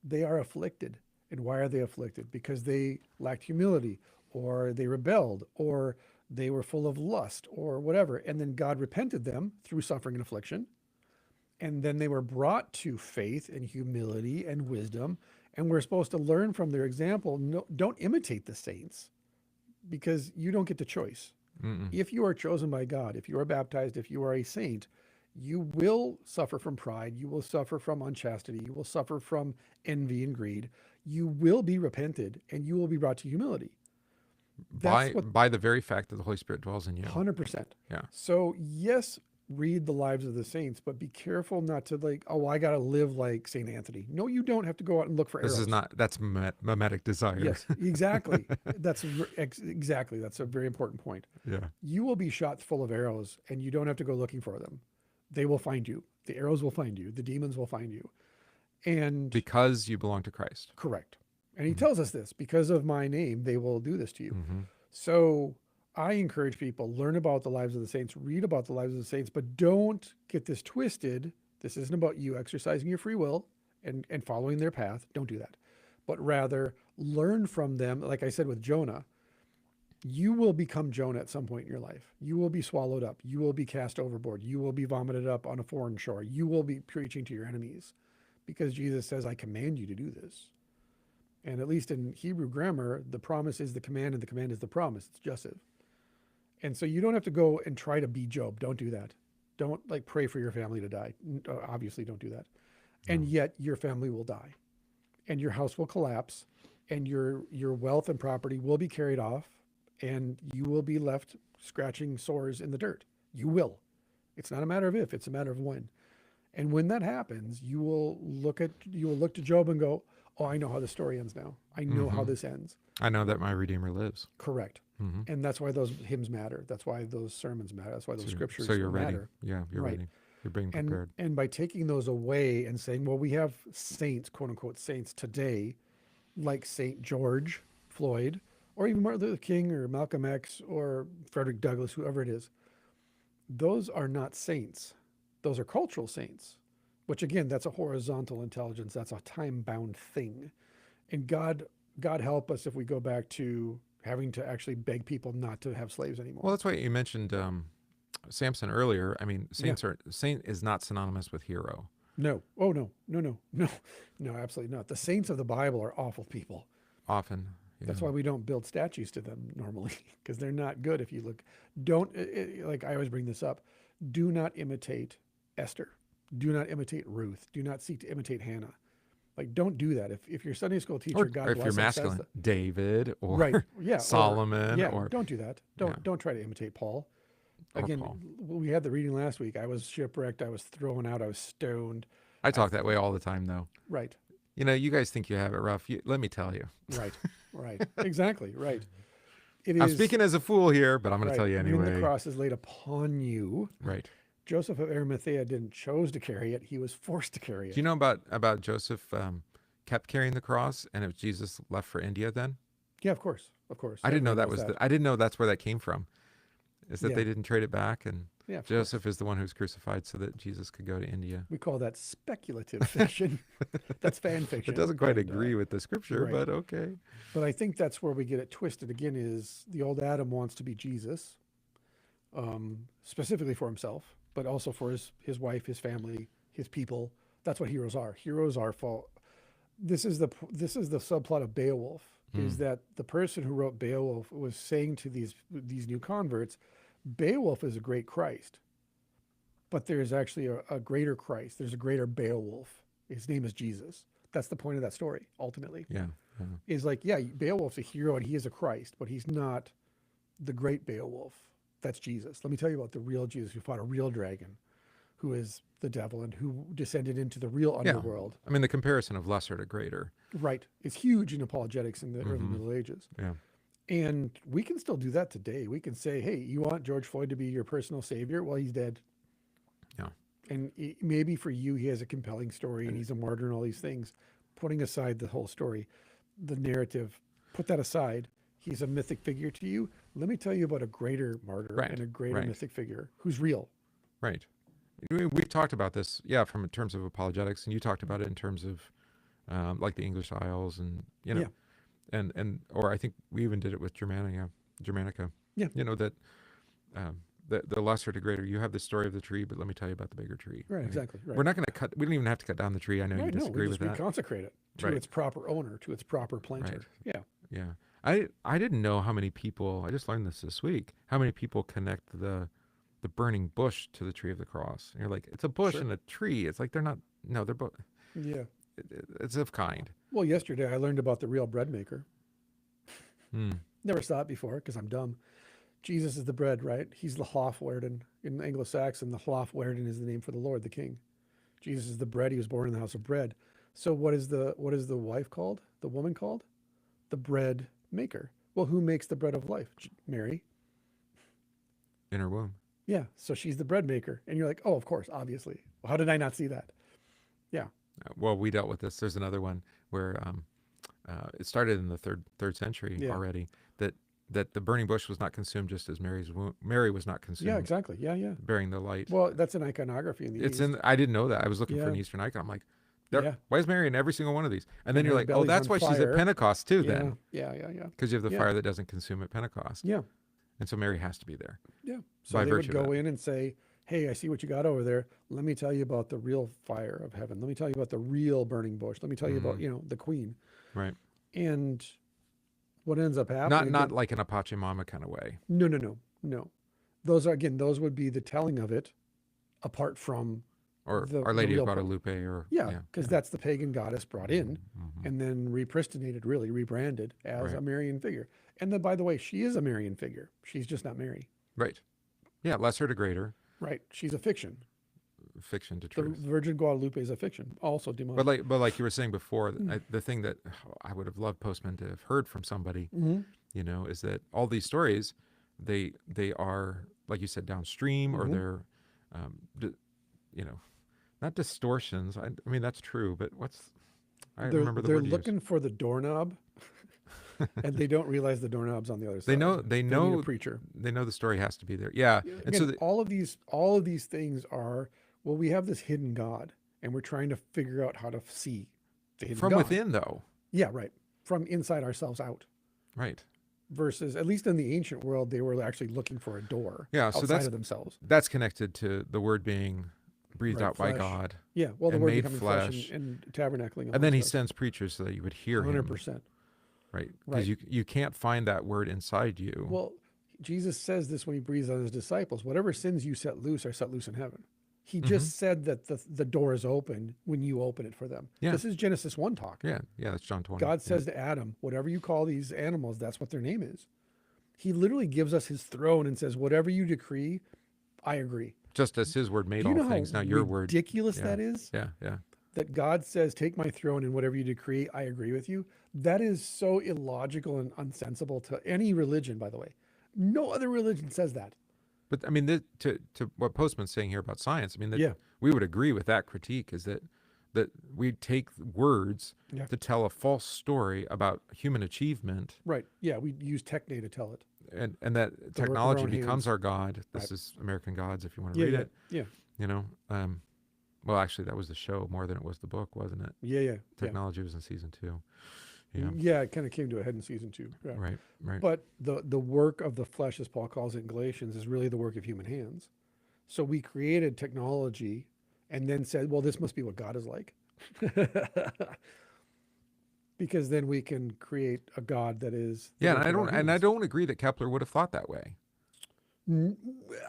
they are afflicted. And why are they afflicted? Because they lacked humility, or they rebelled, or they were full of lust, or whatever. And then God repented them through suffering and affliction. And then they were brought to faith and humility and wisdom. And we're supposed to learn from their example. No, don't imitate the saints, because you don't get the choice. If you are chosen by God, if you are baptized, if you are a saint, you will suffer from pride. You will suffer from unchastity. You will suffer from envy and greed. You will be repented, and you will be brought to humility. by the very fact that the Holy Spirit dwells in you. 100%. Yeah. So yes, read the lives of the saints, but be careful not to I got to live like St. Anthony. No, you don't have to go out and look for arrows. That's mimetic desire. Yes, exactly. That's a very important point. Yeah. You will be shot full of arrows, and you don't have to go looking for them. They will find you. The arrows will find you. The demons will find you. And Because you belong to Christ. correct. And he tells us this, because of my name, they will do this to you. So I encourage people, learn about the lives of the saints, read about the lives of the saints, but don't get this twisted This isn't about you exercising your free will and following their path. Don't do that. But rather learn from them. Like I said with Jonah, you will become Jonah at some point in your life. You will be swallowed up. You will be cast overboard. You will be vomited up on a foreign shore. You will be preaching to your enemies because Jesus says, I command you to do this. And at least in Hebrew grammar, the promise is the command and the command is the promise. It's jussive. And so you don't have to go and try to be Job. Don't do that. Don't like pray for your family to die. Obviously don't do that. And yet your family will die and your house will collapse and your wealth and property will be carried off and you will be left scratching sores in the dirt. You will. It's not a matter of if, it's a matter of when. And when that happens, you will look to Job and go, oh, I know how the story ends now. I know how this ends. I know that my Redeemer lives. Correct. And that's why those hymns matter. That's why those sermons matter. That's why those scriptures matter. ready. Yeah, you're ready. You're being prepared. And by taking those away and saying, well, we have saints, quote unquote saints today, like St. George Floyd, or even Martin Luther King or Malcolm X or Frederick Douglass, whoever it is. Those are not saints. Those are cultural saints, which again, that's a horizontal intelligence. That's a time-bound thing. And God help us if we go back to having to actually beg people not to have slaves anymore. Well, that's why you mentioned Samson earlier. I mean, saint is not synonymous with hero. No. Oh, no, absolutely not. The saints of the Bible are awful people. Often. Yeah. That's why we don't build statues to them normally, because they're not good. If you look, like I always bring this up, do not imitate Esther. Do not imitate Ruth. Do not seek to imitate Hannah. Like, don't do that. If your Sunday school teacher, or God if bless you're him, masculine, says that, David or right, yeah, Solomon. Or don't do that. Don't try to imitate Paul. Again, we had the reading last week. I was shipwrecked. I was thrown out. I was stoned. I talk that way all the time, though. Right. You know, you guys think you have it rough. Let me tell you. Right. Exactly. Right. I'm speaking as a fool here, but I'm going to tell you anyway. When the cross is laid upon you. Right. Joseph of Arimathea didn't choose to carry it. He was forced to carry it. Do you know about Joseph kept carrying the cross and it was Jesus left for India then? Yeah, of course. I didn't know that was I didn't know that's where that came from. Is that they didn't trade it back and Joseph is the one who's crucified so that Jesus could go to India. We call that speculative fiction. That's fan fiction. It doesn't quite agree with the scripture, but okay. But I think that's where we get it twisted again is the old Adam wants to be Jesus, specifically for himself, but also for his wife, his family, his people. That's what heroes are. Heroes are this is the subplot of Beowulf, is that the person who wrote Beowulf was saying to these new converts, Beowulf is a great Christ, but there's actually a greater Christ. There's a greater Beowulf. His name is Jesus. That's the point of that story, ultimately. Yeah. Is like, Beowulf's a hero and he is a Christ, but he's not the great Beowulf. That's Jesus. Let me tell you about the real Jesus who fought a real dragon, who is the devil and who descended into the real underworld. I mean, the comparison of lesser to greater. Right. It's huge in apologetics in the early Middle Ages. Yeah. And we can still do that today. We can say, hey, you want George Floyd to be your personal savior? Well, he's dead. Yeah. And maybe for you, he has a compelling story and he's a martyr and all these things. Putting aside the whole story, the narrative, put that aside. He's a mythic figure to you. Let me tell you about a greater martyr and a greater mythic figure who's real. Right. We've talked about this, from in terms of apologetics, and you talked about it in terms of like the English Isles and, or I think we even did it with Germanica. Yeah. You know, that the lesser to greater, you have the story of the tree, but let me tell you about the bigger tree. Right, exactly. Right. We're not going to we don't even have to cut down the tree. I know you disagree with that. We consecrate it to its proper owner, to its proper planter. Right. Yeah. I didn't know how many people, I just learned this week, how many people connect the burning bush to the tree of the cross. And you're like, it's a bush and a tree. It's like they're both. Yeah. It's of kind. Well, yesterday I learned about the real bread maker. Never saw it before because I'm dumb. Jesus is the bread, right? He's the Hlafwerden. In Anglo-Saxon, the Hlafwerden is the name for the Lord, the King. Jesus is the bread. He was born in the house of bread. So what is the wife called? The woman called? The bread maker. Well, who makes the bread of life? Mary. In her womb. Yeah, so she's the bread maker. And you're like, oh, of course, obviously. Well, how did I not see that? Yeah. Well, we dealt with this. There's another one where it started in the third century already, that that the burning bush was not consumed just as Mary was not consumed. Yeah, exactly. Yeah, yeah. Bearing the light. Well, that's an iconography in the It's East. in. I didn't know that. I was looking for Yeah. an Eastern icon. I'm like, Yeah. why is Mary in every single one of these? And then And you're her like, oh, belly's that's on why she's at fire. Pentecost too. Yeah, Then yeah. because you have the Yeah. fire that doesn't consume at Pentecost. Yeah. And so Mary has to be there. Yeah. So By they would virtue of go that. in and say, hey, I see what you got over there. Let me tell you about the real fire of heaven. Let me tell you about the real burning bush. Let me tell you about, the queen. Right. And what ends up happening. Not like an Apache Mama kind of way. No. Those would be the telling of it apart from Or the Our Lady of real Guadalupe or because that's the pagan goddess brought in Mhm. and then really rebranded as Right. a Marian figure. And then, by the way, she is a Marian figure. She's just not Mary. Right. Yeah, lesser to greater, Right. She's a fiction. fiction to The truth. Virgin Guadalupe is a fiction, also demonic. But like you were saying before, the thing that I would have loved Postman to have heard from somebody, is that all these stories, they are, like you said, downstream, or they're, not distortions. I mean, that's true, but I remember the they're word you used. looking for the doorknob, and they don't realize the doorknob's on the other side. They need know a preacher. They know the story has to be there. Yeah, and Again, so all of these things are, well, we have this hidden God, and we're trying to figure out how to see the hidden from God. within, though. Yeah, right. From inside ourselves out. Right. Versus, at least in the ancient world, they were actually looking for a door outside of themselves. That's connected to the word being breathed out by flesh. God. Yeah, well, the and word made becoming flesh. and tabernacling. And then he amongst us. sends preachers so that you would hear 100%. him. Right. Because Right. you can't find that word inside you. Well, Jesus says this when he breathes on his disciples: whatever sins you set loose are set loose in heaven. He just said that the door is open when you open it for them. Yeah. This is Genesis 1 talk. Yeah, that's John 20. God says to Adam, whatever you call these animals, that's what their name is. He literally gives us his throne and says, whatever you decree, I agree. Just as his word made Do you all know things, how now your word. ridiculous Yeah. that is? Yeah, yeah. That God says, take my throne and whatever you decree, I agree with you. That is so illogical and unsensible to any religion, by the way. No other religion says that. But I mean, to what Postman's saying here about science, I mean, that Yeah. we would agree with that critique, is that we take words Yeah. to tell a false story about human achievement, Right. Yeah, we use techne to tell it. and that of our technology own becomes hands. our God. This Right. is American Gods, if you want to Yeah, read yeah, it. yeah. You know, well, actually, that was the show more than it was the book, wasn't it? Yeah. Technology was in season 2. Yeah. Yeah, it kind of came to a head in season 2. Yeah. Right. But the work of the flesh, as Paul calls it in Galatians, is really the work of human hands. So we created technology and then said, well, this must be what God is like. Because then we can create a God that is. the Yeah, work of our and I hands. don't agree that Kepler would have thought that way.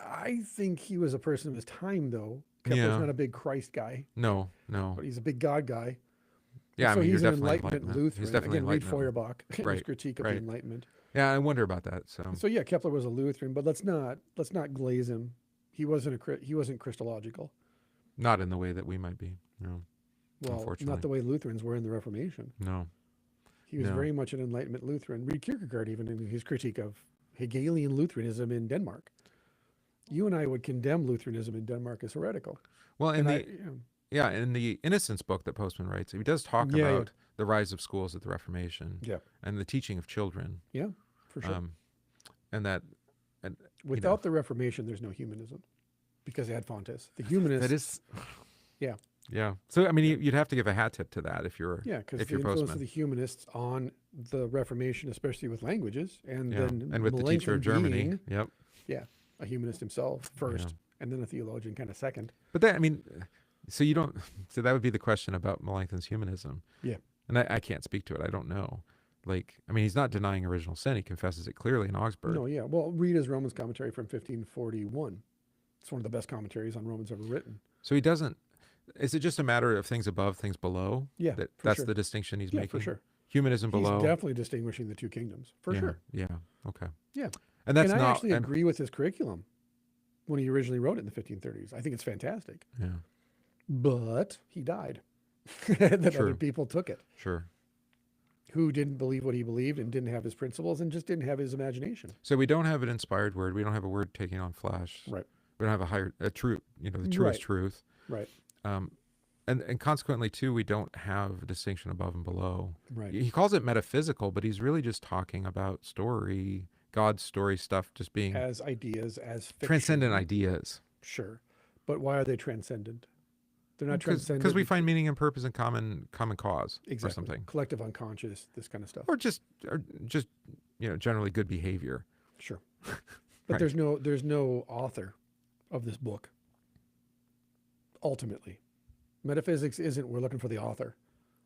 I think he was a person of his time, though. Kepler's Yeah. not a big Christ guy, No. but he's a big God guy. Yeah, So I mean, he's you're an definitely Enlightenment Lutheran. He's definitely Again, read Enlightenment. Feuerbach in his Right, critique of right. the Enlightenment. Yeah, I wonder about that. So So yeah, Kepler was a Lutheran, but let's not glaze him. He wasn't Christological. not in the way that we might be. No, Well, unfortunately. not the way Lutherans were in the Reformation. no. He was No. very much an Enlightenment Lutheran. Read Kierkegaard even in his critique of Hegelian Lutheranism in Denmark. You and I would condemn Lutheranism in Denmark as heretical. Well, in And in the Innocence book that Postman writes, he does talk Yeah, about the rise of schools at the Reformation yeah, and the teaching of children, yeah, for sure. and that and Without the Reformation, there's no humanism, because Ad Fontes, the humanists. that is, Yeah. yeah. So I mean, you'd have to give a hat tip to that if you're Yeah, because if the you're influence of Postman. the humanists on the Reformation, especially with languages, and Yeah, then and with the teacher of Melanchthon Germany. being, Yep. a humanist himself first, Yeah. and then a theologian kind of second. But that, I mean, so you don't. So that would be the question about Melanchthon's humanism. Yeah. And I can't speak to it. I don't know. Like, I mean, he's not denying original sin. He confesses it clearly in Augsburg. No, yeah. Well, read his Romans commentary from 1541. It's one of the best commentaries on Romans ever written. So he doesn't. Is it just a matter of things above, things below? Yeah, That, for that's sure. the distinction he's Yeah, making. for sure. Humanism He's below. definitely distinguishing the two kingdoms, for yeah, sure. Yeah. Okay. Yeah. And that's and I not. actually agree with his curriculum when he originally wrote it in the 1530s. I think it's fantastic. Yeah. But he died. That True. other people took it, Sure. who didn't believe what he believed and didn't have his principles and just didn't have his imagination. So we don't have an inspired word. We don't have a word taking on flesh. Right. We don't have a truth. You know, the truest Right. truth. Right. And consequently too, we don't have a distinction above and below. Right. He calls it metaphysical, but he's really just talking about story, God story stuff just being as ideas, as fiction. transcendent ideas. Sure. But why are they transcendent? They're not Because transcendent. we find meaning and purpose in common cause Exactly. or something. Collective unconscious, this kind of stuff. Or just generally good behavior. Sure. But there's no author of this book. Ultimately. Metaphysics isn't we're looking for the author.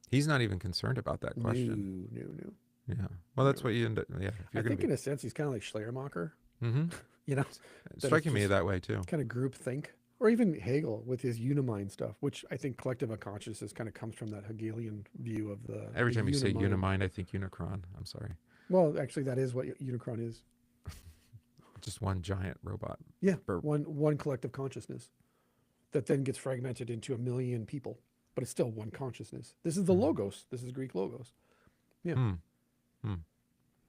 He's not even concerned about that question. No. Yeah. Well, that's what you end up. Yeah. I think in a sense he's kind of like Schleiermacher. Mm-hmm. Striking me that way too. Kind of group think. Or even Hegel with his unimind stuff, which I think collective unconsciousness kind of comes from that Hegelian view of the. Every time you say unimind. unimind, I think Unicron. I'm sorry. Well, actually, that is what Unicron is. Just one giant robot. Yeah, one collective consciousness that then gets fragmented into a million people, but it's still one consciousness. This is the logos. This is Greek logos. Yeah.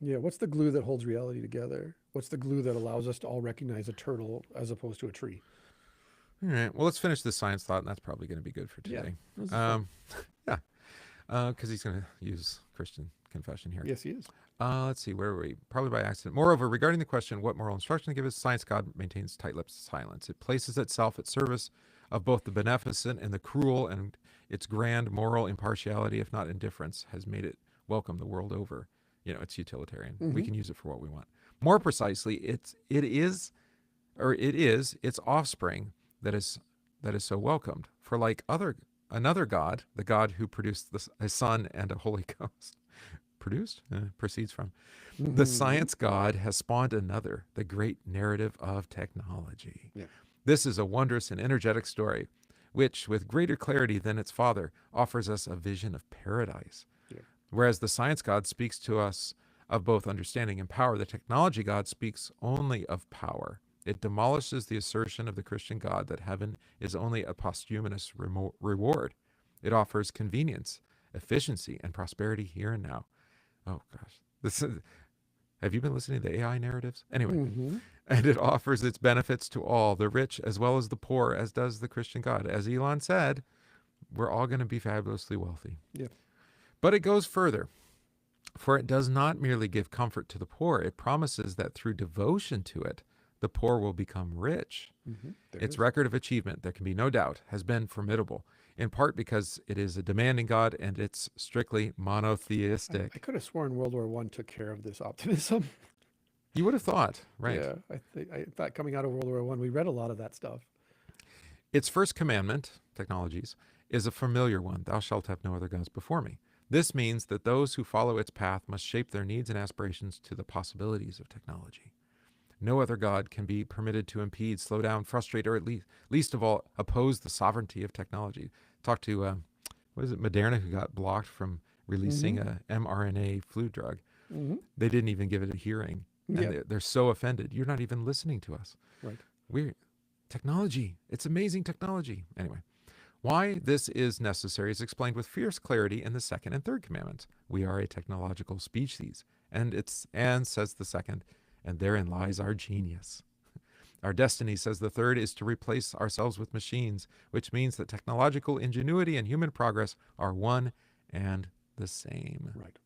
Yeah. What's the glue that holds reality together? What's the glue that allows us to all recognize a turtle as opposed to a tree? All right. Well, let's finish this science thought, and that's probably going to be good for today. Yeah. Because he's going to use Christian confession here. Yes, he is. Let's see, where were we? Probably by accident. Moreover, regarding the question, what moral instruction to give us, Science God maintains tight-lipped silence. It places itself at service of both the beneficent and the cruel, and its grand moral impartiality, if not indifference, has made it welcome the world over. It's utilitarian. We can use it for what we want. More precisely, it is its offspring that is so welcomed. For like another God, the God who produced a Son and a Holy Ghost, proceeds from, the Science God has spawned another, the great narrative of technology. Yeah. This is a wondrous and energetic story, which, with greater clarity than its father, offers us a vision of paradise. Yeah. Whereas the Science God speaks to us of both understanding and power, the technology God speaks only of power. It demolishes the assertion of the Christian God that heaven is only a posthumous reward. It offers convenience, efficiency, and prosperity here and now. Oh, gosh. Have you been listening to the AI narratives? Anyway, and it offers its benefits to all, the rich as well as the poor, as does the Christian God. As Elon said, we're all going to be fabulously wealthy. Yeah. But it goes further. For it does not merely give comfort to the poor. It promises that through devotion to it, the poor will become rich. Its record of achievement, there can be no doubt, has been formidable, in part because it is a demanding God and it's strictly monotheistic. I could have sworn World War I took care of this optimism. You would have thought, right? Yeah, I thought coming out of World War I, we read a lot of that stuff. Its first commandment, technologies, is a familiar one. Thou shalt have no other gods before me. This means that those who follow its path must shape their needs and aspirations to the possibilities of technology. No other God can be permitted to impede, slow down, frustrate, or at least of all, oppose the sovereignty of technology. Talk to, Moderna, who got blocked from releasing a mRNA flu drug. They didn't even give it a hearing. And they're so offended. You're not even listening to us. Right. Technology. It's amazing technology. Anyway, why this is necessary is explained with fierce clarity in the second and third commandments. We are a technological species. And says the second, and therein lies our genius. Our destiny, says the third, is to replace ourselves with machines, which means that technological ingenuity and human progress are one and the same. Right.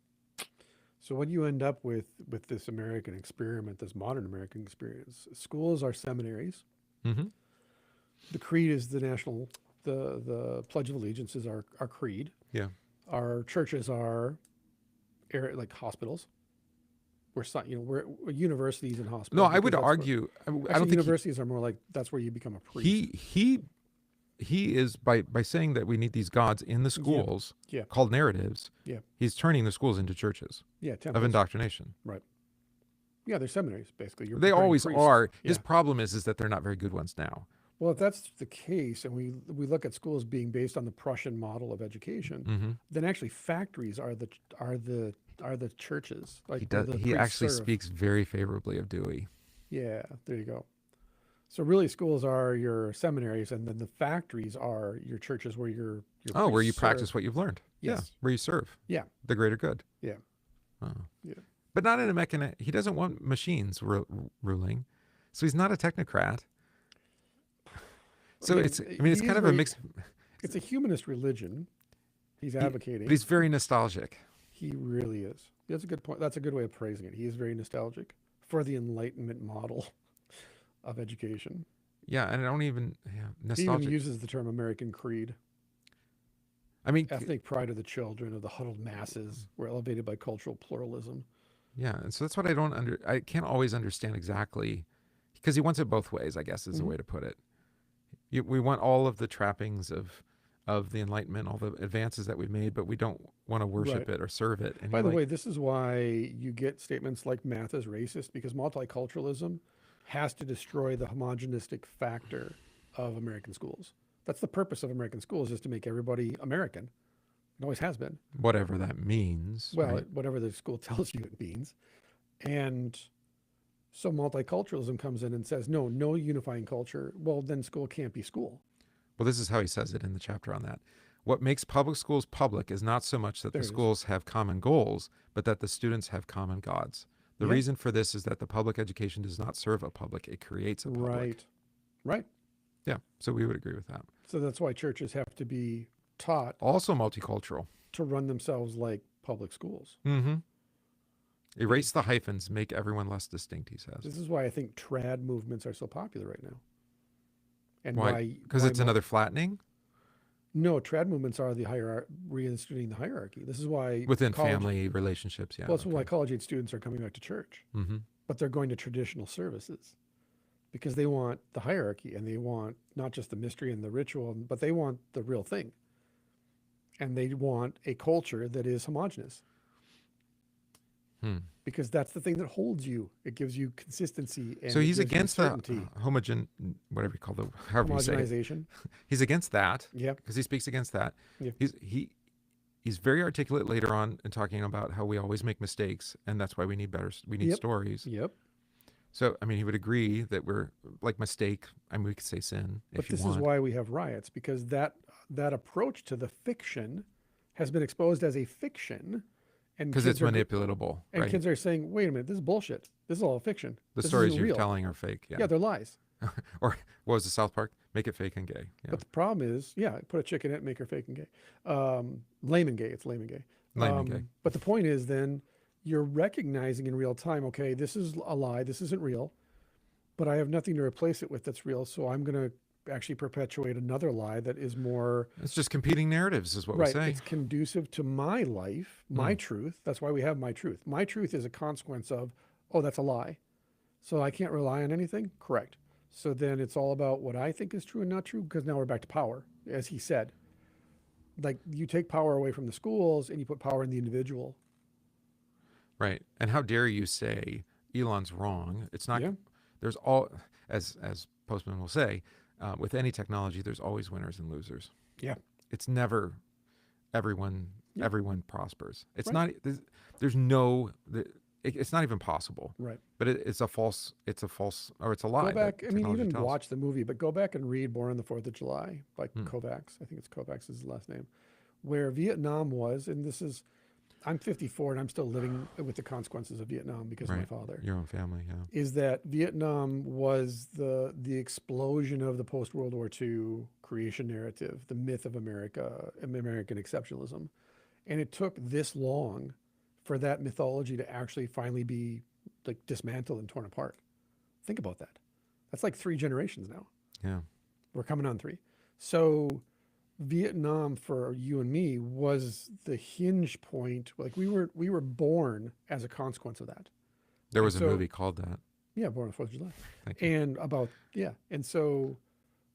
So what you end up with this American experiment, this modern American experience, schools are seminaries. The creed is the national, the Pledge of Allegiance is our creed. Yeah. Our churches are like hospitals. We're universities and hospitals. No, I would argue. I don't think universities are more like that's where you become a priest. He is by saying that we need these gods in the schools, called narratives. Yeah, he's turning the schools into churches. Of indoctrination. Right. Yeah, they're seminaries basically. They always are. His problem is that they're not very good ones now. Well, if that's the case, and we look at schools being based on the Prussian model of education, then actually factories are the churches. Like he actually speaks very favorably of Dewey. Yeah, there you go. So really, schools are your seminaries, and then the factories are your churches where you're where you practice what you've learned. Yes. Yeah, where you serve. Yeah, the greater good. Yeah. Oh. Yeah. But not in a he doesn't want machines ruling, so he's not a technocrat. So it's kind of a mix. It's a humanist religion. He's advocating. But he's very nostalgic. He really is. That's a good point. That's a good way of praising it. He is very nostalgic for the Enlightenment model of education. Yeah, and I don't even He even nostalgic. uses the term American creed. I mean, Ethnic pride of the children, of the huddled masses, were elevated by cultural pluralism. yeah, and so that's what I can't always understand exactly, because he wants it both ways, I guess is the Mhm. way to put it. We want all of the trappings of the Enlightenment, all the advances that we've made, but we don't want to worship Right. it or serve it. And By you're the like, way, this is why you get statements like math is racist, because multiculturalism has to destroy the homogenistic factor of American schools. That's the purpose of American schools, is to make everybody American. It always has been. whatever that means, Well, right? whatever the school tells you it means. And so multiculturalism comes in and says, no, no unifying culture. Well, then school can't be school. Well, this is how he says it in the chapter on that. What makes public schools public is not so much that There the it is. schools have common goals, but that the students have common gods. The Yeah. reason for this is that the public education does not serve a public, it creates a public. Right. Right. Yeah, so we would agree with that. So that's why churches have to be taught Also multicultural. to run themselves like public schools. Mm-hmm. Erase the hyphens, make everyone less distinct, he says. This is why I think trad movements are so popular right now. And Why? Because why it's another flattening No, trad movements are the reinstituting the hierarchy. This is why within family relationships. Yeah. Well, that's why college age students are coming back to church, Mm-hmm. but they're going to traditional services because they want the hierarchy and they want not just the mystery and the ritual, but they want the real thing. And they want a culture that is homogenous because that's the thing that holds you. It gives you consistency. And So it he's gives you against the certainty. whatever you call the, however you say it. Homogenization. He's against that. Yeah. Because he speaks against that. Yeah. He's very articulate later on in talking about how we always make mistakes, and that's why we need Yep. stories. Yep. So I mean, he would agree that we're like mistake. I mean, we could say sin But if you this want. is why we have riots, because that approach to the fiction has been exposed as a fiction, and Because kids it's manipulatable, and right? kids are saying, "Wait a minute, this is bullshit. This is all fiction. The This stories isn't you're real." telling are fake. Yeah. Yeah, they're lies. Or what was the South Park? Make it fake and gay. Yeah. But the problem is, put a chick in it, make her fake and gay, lame and gay. It's lame and gay. Lame and gay. But the point is, then you're recognizing in real time, okay, this is a lie. This isn't real, but I have nothing to replace it with that's real. So I'm going to actually perpetuate another lie that is more It's just competing narratives, is what we right. say. It's conducive to my life, my truth. That's why we have my truth. My truth is a consequence of, oh, that's a lie. So I can't rely on anything? Correct. So then it's all about what I think is true and not true, because now we're back to power, as he said. Like, you take power away from the schools and you put power in the individual. Right. And how dare you say Elon's wrong? It's not. Yeah. There's all, as Postman will say, with any technology, there's always winners and losers. Yeah. It's never everyone. Yeah. Everyone prospers. It's Right. not. There's no. It's not even possible. Right. But it's a false. It's a false, or it's a lie. Go back. that I mean, technology even tells. watch the movie, but go back and read Born on the 4th of July by Kovacs. I think it's Kovacs is his last name, where Vietnam was. And this is, I'm 54 and I'm still living with the consequences of Vietnam because of my Right. father. Your own family. Yeah. Is that Vietnam was the explosion of the post World War II creation narrative, the myth of America, American exceptionalism. And it took this long for that mythology to actually finally be like dismantled and torn apart. Think about that. That's like 3 generations now. Yeah. We're coming on 3. So Vietnam for you and me was the hinge point. Like we were born as a consequence of that. There And was a so- movie called that. Yeah, Born on the 4th of July. Thank you. And and so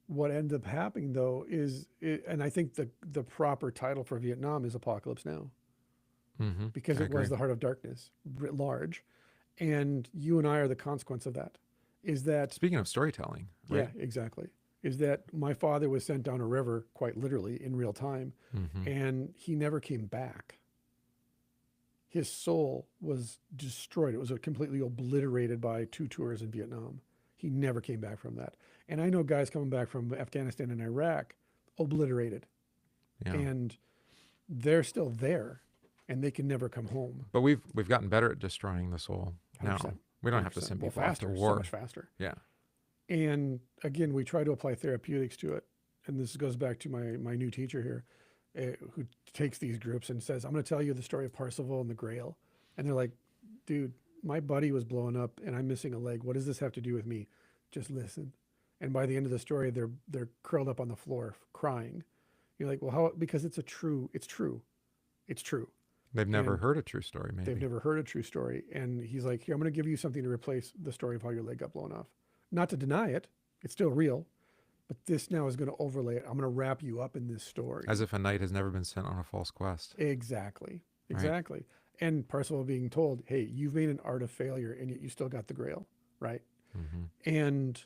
what ended up happening though is, and I think the proper title for Vietnam is Apocalypse Now, Mm-hmm. because it was the heart of darkness writ large, and you and I are the consequence of that. Is that Speaking of storytelling, right? yeah, exactly. Is that my father was sent down a river quite literally in real time, Mm-hmm. and he never came back. His soul was destroyed. It was completely obliterated by 2 tours in Vietnam. He never came back from that. And I know guys coming back from Afghanistan and Iraq, obliterated. Yeah. And they're still there, and they can never come home. But we've gotten better at destroying the soul now. 100%. We don't have to 100%. send Well, people off to faster, war. so much faster. Yeah. And again, we try to apply therapeutics to it. And this goes back to my new teacher here, who takes these groups and says, I'm going to tell you the story of Parsifal and the Grail. And they're like, dude, my buddy was blowing up and I'm missing a leg. What does this have to do with me? Just listen. And by the end of the story, they're curled up on the floor crying. You're like, well, how? Because it's true. It's true. They've never And heard a true story, maybe. they've never heard a true story. And he's like, here, I'm going to give you something to replace the story of how your leg got blown off. Not to deny it. It's still real. But this now is going to overlay it. I'm going to wrap you up in this story. As if a knight has never been sent on a false quest. Exactly. Right. Exactly. And Parsifal being told, hey, you've made an art of failure and yet you still got the grail, right? And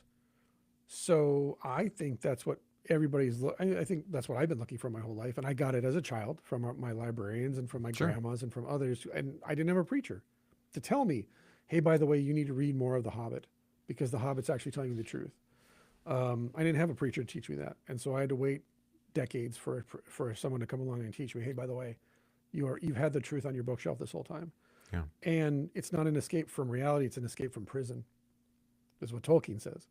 so I think that's what everybody's, I think that's what I've been looking for my whole life. And I got it as a child from my librarians and from my grandmas and from others. And I didn't have a preacher to tell me, hey, by the way, you need to read more of The Hobbit because The Hobbit's actually telling you the truth. I didn't have a preacher to teach me that. And so I had to wait decades for someone to come along and teach me, hey, by the way, you've had the truth on your bookshelf this whole time. Yeah. And it's not an escape from reality. It's an escape from prison, is what Tolkien says.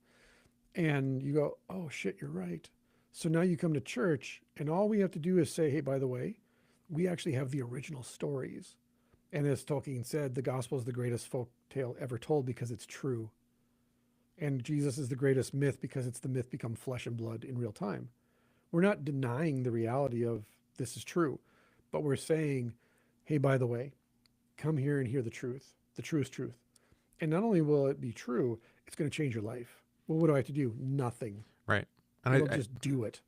And you go, oh shit, you're right. So now you come to church and all we have to do is say, hey, by the way, we actually have the original stories. And as Tolkien said, the gospel is the greatest folk tale ever told because it's true. And Jesus is the greatest myth because it's the myth become flesh and blood in real time. We're not denying the reality of this is true, but we're saying, hey, by the way, come here and hear the truth, the truest truth. And not only will it be true, it's going to change your life. Well, what do I have to do? Nothing. Right. And I'll just do it.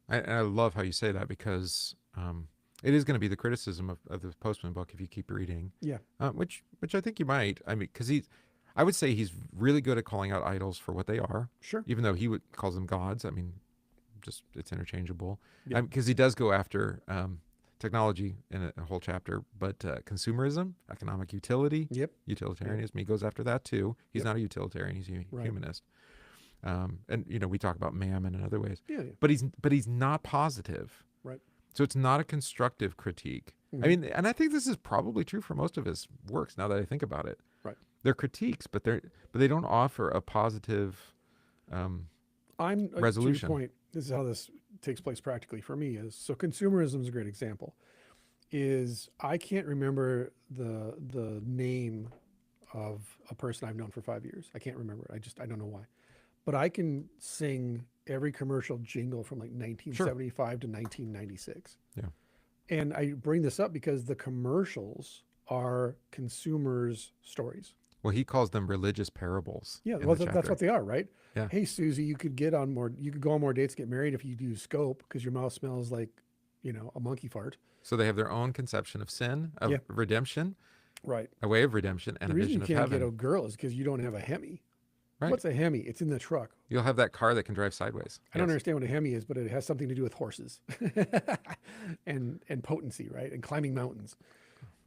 I love how you say that because it is going to be the criticism of the Postman book if you keep reading. Yeah. Which I think you might. I mean, because I would say he's really good at calling out idols for what they are. Sure. Even though he calls them gods. I mean, just it's interchangeable. Yeah. Because he does go after technology in a whole chapter, but consumerism, economic utility, utilitarianism, he goes after that too. He's not a utilitarian; he's a humanist. And we talk about mammon in other ways. Yeah. But he's not positive. Right. So it's not a constructive critique. I mean, and I think this is probably true for most of his works. Now that I think about it, right? They're critiques, but they don't offer a positive resolution. To your point, this is how this takes place practically for me. So consumerism is a great example. I can't remember the name of a person I've known for 5 years. I can't remember. I don't know why. But I can sing every commercial jingle from like 1975 to 1996. Yeah. And I bring this up because the commercials are consumers' stories. Well, he calls them religious parables. Yeah, well, that's what they are, right? Yeah. Hey, Susie, you could go on more dates, get married if you do scope because your mouth smells like, a monkey fart. So they have their own conception of sin, of redemption, right? A way of redemption, and a vision of heaven. The reason you can't get a girl is because you don't have a Hemi. Right. What's a Hemi? It's in the truck. You'll have that car that can drive sideways. I don't understand what a Hemi is, but it has something to do with horses and potency, right? And climbing mountains.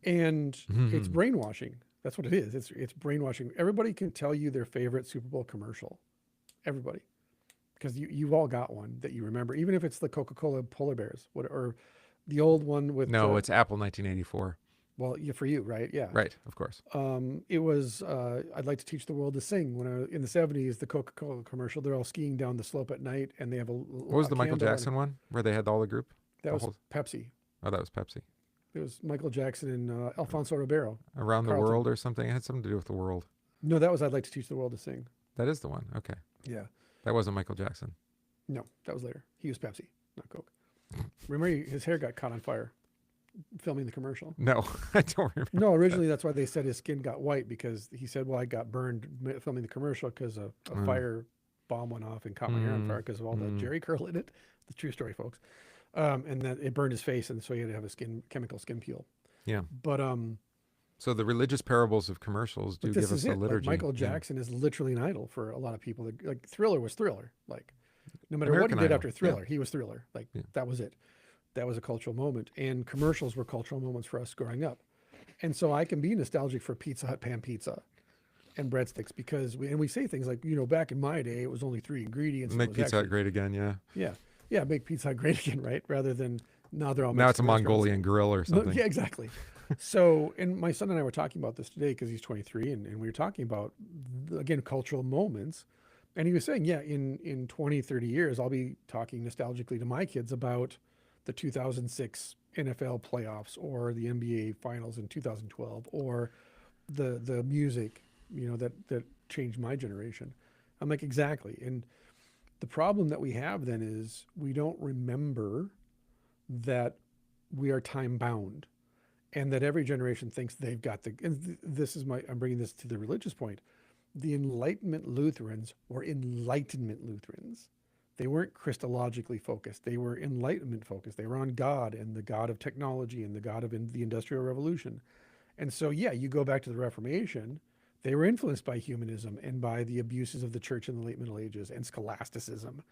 And it's brainwashing. That's what it is. It's brainwashing. Everybody can tell you their favorite Super Bowl commercial. Everybody. Because you've all got one that you remember, even if it's the Coca-Cola Polar Bears or the old one with... No, it's Apple 1984. Well, for you, right? Yeah. Right, of course. It was, I'd like to teach the world to sing. When in the 70s, the Coca-Cola commercial, they're all skiing down the slope at night and they have What was the Michael Jackson one where they had all the group? That was Pepsi. Oh, that was Pepsi. It was Michael Jackson and Alfonso Ribeiro. Around the World or something? It had something to do with the world. No, that was I'd like to teach the world to sing. That is the one. Okay. Yeah. That wasn't Michael Jackson. No, that was later. He was Pepsi, not Coke. Remember, his hair got caught on fire filming the commercial. No, I don't remember. No, originally that's why they said his skin got white because he said, well, I got burned filming the commercial because a fire bomb went off and caught my hair on fire because of all the Jerry curl in it. The true story, folks. And then it burned his face, and so he had to have a chemical skin peel. Yeah. But so the religious parables of commercials do give us a liturgy. Like Michael Jackson is literally an idol for a lot of people. Like Thriller was Thriller. Like no matter what he did after Thriller, he was Thriller. Like that was it. That was a cultural moment, and commercials were cultural moments for us growing up. And so I can be nostalgic for Pizza Hut pan pizza and breadsticks because we say things like, back in my day, it was only 3 ingredients. Make Pizza Hut great again. Yeah. Yeah. Make Pizza Hut great again. Right. Rather than now they're all now it's a Mongolian grill or something. Yeah, exactly. So, and my son and I were talking about this today because he's 23 and we were talking about, again, cultural moments. And he was saying, in 20, 30 years, I'll be talking nostalgically to my kids about the 2006 NFL playoffs or the NBA finals in 2012 or the music, that changed my generation. I'm like, exactly. And the problem that we have then is we don't remember that we are time bound, and that every generation thinks they've got this is I'm bringing this to the religious point. The Enlightenment Lutherans were Enlightenment Lutherans. They weren't Christologically focused. They were Enlightenment focused. They were on God and the God of technology and the God of the Industrial Revolution. And so, yeah, you go back to the Reformation, they were influenced by humanism and by the abuses of the church in the late Middle Ages and scholasticism.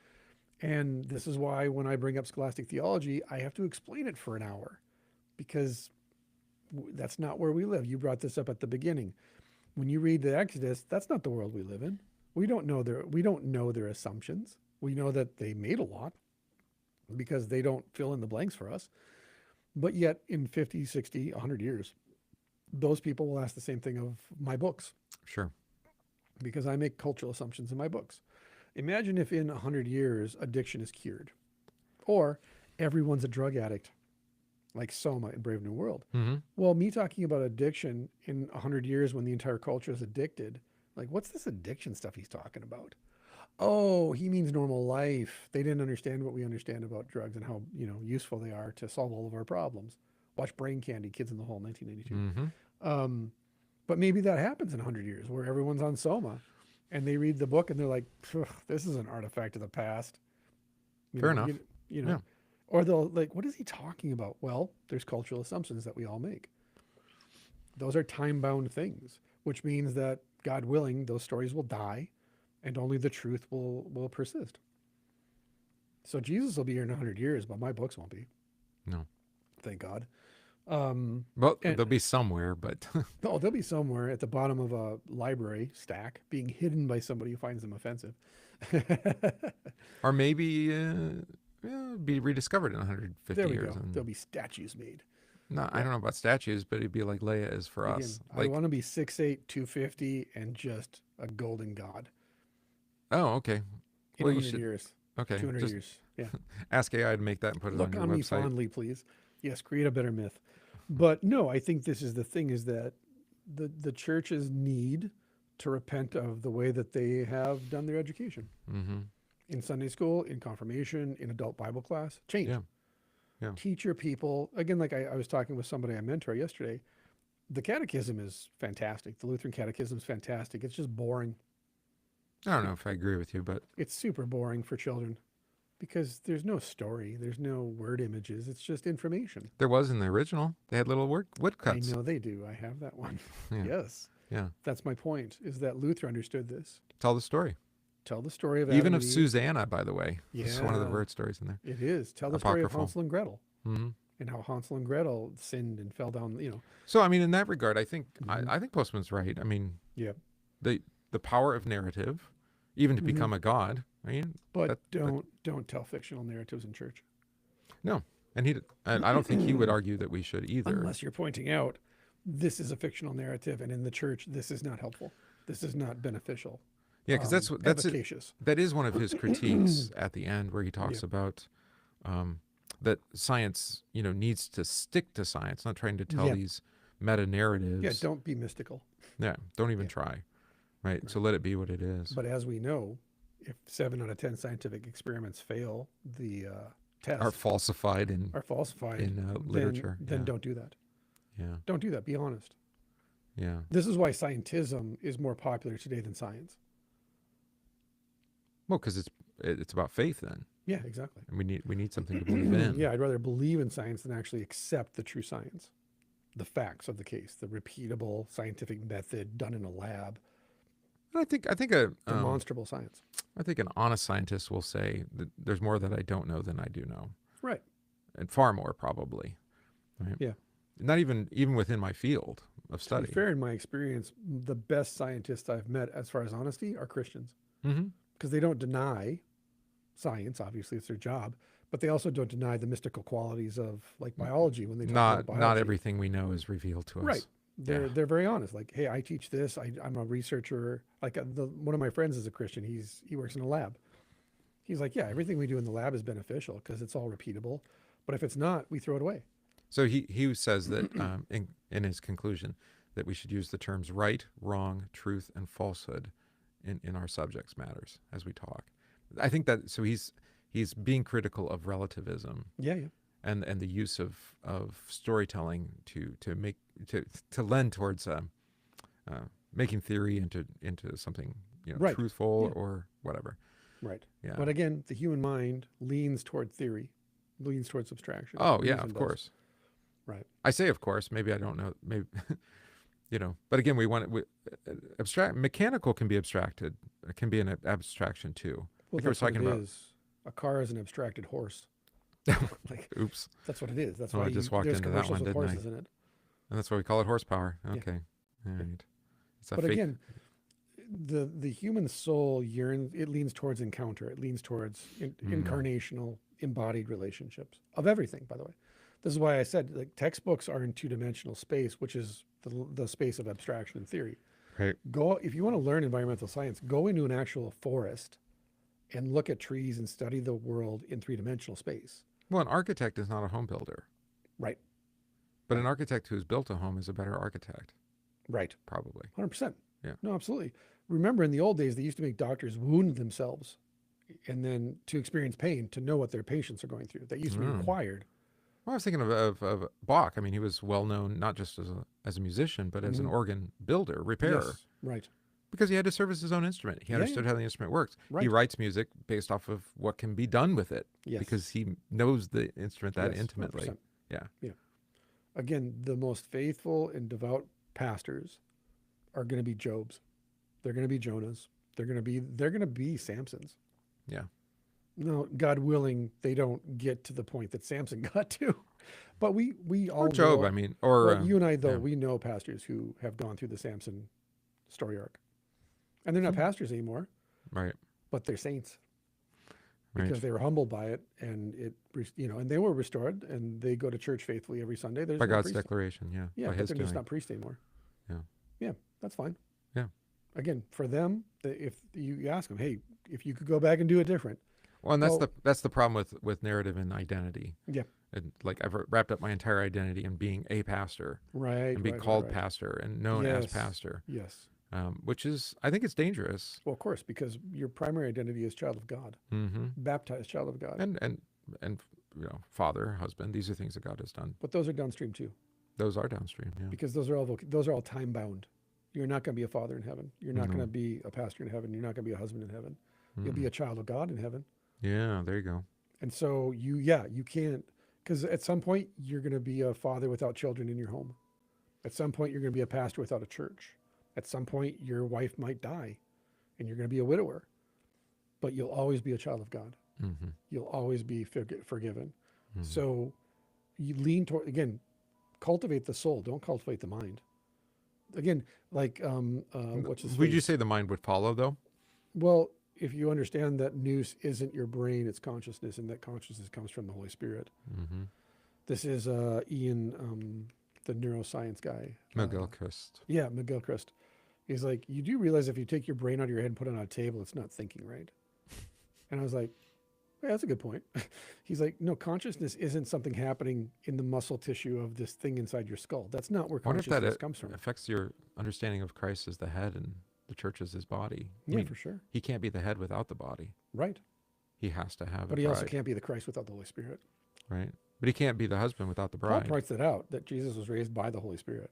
And this is why when I bring up scholastic theology, I have to explain it for an hour, because that's not where we live. You brought this up at the beginning. When you read the Exodus, that's not the world we live in. We don't know their assumptions. We know that they made a lot because they don't fill in the blanks for us. But yet in 50, 60, 100 years, those people will ask the same thing of my books. Sure. Because I make cultural assumptions in my books. Imagine if in 100 years addiction is cured, or everyone's a drug addict, like Soma in Brave New World. Mm-hmm. Well, me talking about addiction in 100 years when the entire culture is addicted, like, what's this addiction stuff he's talking about? Oh, he means normal life. They didn't understand what we understand about drugs and how, useful they are to solve all of our problems. Watch Brain Candy, Kids in the Hole, 1992. Mm-hmm. But maybe that happens in 100 years where everyone's on Soma and they read the book and they're like, this is an artifact of the past. Fair enough. Yeah. Or they'll like, what is he talking about? Well, there's cultural assumptions that we all make. Those are time-bound things, which means that, God willing, those stories will die and only the truth will persist. So Jesus will be here in 100 years, but my books won't be. No. Thank God. They'll be somewhere, but... No, they'll be somewhere at the bottom of a library stack being hidden by somebody who finds them offensive. Or maybe be rediscovered in 150 there we years. go. There'll be statues made. No, yeah. I don't know about statues, but it'd be like Leia is for us. I want to be 6'8", 250, and just a golden god. Oh, okay. In 100 years. Okay. 200 years. Yeah. Ask AI to make that and put it on your website. Look on me fondly, please. Yes, create a better myth. But no, I think this is the thing, is that the churches need to repent of the way that they have done their education. Mm-hmm. In Sunday school, in confirmation, in adult Bible class. Change. Yeah. Teach your people. Again, like I was talking with somebody I mentor yesterday, the catechism is fantastic. The Lutheran catechism is fantastic. It's just boring. I don't know if I agree with you, but... It's super boring for children because there's no story. There's no word images. It's just information. There was in the original. They had little woodcuts. I know they do. I have that one. Yeah. Yes. Yeah. That's my point, is that Luther understood this. Tell the story. Tell the story of Even Adam of and Eve. Susanna, by the way. Yeah. It's one of the word stories in there. It is. Tell the story of Apocryphal. Hansel and Gretel. Mm-hmm. And how Hansel and Gretel sinned and fell down, So, I mean, in that regard, I think Mhm. I think Postman's right. I mean, Yeah. the power of narrative, even to become a god. I mean, But don't tell fictional narratives in church. no. And I don't think he would argue that we should either. Unless you're pointing out this is a fictional narrative, and in the church this is not helpful. This is not beneficial. Yeah, because that's efficacious. that is one of his critiques at the end, where he talks about that science, needs to stick to science, not trying to tell these meta narratives. Yeah, don't be mystical. Yeah, don't even try. Right. So let it be what it is. But as we know, if 7 out of 10 scientific experiments fail the test, Are falsified in literature. then don't do that. Yeah. Don't do that. Be honest. Yeah. This is why scientism is more popular today than science. Well, because it's about faith then. Yeah, exactly. And we need something to believe in. Yeah, I'd rather believe in science than actually accept the true science, the facts of the case, the repeatable scientific method done in a lab. I think a Demonstrable science. I think an honest scientist will say that there's more that I don't know than I do know. Right. And far more probably. Right? Yeah. Not even within my field of To study. be fair, in my experience, the best scientists I've met, as far as honesty, are Christians. Mm-hmm. Because they don't deny science, obviously it's their job, but they also don't deny the mystical qualities of like biology when they talk about biology. Not everything we know is revealed to us. Right. They're very honest. Like, hey, I teach this. I'm a researcher. Like one of my friends is a Christian. He works in a lab. He's like, yeah, everything we do in the lab is beneficial because it's all repeatable. But if it's not, we throw it away. So he says that in his conclusion that we should use the terms right, wrong, truth, and falsehood in our subjects matters as we talk. I think that, so he's being critical of relativism. Yeah, yeah. And the use of storytelling to lend towards making theory into something Right. truthful Yeah. or whatever. Right. Yeah. But again, the human mind leans toward theory, leans towards abstraction. Oh yeah, Reason of does. course. Right. I say of course. Maybe I don't know. Maybe But again, abstract. Mechanical can be abstracted. It can be an abstraction too. Well, Like I was talking about. A car is an abstracted horse. Like, Oops. that's what it is. That's Oh, why I just walked there's into that commercials one, with didn't I? horses in it. And that's why we call it horsepower. Yeah. Okay. All right. It's a But fake. again, the human soul yearns. It leans towards encounter. It leans towards incarnational, embodied relationships of everything. By the way, this is why I said like textbooks are in two-dimensional space, which is the space of abstraction and theory. Right. Go if you want to learn environmental science, go into an actual forest and look at trees and study the world in three-dimensional space. Well, an architect is not a home builder. Right. But an architect who's built a home is a better architect. Right. Probably. 100%. Yeah. No, absolutely. Remember, in the old days, they used to make doctors wound themselves and then to experience pain to know what their patients are going through. That used to be required. Well, I was thinking of Bach. I mean, he was well known not just as a musician, but as an organ builder, repairer. Yes. Right. Because he had to service his own instrument. He understood how the instrument works. Right. He writes music based off of what can be done with it. Yes. Because he knows the instrument that Yes, intimately. 100%. Yeah. Yeah. Again, the most faithful and devout pastors are going to be Jobs. They're going to be Jonahs. They're going to be Samsons. Yeah. No, God willing, they don't get to the point that Samson got to. But we all Or Job, know, I mean. Or well, you and I, though, yeah. we know pastors who have gone through the Samson story arc. And they're not pastors anymore, Right. but they're saints Right. because they were humbled by it, and and they were restored, and they go to church faithfully every Sunday. There's By no God's priest. declaration, yeah. Yeah, By but his they're doing. just not priests anymore. Yeah. Yeah, that's fine. Yeah. Again, for them, if you ask them, hey, if you could go back and do it different. Well, and Well- that's the problem with narrative and identity. Yeah. And like I've wrapped up my entire identity in being a pastor Right. and being right, called right. pastor and known as Yes. pastor, Yes. which is, I think it's dangerous. Well, of course, because your primary identity is child of God, Mm-hmm. baptized child of God. And father, husband, these are things that God has done. But those are downstream too, Those are downstream, yeah. because those are all time bound. You're not going to be a father in heaven. You're not going to be a pastor in heaven. You're not going to be a husband in heaven. You'll be a child of God in heaven. Yeah, there you go. And so you can't, because at some point you're going to be a father without children in your home. At some point you're going to be a pastor without a church. At some point your wife might die and you're going to be a widower, but you'll always be a child of God. Mm-hmm. You'll always be forgiven. So you lean toward, again, cultivate the soul. Don't cultivate the mind. Again, like, what's his Would you face? say the mind would follow though? Mm-hmm. This is Ian, the neuroscience guy. McGilchrist. Yeah, McGilchrist. He's like, you do realize if you take your brain out of your head and put it on a table, it's not thinking, right? And I was like, yeah, that's a good point. He's like, no, consciousness isn't something happening in the muscle tissue of this thing inside your skull. That's not where I wonder if consciousness that comes from. affects your understanding of Christ as the head and the church as his body. I Yeah, mean, for sure. he can't be the head without the body. Right. He has to have But a he also bride, can't be the Christ without the Holy Spirit. right? But he can't be the husband without the Paul bride. points that out, that Jesus was raised by the Holy Spirit.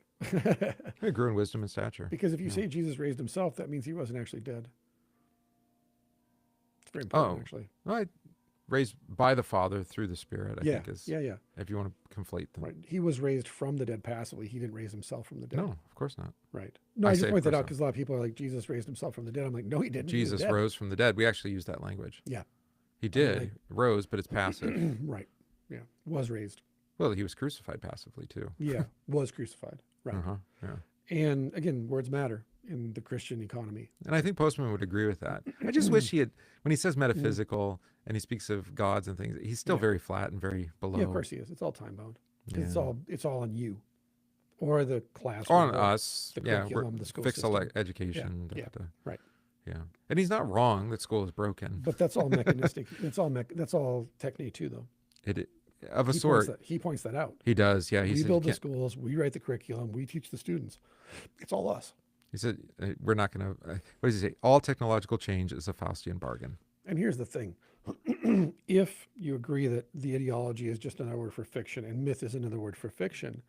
He grew in wisdom and stature. Because if you Yeah. say Jesus raised himself, that means he wasn't actually dead. It's very important, actually. Right. Raised by the Father through the Spirit, I Yeah, think is, yeah. if you want to conflate them. Right. He was raised from the dead passively. He didn't raise himself from the dead. No, of course not. Right. No, I I say just of point that course out not. because a lot of people are like, Jesus raised himself from the dead. I'm like, no, he didn't. He was Jesus dead. rose from the dead. We actually use that language. Yeah. He did. like- Rose, but it's passive. Right. Yeah. Was raised. Well, he was crucified passively too. Yeah. Was crucified. Right. Uh-huh. Yeah. And again, words matter in the Christian economy. And I think Postman would agree with that. I just wish he had, when he says metaphysical and he speaks of gods and things, he's still Yeah. very flat and very below. Yeah, of course he is. It's all time bound. Yeah. It's all on you. Or the class. On or us. the Yeah. curriculum, the school Fix system. education. Yeah, right. Yeah. And he's not wrong that school is broken. But that's all mechanistic. That's all technique too, though. of a sort. He points that out. He does, yeah. He We said, build the schools, we write the curriculum, we teach the students. It's all us. he said we're not going to, what does he say? All technological change is a Faustian bargain. And here's the thing. If you agree that the ideology is just another word for fiction and myth is another word for fiction,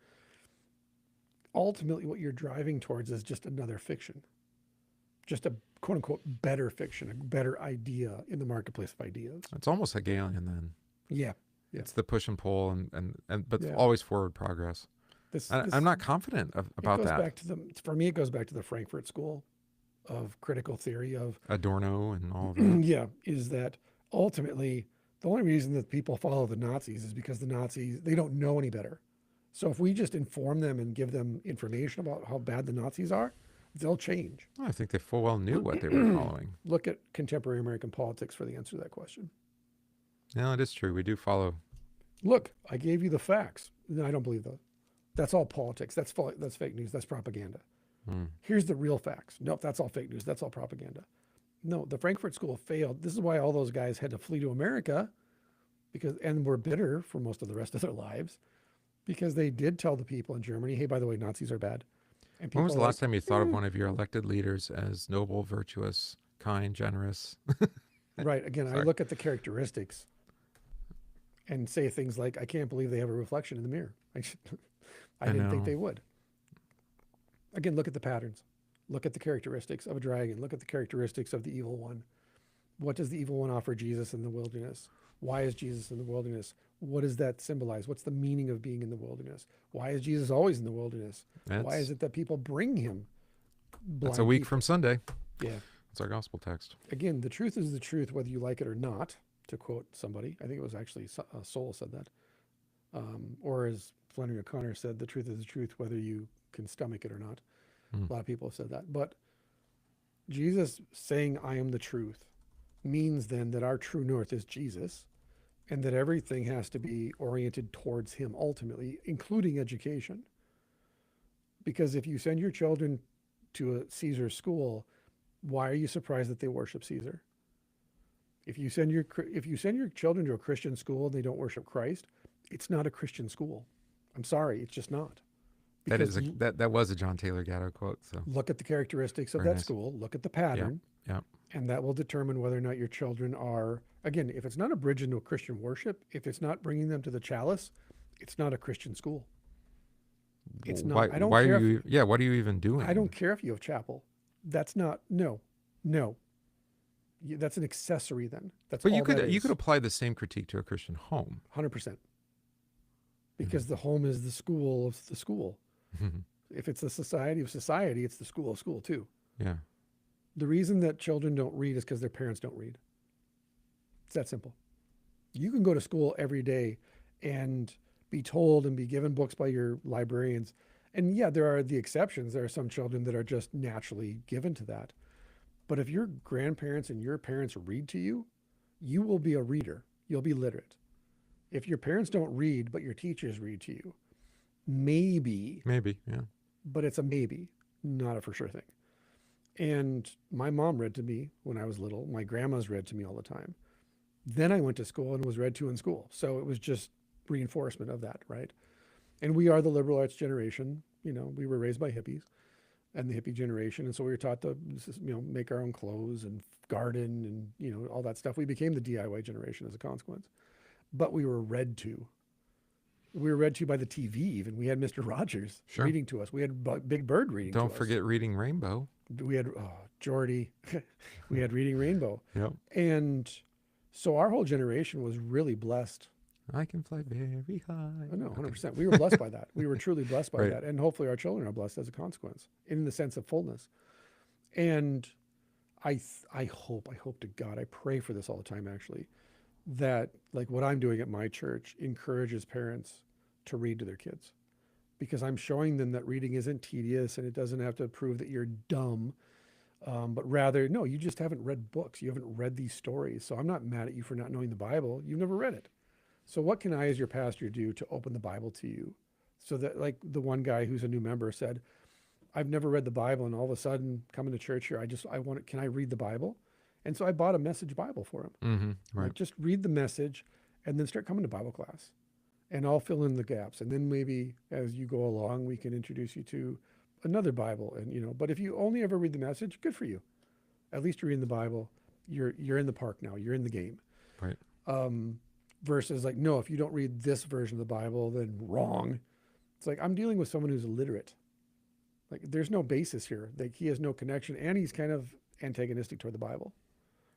ultimately what you're driving towards is just another fiction. Just a quote unquote better fiction, a better idea in the marketplace of ideas. It's almost Hegelian then. Yeah. It's the push and pull but Yeah. always forward progress. I'm not confident about that. Back to for me, it goes back to the Frankfurt School of critical theory of Adorno and all of that. yeah, is that ultimately the only reason that people follow the Nazis is because the Nazis, they don't know any better. So if we just inform them and give them information about how bad the Nazis are, they'll change. I think they full well knew what they were following. Look at contemporary American politics for the answer to that question. No, it is true. We do follow. Look, I gave you the facts. No, I don't believe that. That's all politics. That's fake news. That's propaganda. Here's the real facts. Nope, that's all fake news. That's all propaganda. No, the Frankfurt School failed. This is why all those guys had to flee to America and were bitter for most of the rest of their lives because they did tell the people in Germany, hey, by the way, Nazis are bad. And When was the last time you thought of one of your elected leaders as noble, virtuous, kind, generous? Right. Again, I look at the characteristics and say things like, I can't believe they have a reflection in the mirror. I didn't think they would. Again, look at the patterns. Look at the characteristics of a dragon. Look at the characteristics of the evil one. What does the evil one offer Jesus in the wilderness? Why is Jesus in the wilderness? What does that symbolize? What's the meaning of being in the wilderness? Why is Jesus always in the wilderness? Why is it that people bring him? That's a week from Sunday. Yeah. It's our gospel text. Again, the truth is the truth, whether you like it or not, to quote somebody. I think it was actually Soul said that. Or as Flannery O'Connor said, the truth is the truth, whether you can stomach it or not. A lot of people have said that. But Jesus saying, I am the truth, means then that our true north is Jesus and that everything has to be oriented towards him ultimately, including education. Because if you send your children to a Caesar school, why are you surprised that they worship Caesar? If you send your children to a Christian school and they don't worship Christ, it's not a Christian school. I'm sorry, it's just not. That was a John Taylor Gatto quote. So look at the characteristics of Very that nice. school, look at the pattern, and that will determine whether or not your children are, again, if it's not a bridge into a Christian worship, if it's not bringing them to the chalice, it's not a Christian school. It's not. Why, I don't why care. are you? What are you even doing? I don't care if you have chapel. That's not. No. That's an accessory then. That's But all you could that you is. could apply the same critique to a Christian home. 100%. Because the home is the school of the school. If it's the society of society, it's the school of school too. Yeah. The reason that children don't read is because their parents don't read. It's that simple. You can go to school every day and be told and be given books by your librarians. And yeah, there are the exceptions. There are some children that are just naturally given to that. But if your grandparents and your parents read to you, you will be a reader. You'll be literate. If your parents don't read, but your teachers read to you, maybe, yeah. but it's a maybe, not a for sure thing. And my mom read to me when I was little. My grandma's read to me all the time. Then I went to school and was read to in school. So it was just reinforcement of that, right? And we are the liberal arts generation. You know, we were raised by hippies and the hippie generation. And so we were taught to, make our own clothes and garden and, all that stuff. We became the DIY generation as a consequence. But we were read to. We were read to by the TV even. We had Mr. Rogers reading to us. We had Big Bird reading to us. Don't forget Reading Rainbow. We had Geordie. We had Reading Rainbow. Yep. And so our whole generation was really blessed. I can fly very high. Oh, no, 100%. We were blessed by that. We were truly blessed by that. And hopefully our children are blessed as a consequence in the sense of fullness. And I hope to God, I pray for this all the time actually, that like what I'm doing at my church encourages parents to read to their kids, because I'm showing them that reading isn't tedious and it doesn't have to prove that you're dumb, but rather, no, you just haven't read books. You haven't read these stories. So I'm not mad at you for not knowing the Bible. You've never read it. So what can I, as your pastor, do to open the Bible to you? So that, like the one guy who's a new member said, I've never read the Bible, and all of a sudden coming to church here, can I read the Bible? And so I bought a Message Bible for him. Right. Like, just read the Message and then start coming to Bible class. and I'll fill in the gaps. And then maybe as you go along, we can introduce you to another Bible. And, you know, but if you only ever read the Message, good for you. At least you're reading the Bible. You're in the park now. You're in the game. Right. Versus like, no, if you don't read this version of the Bible, then wrong. It's like, I'm dealing with someone who's illiterate. Like, there's no basis here. Like, he has no connection, and he's kind of antagonistic toward the Bible.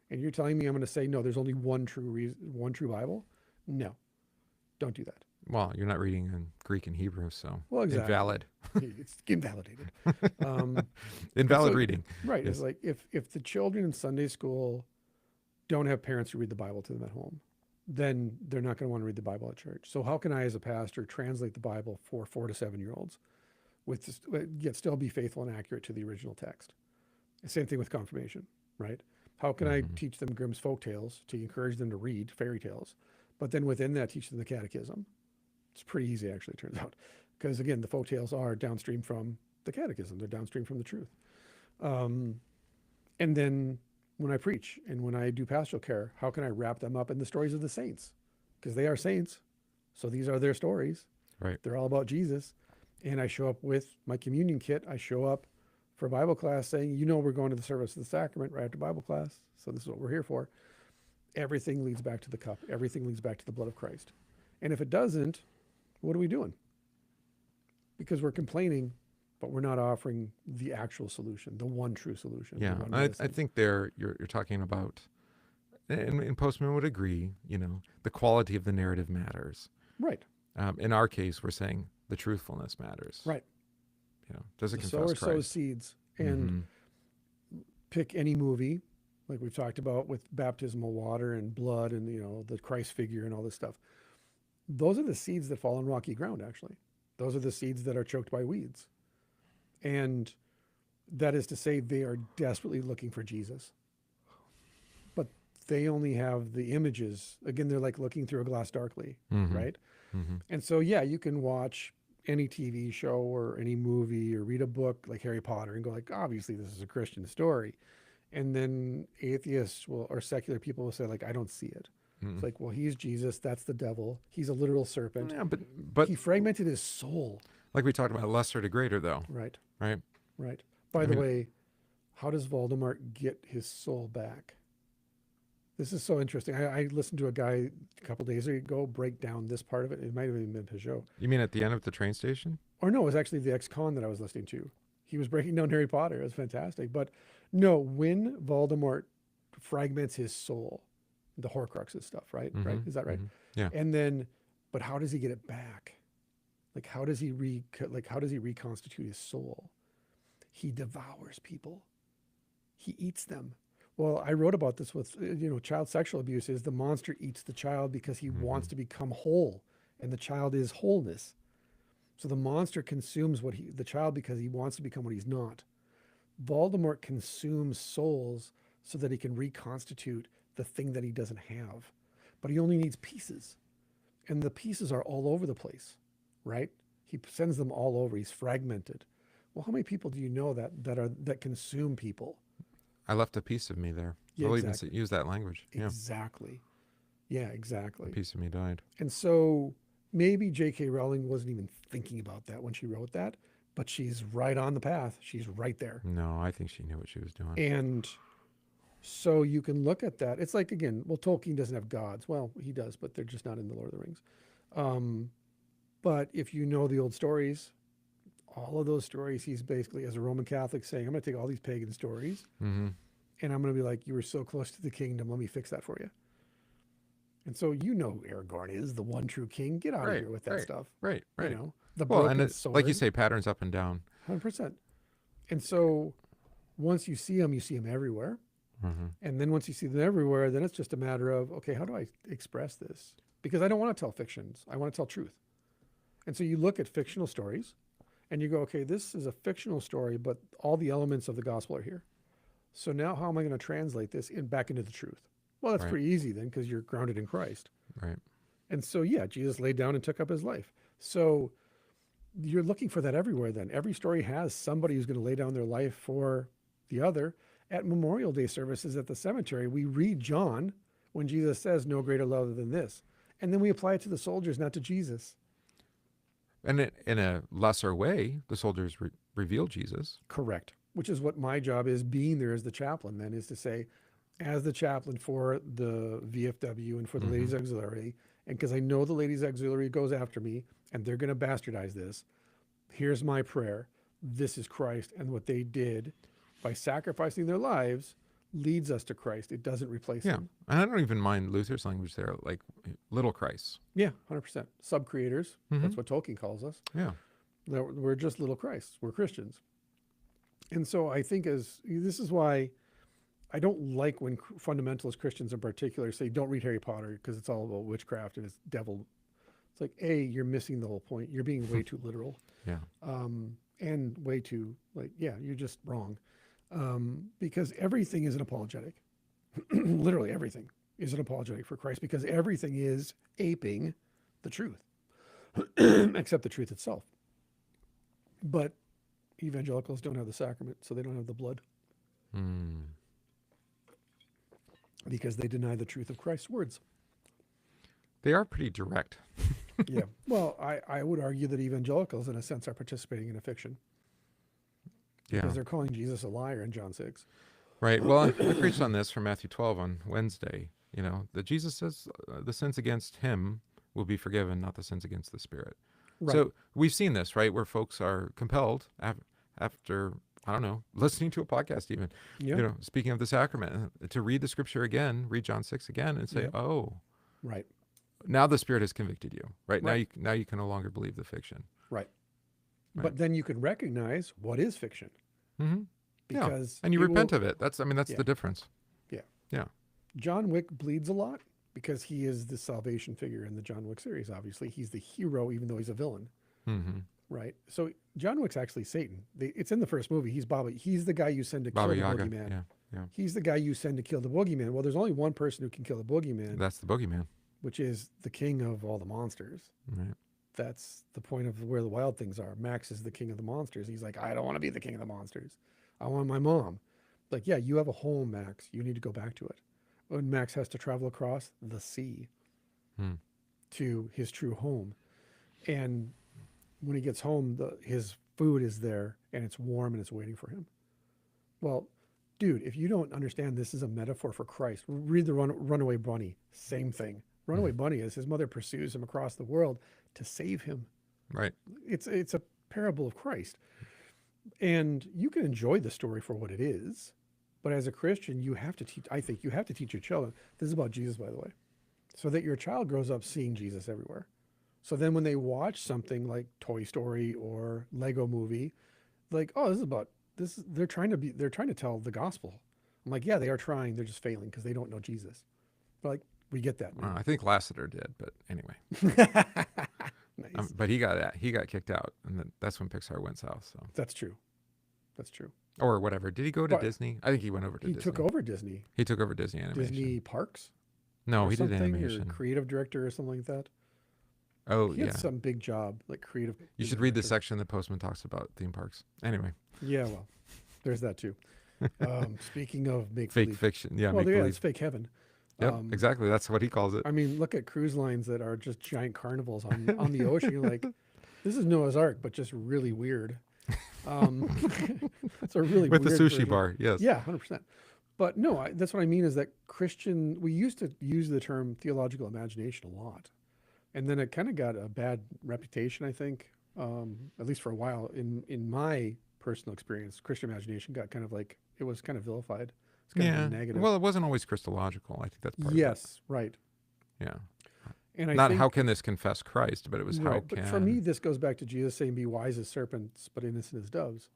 And you're telling me I'm going to say, no, there's only one true Bible? No, don't do that. Well, you're not reading in Greek and Hebrew, so Well, exactly. invalid. It's invalidated. Invalid so, reading. Right. Yes. It's like if the children in Sunday school don't have parents who read the Bible to them at home, then they're not going to want to read the Bible at church. So how can I, as a pastor, translate the Bible for 4 to 7-year-olds with this, yet still be faithful and accurate to the original text? Same thing with confirmation, right? How can I teach them Grimm's folk tales to encourage them to read fairy tales, but then within that teach them the catechism? It's pretty easy, actually, it turns out. Because again, the folk tales are downstream from the catechism. They're downstream from the truth. And then when I preach and when I do pastoral care, how can I wrap them up in the stories of the saints? Because they are saints. So these are their stories. Right. They're all about Jesus. And I show up with my communion kit. I show up for Bible class saying, you know, we're going to the service of the sacrament right after Bible class. So this is what we're here for. Everything leads back to the cup. Everything leads back to the blood of Christ. And if it doesn't, what are we doing? Because we're complaining, but we're not offering the actual solution, the one true solution. Yeah, I think you're talking about, and Postman would agree, you know, the quality of the narrative matters. Right. In our case, we're saying the truthfulness matters. Right. You know, does it The confess sower sows Christ? seeds. And pick any movie, like we've talked about with baptismal water and blood and, you know, the Christ figure and all this stuff. Those are the seeds that fall on rocky ground, actually. Those are the seeds that are choked by weeds. And that is to say, they are desperately looking for Jesus. But they only have the images. Again, they're like looking through a glass darkly, right? And so, yeah, you can watch any TV show or any movie or read a book like Harry Potter and go like, obviously this is a Christian story. And then atheists or secular people will say like, I don't see it. It's like, well, he's Jesus. That's the devil. He's a literal serpent. Yeah, but he fragmented his soul. Like we talked about, lesser to greater, though. Right. Right. Right. By the way, how does Voldemort get his soul back? This is so interesting. I listened to a guy a couple days ago break down this part of it. It might have even been his show. You mean at the end of the train station? Or no, it was actually the ex-con that I was listening to. He was breaking down Harry Potter. It was fantastic. But no, when Voldemort fragments his soul, the Horcruxes stuff, right? Right? Is that right? Yeah. And then, but how does he get it back? Like, how does he reconstitute his soul? He devours people. He eats them. Well, I wrote about this with, child sexual abuse is the monster eats the child because he wants to become whole, and the child is wholeness. So the monster consumes the child because he wants to become what he's not. Voldemort consumes souls so that he can reconstitute the thing that he doesn't have, but he only needs pieces, and the pieces are all over the place, right? He sends them all over. He's fragmented. Well, how many people do you know that consume people? I left a piece of me there. Yeah, I'll exactly. even use that language. Exactly. Yeah, exactly. A piece of me died. And so maybe J.K. Rowling wasn't even thinking about that when she wrote that, but she's right on the path. She's right there. No, I think she knew what she was doing. And so you can look at that. It's like, again, well, Tolkien doesn't have gods. Well, he does, but they're just not in the Lord of the Rings. But if you know the old stories, all of those stories, he's basically, as a Roman Catholic, saying, I'm going to take all these pagan stories and I'm going to be like, you were so close to the kingdom. Let me fix that for you. And so who Aragorn is the one true king. Get out of here with that stuff. Right. You know, the Well, broken and it's, sword. like you say, patterns up and down. 100%. And so once you see them everywhere. And then once you see them everywhere, then it's just a matter of, okay, how do I express this? Because I don't want to tell fictions. I want to tell truth. And so you look at fictional stories and you go, okay, this is a fictional story, but all the elements of the gospel are here. So now how am I going to translate this back into the truth? Well, that's pretty easy then, because you're grounded in Christ. Right. And so, yeah, Jesus laid down and took up his life. So you're looking for that everywhere then. Every story has somebody who's going to lay down their life for the other. At Memorial Day services at the cemetery, we read John when Jesus says, no greater love than this. And then we apply it to the soldiers, not to Jesus. And in a lesser way, the soldiers reveal Jesus. Correct. Which is what my job is, being there as the chaplain, then, is to say, as the chaplain for the VFW and for the Ladies Auxiliary, and because I know the Ladies Auxiliary goes after me and they're going to bastardize this, here's my prayer. This is Christ, and what they did by sacrificing their lives leads us to Christ. It doesn't replace him. And I don't even mind Luther's language there, like little Christ. Yeah, 100%. Sub-creators. That's what Tolkien calls us. Yeah. We're just little Christs. We're Christians. And so I think this is why I don't like when fundamentalist Christians in particular say, don't read Harry Potter because it's all about witchcraft and it's devil. It's like, A, you're missing the whole point. You're being way too literal. Yeah. And way too, you're just wrong. Because everything is an apologetic. Literally everything is an apologetic for Christ, because everything is aping the truth, except the truth itself. But evangelicals don't have the sacrament, so they don't have the blood. Because they deny the truth of Christ's words. They are pretty direct. Yeah. Well, I would argue that evangelicals, in a sense, are participating in a fiction. Yeah. Because they're calling Jesus a liar in John 6. Right. Well, I preached on this from Matthew 12 on Wednesday, that Jesus says the sins against him will be forgiven, not the sins against the Spirit. Right. So we've seen this, right, where folks are compelled after, I don't know, listening to a podcast even, speaking of the sacrament, to read the scripture again, read John 6 again and say, oh, right. Now the Spirit has convicted you, right? Right. Now you can no longer believe the fiction. Right. But then you can recognize what is fiction. Because and you repent of it. That's the difference. Yeah. Yeah. John Wick bleeds a lot because he is the salvation figure in the John Wick series. Obviously, he's the hero, even though he's a villain. Right. So John Wick's actually Satan. It's in the first movie. He's Baba. He's the guy you send to kill the boogeyman. Yeah. He's the guy you send to kill the boogeyman. Well, there's only one person who can kill the boogeyman. That's the boogeyman, which is the king of all the monsters. Right. That's the point of where the wild things are. Max is the king of the monsters. He's like, I don't want to be the king of the monsters. I want my mom. Like, yeah, you have a home, Max. You need to go back to it. And Max has to travel across the sea to his true home. And when he gets home, his food is there and it's warm and it's waiting for him. Well, dude, if you don't understand this is a metaphor for Christ, read the Runaway Bunny. Same thing. Runaway Bunny is his mother pursues him across the world to save him. Right. It's a parable of Christ. And you can enjoy the story for what it is, but as a Christian, you have to teach, I think you have to teach your children. This is about Jesus, by the way, so that your child grows up seeing Jesus everywhere. So then when they watch something like Toy Story or Lego Movie, like, oh, they're trying to tell the gospel. I'm like, yeah, they are trying. They're just failing because they don't know Jesus. But like, we get that. I think Lassiter did, but anyway. Nice. But he got kicked out, and that's when Pixar went south. So That's true. That's true. Or whatever. Did he go to Disney? I think he went over to Disney. He took over Disney. He took over Disney Animation. Disney Parks? No, he did something, animation. Or creative director or something like that. Oh, he had some big job, like creative. You should read the section that Postman talks about theme parks. Anyway. Yeah, well, there's that too. Speaking of fake fiction, yeah, well, yeah, it's fake heaven. Yep, exactly. That's what he calls it. I mean, look at cruise lines that are just giant carnivals on the ocean. You're like, this is Noah's Ark, but just really weird. It's a really with weird the sushi version. bar, yes. Yeah, 100%. But no, that's what I mean is that we used to use the term theological imagination a lot. And then it kind of got a bad reputation, I think, at least for a while. In my personal experience, Christian imagination got kind of like, it was kind of vilified. It's kind of negative. Well, it wasn't always Christological. I think that's part of it. Yes, right. Yeah. And Not how can this confess Christ, but it was how can. But for me, this goes back to Jesus saying, be wise as serpents, but innocent as doves.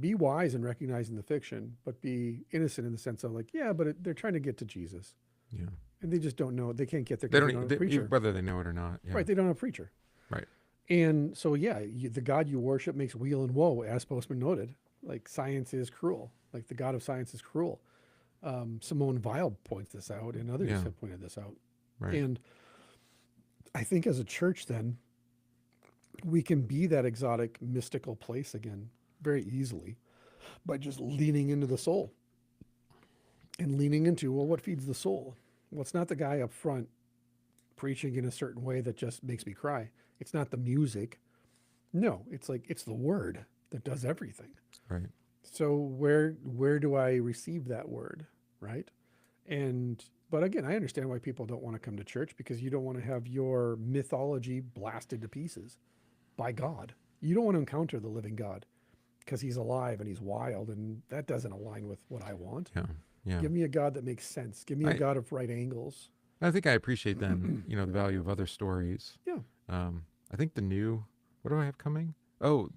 Be wise in recognizing the fiction, but be innocent in the sense of like, yeah, but they're trying to get to Jesus. Yeah. And they just don't know. They can't get there. They don't don't have a preacher. whether they know it or not. Yeah. Right. They don't have a preacher. Right. And so, yeah, the God you worship makes weal and woe, as Postman noted. Like, science is cruel. Like, the God of science is cruel. Simone Weil points this out, and others have pointed this out. Right. And I think as a church, then, we can be that exotic, mystical place again very easily by just leaning into the soul and leaning into, well, what feeds the soul? Well, it's not the guy up front preaching in a certain way that just makes me cry. It's not the music. No, it's like it's the word that does everything. Right. So where do I receive that word, right? But again, I understand why people don't want to come to church, because you don't want to have your mythology blasted to pieces by God. You don't want to encounter the living God because he's alive and he's wild, and that doesn't align with what I want. Yeah. Yeah. Give me a God that makes sense. Give me a God of right angles. I think I appreciate then, the value of other stories. Yeah. I think what do I have coming? Oh,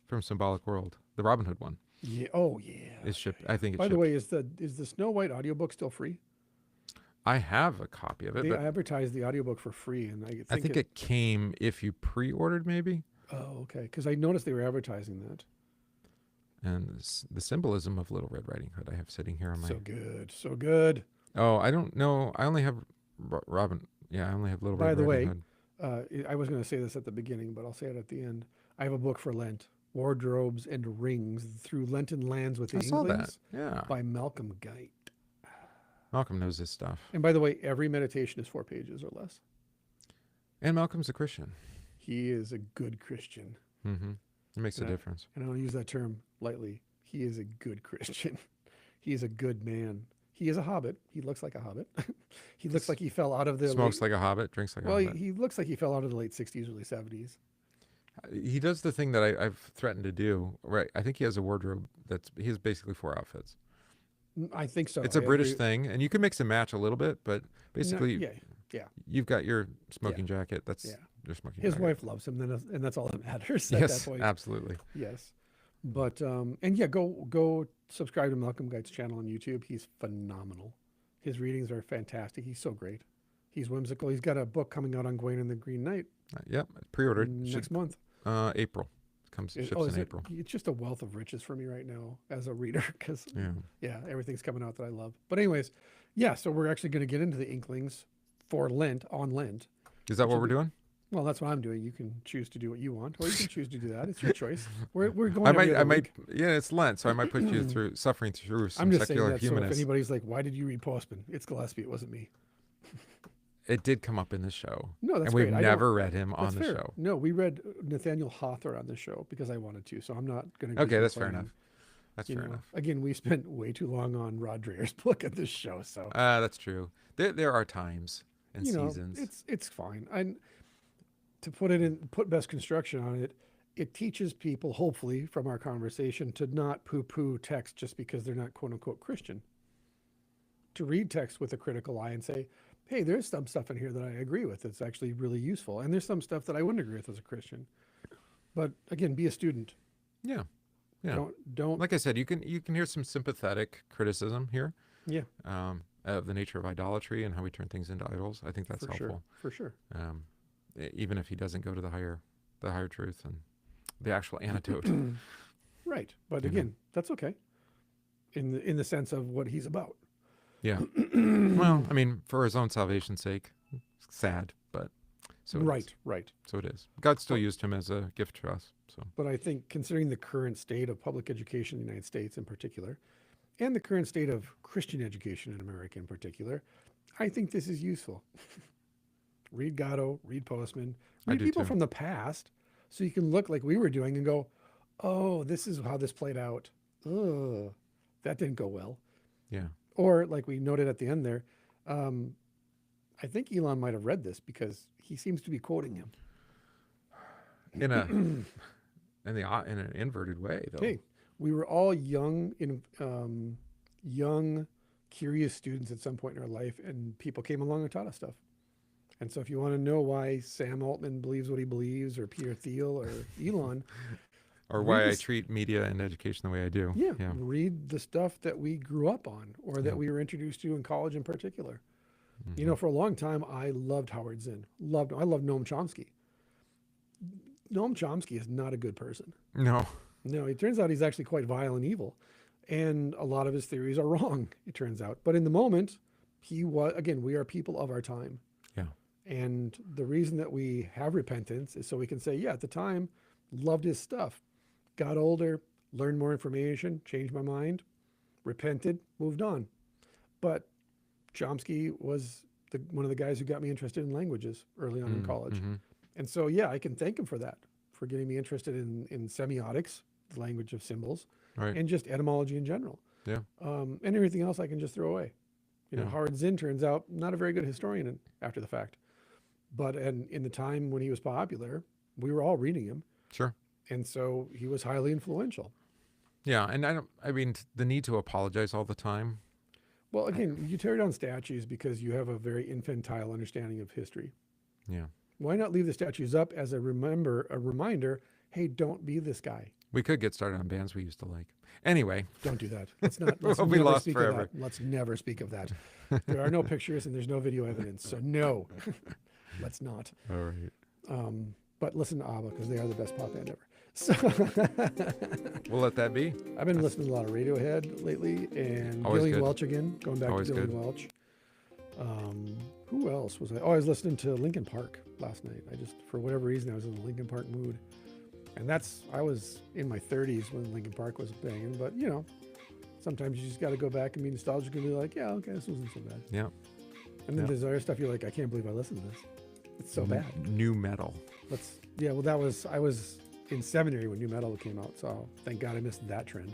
from Symbolic World, the Robin Hood one. Yeah. Oh yeah. Is shipped. I think it's By shipped. the way, is the Snow White audiobook still free? I have a copy of it, They but advertised the audiobook for free, and I think it came if you pre-ordered, maybe. Oh, okay. Because I noticed they were advertising that. And the symbolism of Little Red Riding Hood I have sitting here on my. So good, so good. Oh, I don't know. I only have Robin. Yeah, I only have Little Red Riding Hood. I was going to say this at the beginning, but I'll say it at the end. I have a book for Lent, Wardrobes and Rings Through Lenten Lands with the I saw that. Inklings Yeah. by Malcolm Guite. Malcolm knows his stuff. And by the way, every meditation is 4 pages or less. And Malcolm's a Christian. He is a good Christian. Mm-hmm. It makes a difference. And I don't use that term lightly. He is a good Christian. He is a good man. He is a hobbit. He looks like a hobbit. He looks like he fell out of the... Smokes like a hobbit, drinks like a hobbit. Well, he looks like he fell out of the late 60s, early 70s. He does the thing that I've threatened to do. Right. I think he has a wardrobe he has basically 4 outfits. I think so. It's a British thing, and you can mix and match a little bit, but basically, yeah. You've got your smoking jacket. That's your smoking His jacket. wife loves him, and that's all that matters at Yes, that point. absolutely. Yes. But, and yeah, go subscribe to Malcolm Guite's channel on YouTube. He's phenomenal. His readings are fantastic. He's so great. He's whimsical. He's got a book coming out on Gawain and the Green Knight. Yep, pre-ordered. Next month. April. Ships in April. It's just a wealth of riches for me right now as a reader, because everything's coming out that I love. But anyways, so we're actually going to get into the Inklings for Lent, on Lent. Is that what we're doing? Well, that's what I'm doing. You can choose to do what you want, or you can choose to do that. It's your choice. We're going. I might. Yeah, it's Lent, so I might put you through suffering through some I'm just secular saying that. humanists. So if anybody's like, "Why did you read Postman?" It's Gillespie. It wasn't me. It did come up in the show. No, that's and we've great. never read him on the fair. show. No, we read Nathaniel Hawthorne on the show because I wanted to. So I'm not going to. Okay, that's fair enough. That's fair enough. Again, we spent way too long on Rod Dreher's book at this show. So that's true. There are times and seasons. It's fine. And to put best construction on it, it teaches people, hopefully, from our conversation, to not poo-poo text just because they're not quote unquote Christian. To read text with a critical eye and say, hey, there's some stuff in here that I agree with. It's actually really useful. And there's some stuff that I wouldn't agree with as a Christian. But again, be a student. Yeah. Yeah. Don't like I said, you can hear some sympathetic criticism here. Yeah. Of the nature of idolatry and how we turn things into idols. I think that's helpful. For sure. Even if he doesn't go to the higher truth and the actual antidote. Right. But again, that's okay. In the sense of what he's about. Yeah. Well, I mean, for his own salvation's sake, sad, but so it is. Right. So it is. God still used him as a gift to us. So. But I think considering the current state of public education in the United States in particular, and the current state of Christian education in America in particular, I think this is useful. Read Gatto, read Postman, read people from the past, so you can look like we were doing and go, oh, this is how this played out. Oh, that didn't go well. Yeah. Or like we noted at the end there, I think Elon might have read this because he seems to be quoting him. In an inverted way, though. Hey, we were all young, curious students at some point in our life, and people came along and taught us stuff. And so if you want to know why Sam Altman believes what he believes, or Peter Thiel, or Elon... or why I treat media and education the way I do. Yeah, read the stuff that we grew up on, or that we were introduced to in college in particular. Mm-hmm. For a long time, I loved Howard Zinn. I loved Noam Chomsky. Noam Chomsky is not a good person. No, it turns out he's actually quite vile and evil. And a lot of his theories are wrong, it turns out. But in the moment, we are people of our time. Yeah. And the reason that we have repentance is so we can say, at the time, loved his stuff. Got older, learned more information, changed my mind, repented, moved on. But Chomsky was one of the guys who got me interested in languages early on in college. Mm-hmm. And so, yeah, I can thank him for that, for getting me interested in semiotics, the language of symbols, Right. and just etymology in general. Yeah. And everything else I can just throw away. You know, Yeah. Howard Zinn turns out not a very good historian after the fact. But in the time when he was popular, we were all reading him. Sure. And so he was highly influential. Yeah, and I mean, the need to apologize all the time. Well, again, you tear down statues because you have a very infantile understanding of history. Yeah. Why not leave the statues up as a reminder, hey, don't be this guy. We could get started on bands we used to like. Anyway. Don't do that. Let's let's We'll be never lost speak forever. of that. Let's never speak of that. There are no pictures and there's no video evidence. So no, let's not. All right. But listen to ABBA because they are the best pop band ever. So We'll let that be. I've been listening to a lot of Radiohead lately and Always Gillian good. Welch again, going back Always to Gillian good. Welch. Who else was I? Oh, I was listening to Linkin Park last night. I just, for whatever reason, I was in the Linkin Park mood. And I was in my 30s when Linkin Park was banging, but you know, sometimes you just got to go back and be nostalgic and be like, yeah, okay, this wasn't so bad. Yeah. And then Yeah. there's other stuff you're like, I can't believe I listened to this. It's so bad. New metal. Well, I was in seminary when new metal came out, so thank God I missed that trend.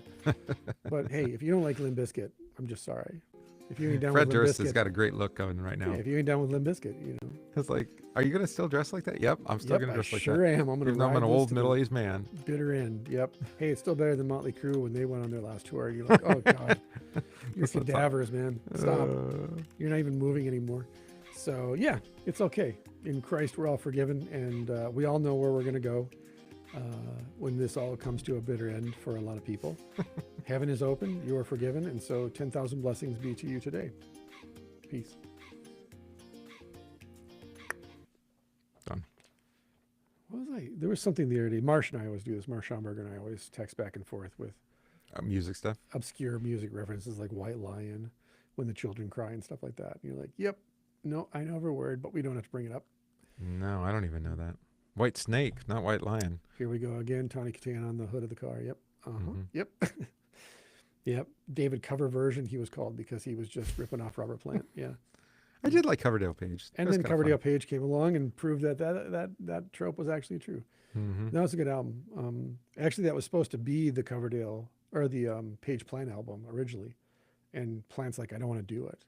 But hey, if you don't like Limp Bizkit, I'm just sorry. If you ain't down Fred with Limp Durst has Bizkit, got a great look going right now. yeah, if you ain't down with Limp Bizkit, you know. It's like, are you going to still dress like that? Yep, I'm still Yep, going to I dress like sure that. am. I'm gonna Even though I'm ride an this old to the middle-aged man. bitter end. Yep. Hey, it's still better than Motley Crue when they went on their last tour. You're like, oh God, you're cadavers, man. Stop. You're not even moving anymore. So yeah, it's okay. In Christ, we're all forgiven, and we all know where we're going to go when this all comes to a bitter end for a lot of people. Heaven is open. You are forgiven, and so 10,000 blessings be to you today. Peace. Done. What was I? There was something the other day. Marsh and I always do this. Marsh Schomburger and I always text back and forth with Music stuff. obscure music references like White Lion, When the Children Cry, and stuff like that. And you're like, yep, no, I know every word, but we don't have to bring it up. No, I don't even know that. White Snake, not White Lion. Here we go again. Tawny Katan on the hood of the car. Yep. Mhm. Yep. Yep. David Cover Version, he was called because he was just ripping off Robert Plant. Yeah. I did like Coverdale Page. And then Coverdale Page came along and proved that trope was actually true. Mm-hmm. That was a good album. Actually, that was supposed to be the Coverdale or the Page Plant album originally. And Plant's like, I don't want to do it.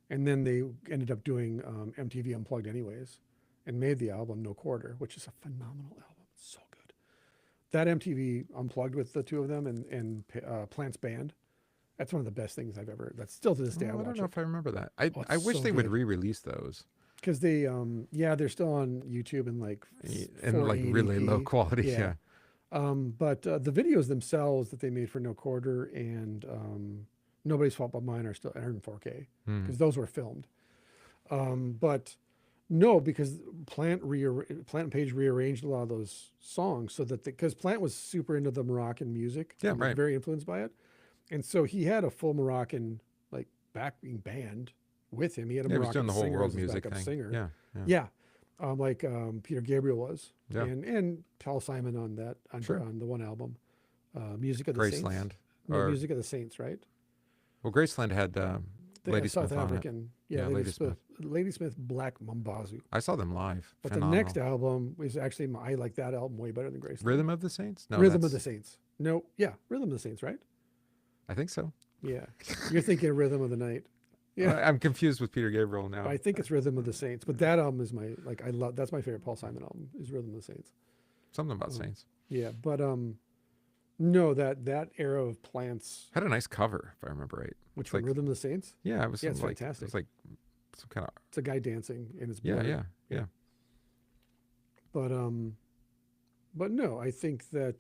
And then they ended up doing MTV Unplugged anyways and made the album No Quarter, which is a phenomenal album. It's so good. That MTV Unplugged with the two of them and Plant's band, that's one of the best things I've ever, that's still to this day I I watch don't know it. if I remember that. Oh, I it's wish so they would good. re-release those. Because they, they're still on YouTube in like And like really 480p. low quality. Yeah. Yeah. But the videos themselves that they made for No Quarter and Nobody's Fault But Mine are still in 4K because those were filmed. But no, because Plant and Page rearranged a lot of those songs so that because Plant was super into the Moroccan music, Yeah, and right. very influenced by it, and so he had a full Moroccan like backing band with him. He had a Yeah, he was Moroccan doing the whole singer world as his music backup thing. singer. Yeah. Yeah, like Peter Gabriel was, Yeah. and Paul Simon on that Sure. on the one album, Music of the Saints. Graceland. No, or- Music of the Saints, right? Well, Graceland had They Lady had South Smith on it. African, Yeah, Lady Smith, Lady Smith, Black Mambazo. I saw them live. But Phenomenal. the next album is actually I like that album way better than Graceland. Rhythm of the Saints? No, Rhythm of the that's- Saints. No, yeah, Rhythm of the Saints, right? I think so. Yeah, you're thinking of Rhythm of the Night. Yeah, I'm confused with Peter Gabriel now. I think it's Rhythm of the Saints. But that album is I love. That's my favorite Paul Simon album. Is Rhythm of the Saints. Something about Saints. Yeah, but no, that era of Plants, Had a nice cover, if I remember right. which It's one, like- Rhythm of the Saints? Yeah, it was Yeah, it's some, like, fantastic. It was like some kind of It's a guy dancing in his yeah. blur. But no, I think that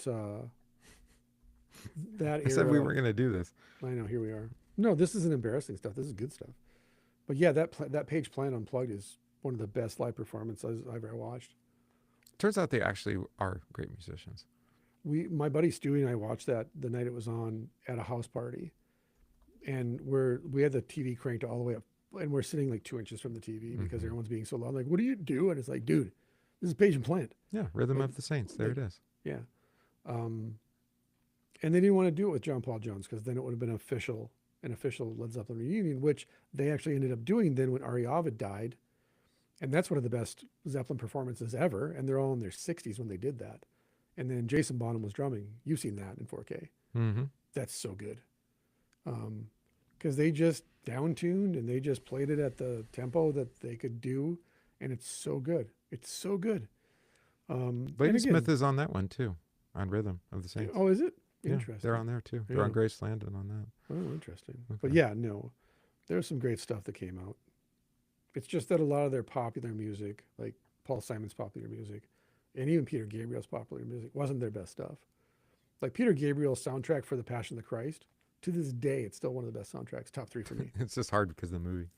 that I said we era- were going to do this. I know, here we are. No, this isn't embarrassing stuff. This is good stuff. But yeah, that Page Plant Unplugged is one of the best live performances I've ever watched. Turns out they actually are great musicians. My buddy Stewie and I watched that the night it was on at a house party, and we had the TV cranked all the way up, and we're sitting like 2 inches from the TV because everyone's being so loud. I'm like, what do you do? And it's like, dude, this is Page and Plant. Yeah, Rhythm of the Saints. There it is. Yeah. And they didn't want to do it with John Paul Jones because then it would have been official an official Led Zeppelin reunion, which they actually ended up doing then when Ari Avid died. And that's one of the best Zeppelin performances ever. And they're all in their 60s when they did that. And then Jason Bonham was drumming. You've seen that in 4K. Mm-hmm. That's so good. Because they just down-tuned and they just played it at the tempo that they could do. And it's so good. It's so good. Lady Smith is on that one too, on Rhythm of the Saints. Oh, is it? Yeah, Interesting. they're on there too. They're on Grace Landon on that. Oh, interesting. Okay. But yeah, no, there's some great stuff that came out. It's just that a lot of their popular music, like Paul Simon's popular music, and even Peter Gabriel's popular music, wasn't their best stuff. Like Peter Gabriel's soundtrack for The Passion of the Christ, to this day, it's still one of the best soundtracks, top 3 for me. It's just hard because of the movie.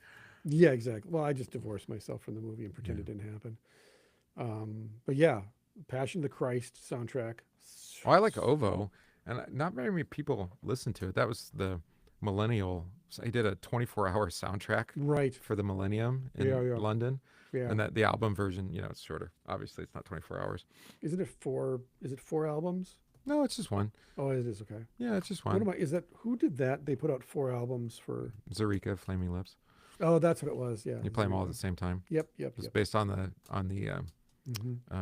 Yeah, exactly. Well, I just divorced myself from the movie and pretend it didn't happen. But yeah, Passion of the Christ soundtrack. Oh, I like Ovo, and not very many people listen to it. That was the millennial. So he did a 24-hour soundtrack Right. for the Millennium in London. Yeah. And that the album version, it's shorter. Obviously, it's not 24 hours. Isn't it 4? Is it 4 albums? No, it's just one. Oh, it is. Okay. Yeah, it's just What one. am I? Is that who did that? They put out 4 albums for. Zarika, Flaming Lips. Oh, that's what it was. Yeah. You play them all at the same time. Yep. It's based on the Mm-hmm.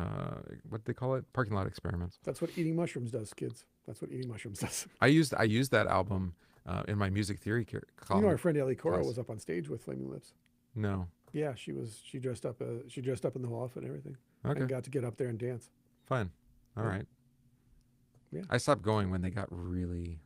what they call it, parking lot experiments. That's what eating mushrooms does, kids. That's what eating mushrooms does. I used that album in my music theory column. You know, our friend Ellie Cora class. was up on stage with Flaming Lips. No. Yeah, she was. She dressed up. She dressed up in the whole outfit and everything, Okay. and got to get up there and dance. Fun. All Yeah. right. Yeah. I stopped going when they got really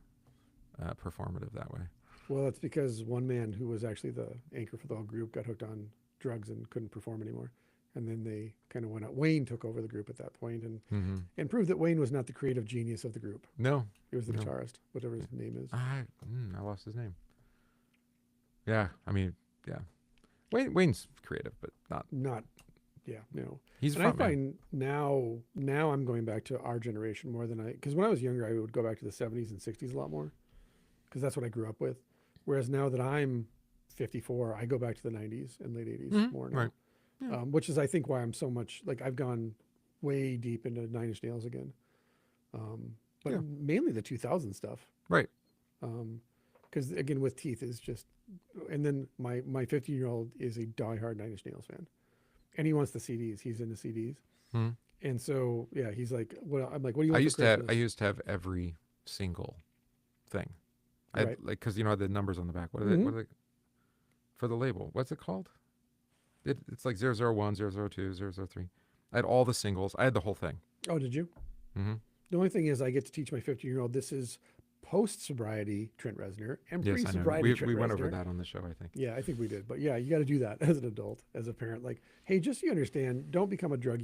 performative that way. Well, that's because one man who was actually the anchor for the whole group got hooked on drugs and couldn't perform anymore. And then they kind of went out. Wayne took over the group at that point and proved that Wayne was not the creative genius of the group. No. He was the No. guitarist, whatever his name is. I lost his name. Yeah. I mean, yeah. Wayne's creative, but not. Yeah, no. He's And I find now I'm going back to our generation more than because when I was younger, I would go back to the 70s and 60s a lot more because that's what I grew up with. Whereas now that I'm 54, I go back to the 90s and late 80s more now. Right. Yeah. Which is, I think, why I'm so much, like, I've gone way deep into Nine Inch Nails again. But mainly the 2000 stuff. Right. Because, again, with Teeth is just, and then my 15-year-old is a diehard Nine Inch Nails fan. And he wants the CDs. He's into CDs. And so, yeah, he's like, well, I'm like, what do you want for Christmas? I used to have every single thing. Right. Because I had the numbers on the back. What are they for the label? What's it called? It's like 001, 002, 003. I had all the singles. I had the whole thing. Oh, did you? Mm-hmm. The only thing is I get to teach my 15-year-old this is post-sobriety Trent Reznor and Yes, I know. pre-sobriety Trent We went Reznor. over that on the show, I think. Yeah, I think we did. But yeah, you got to do that as an adult, as a parent. Like, hey, just so you understand, don't become a drug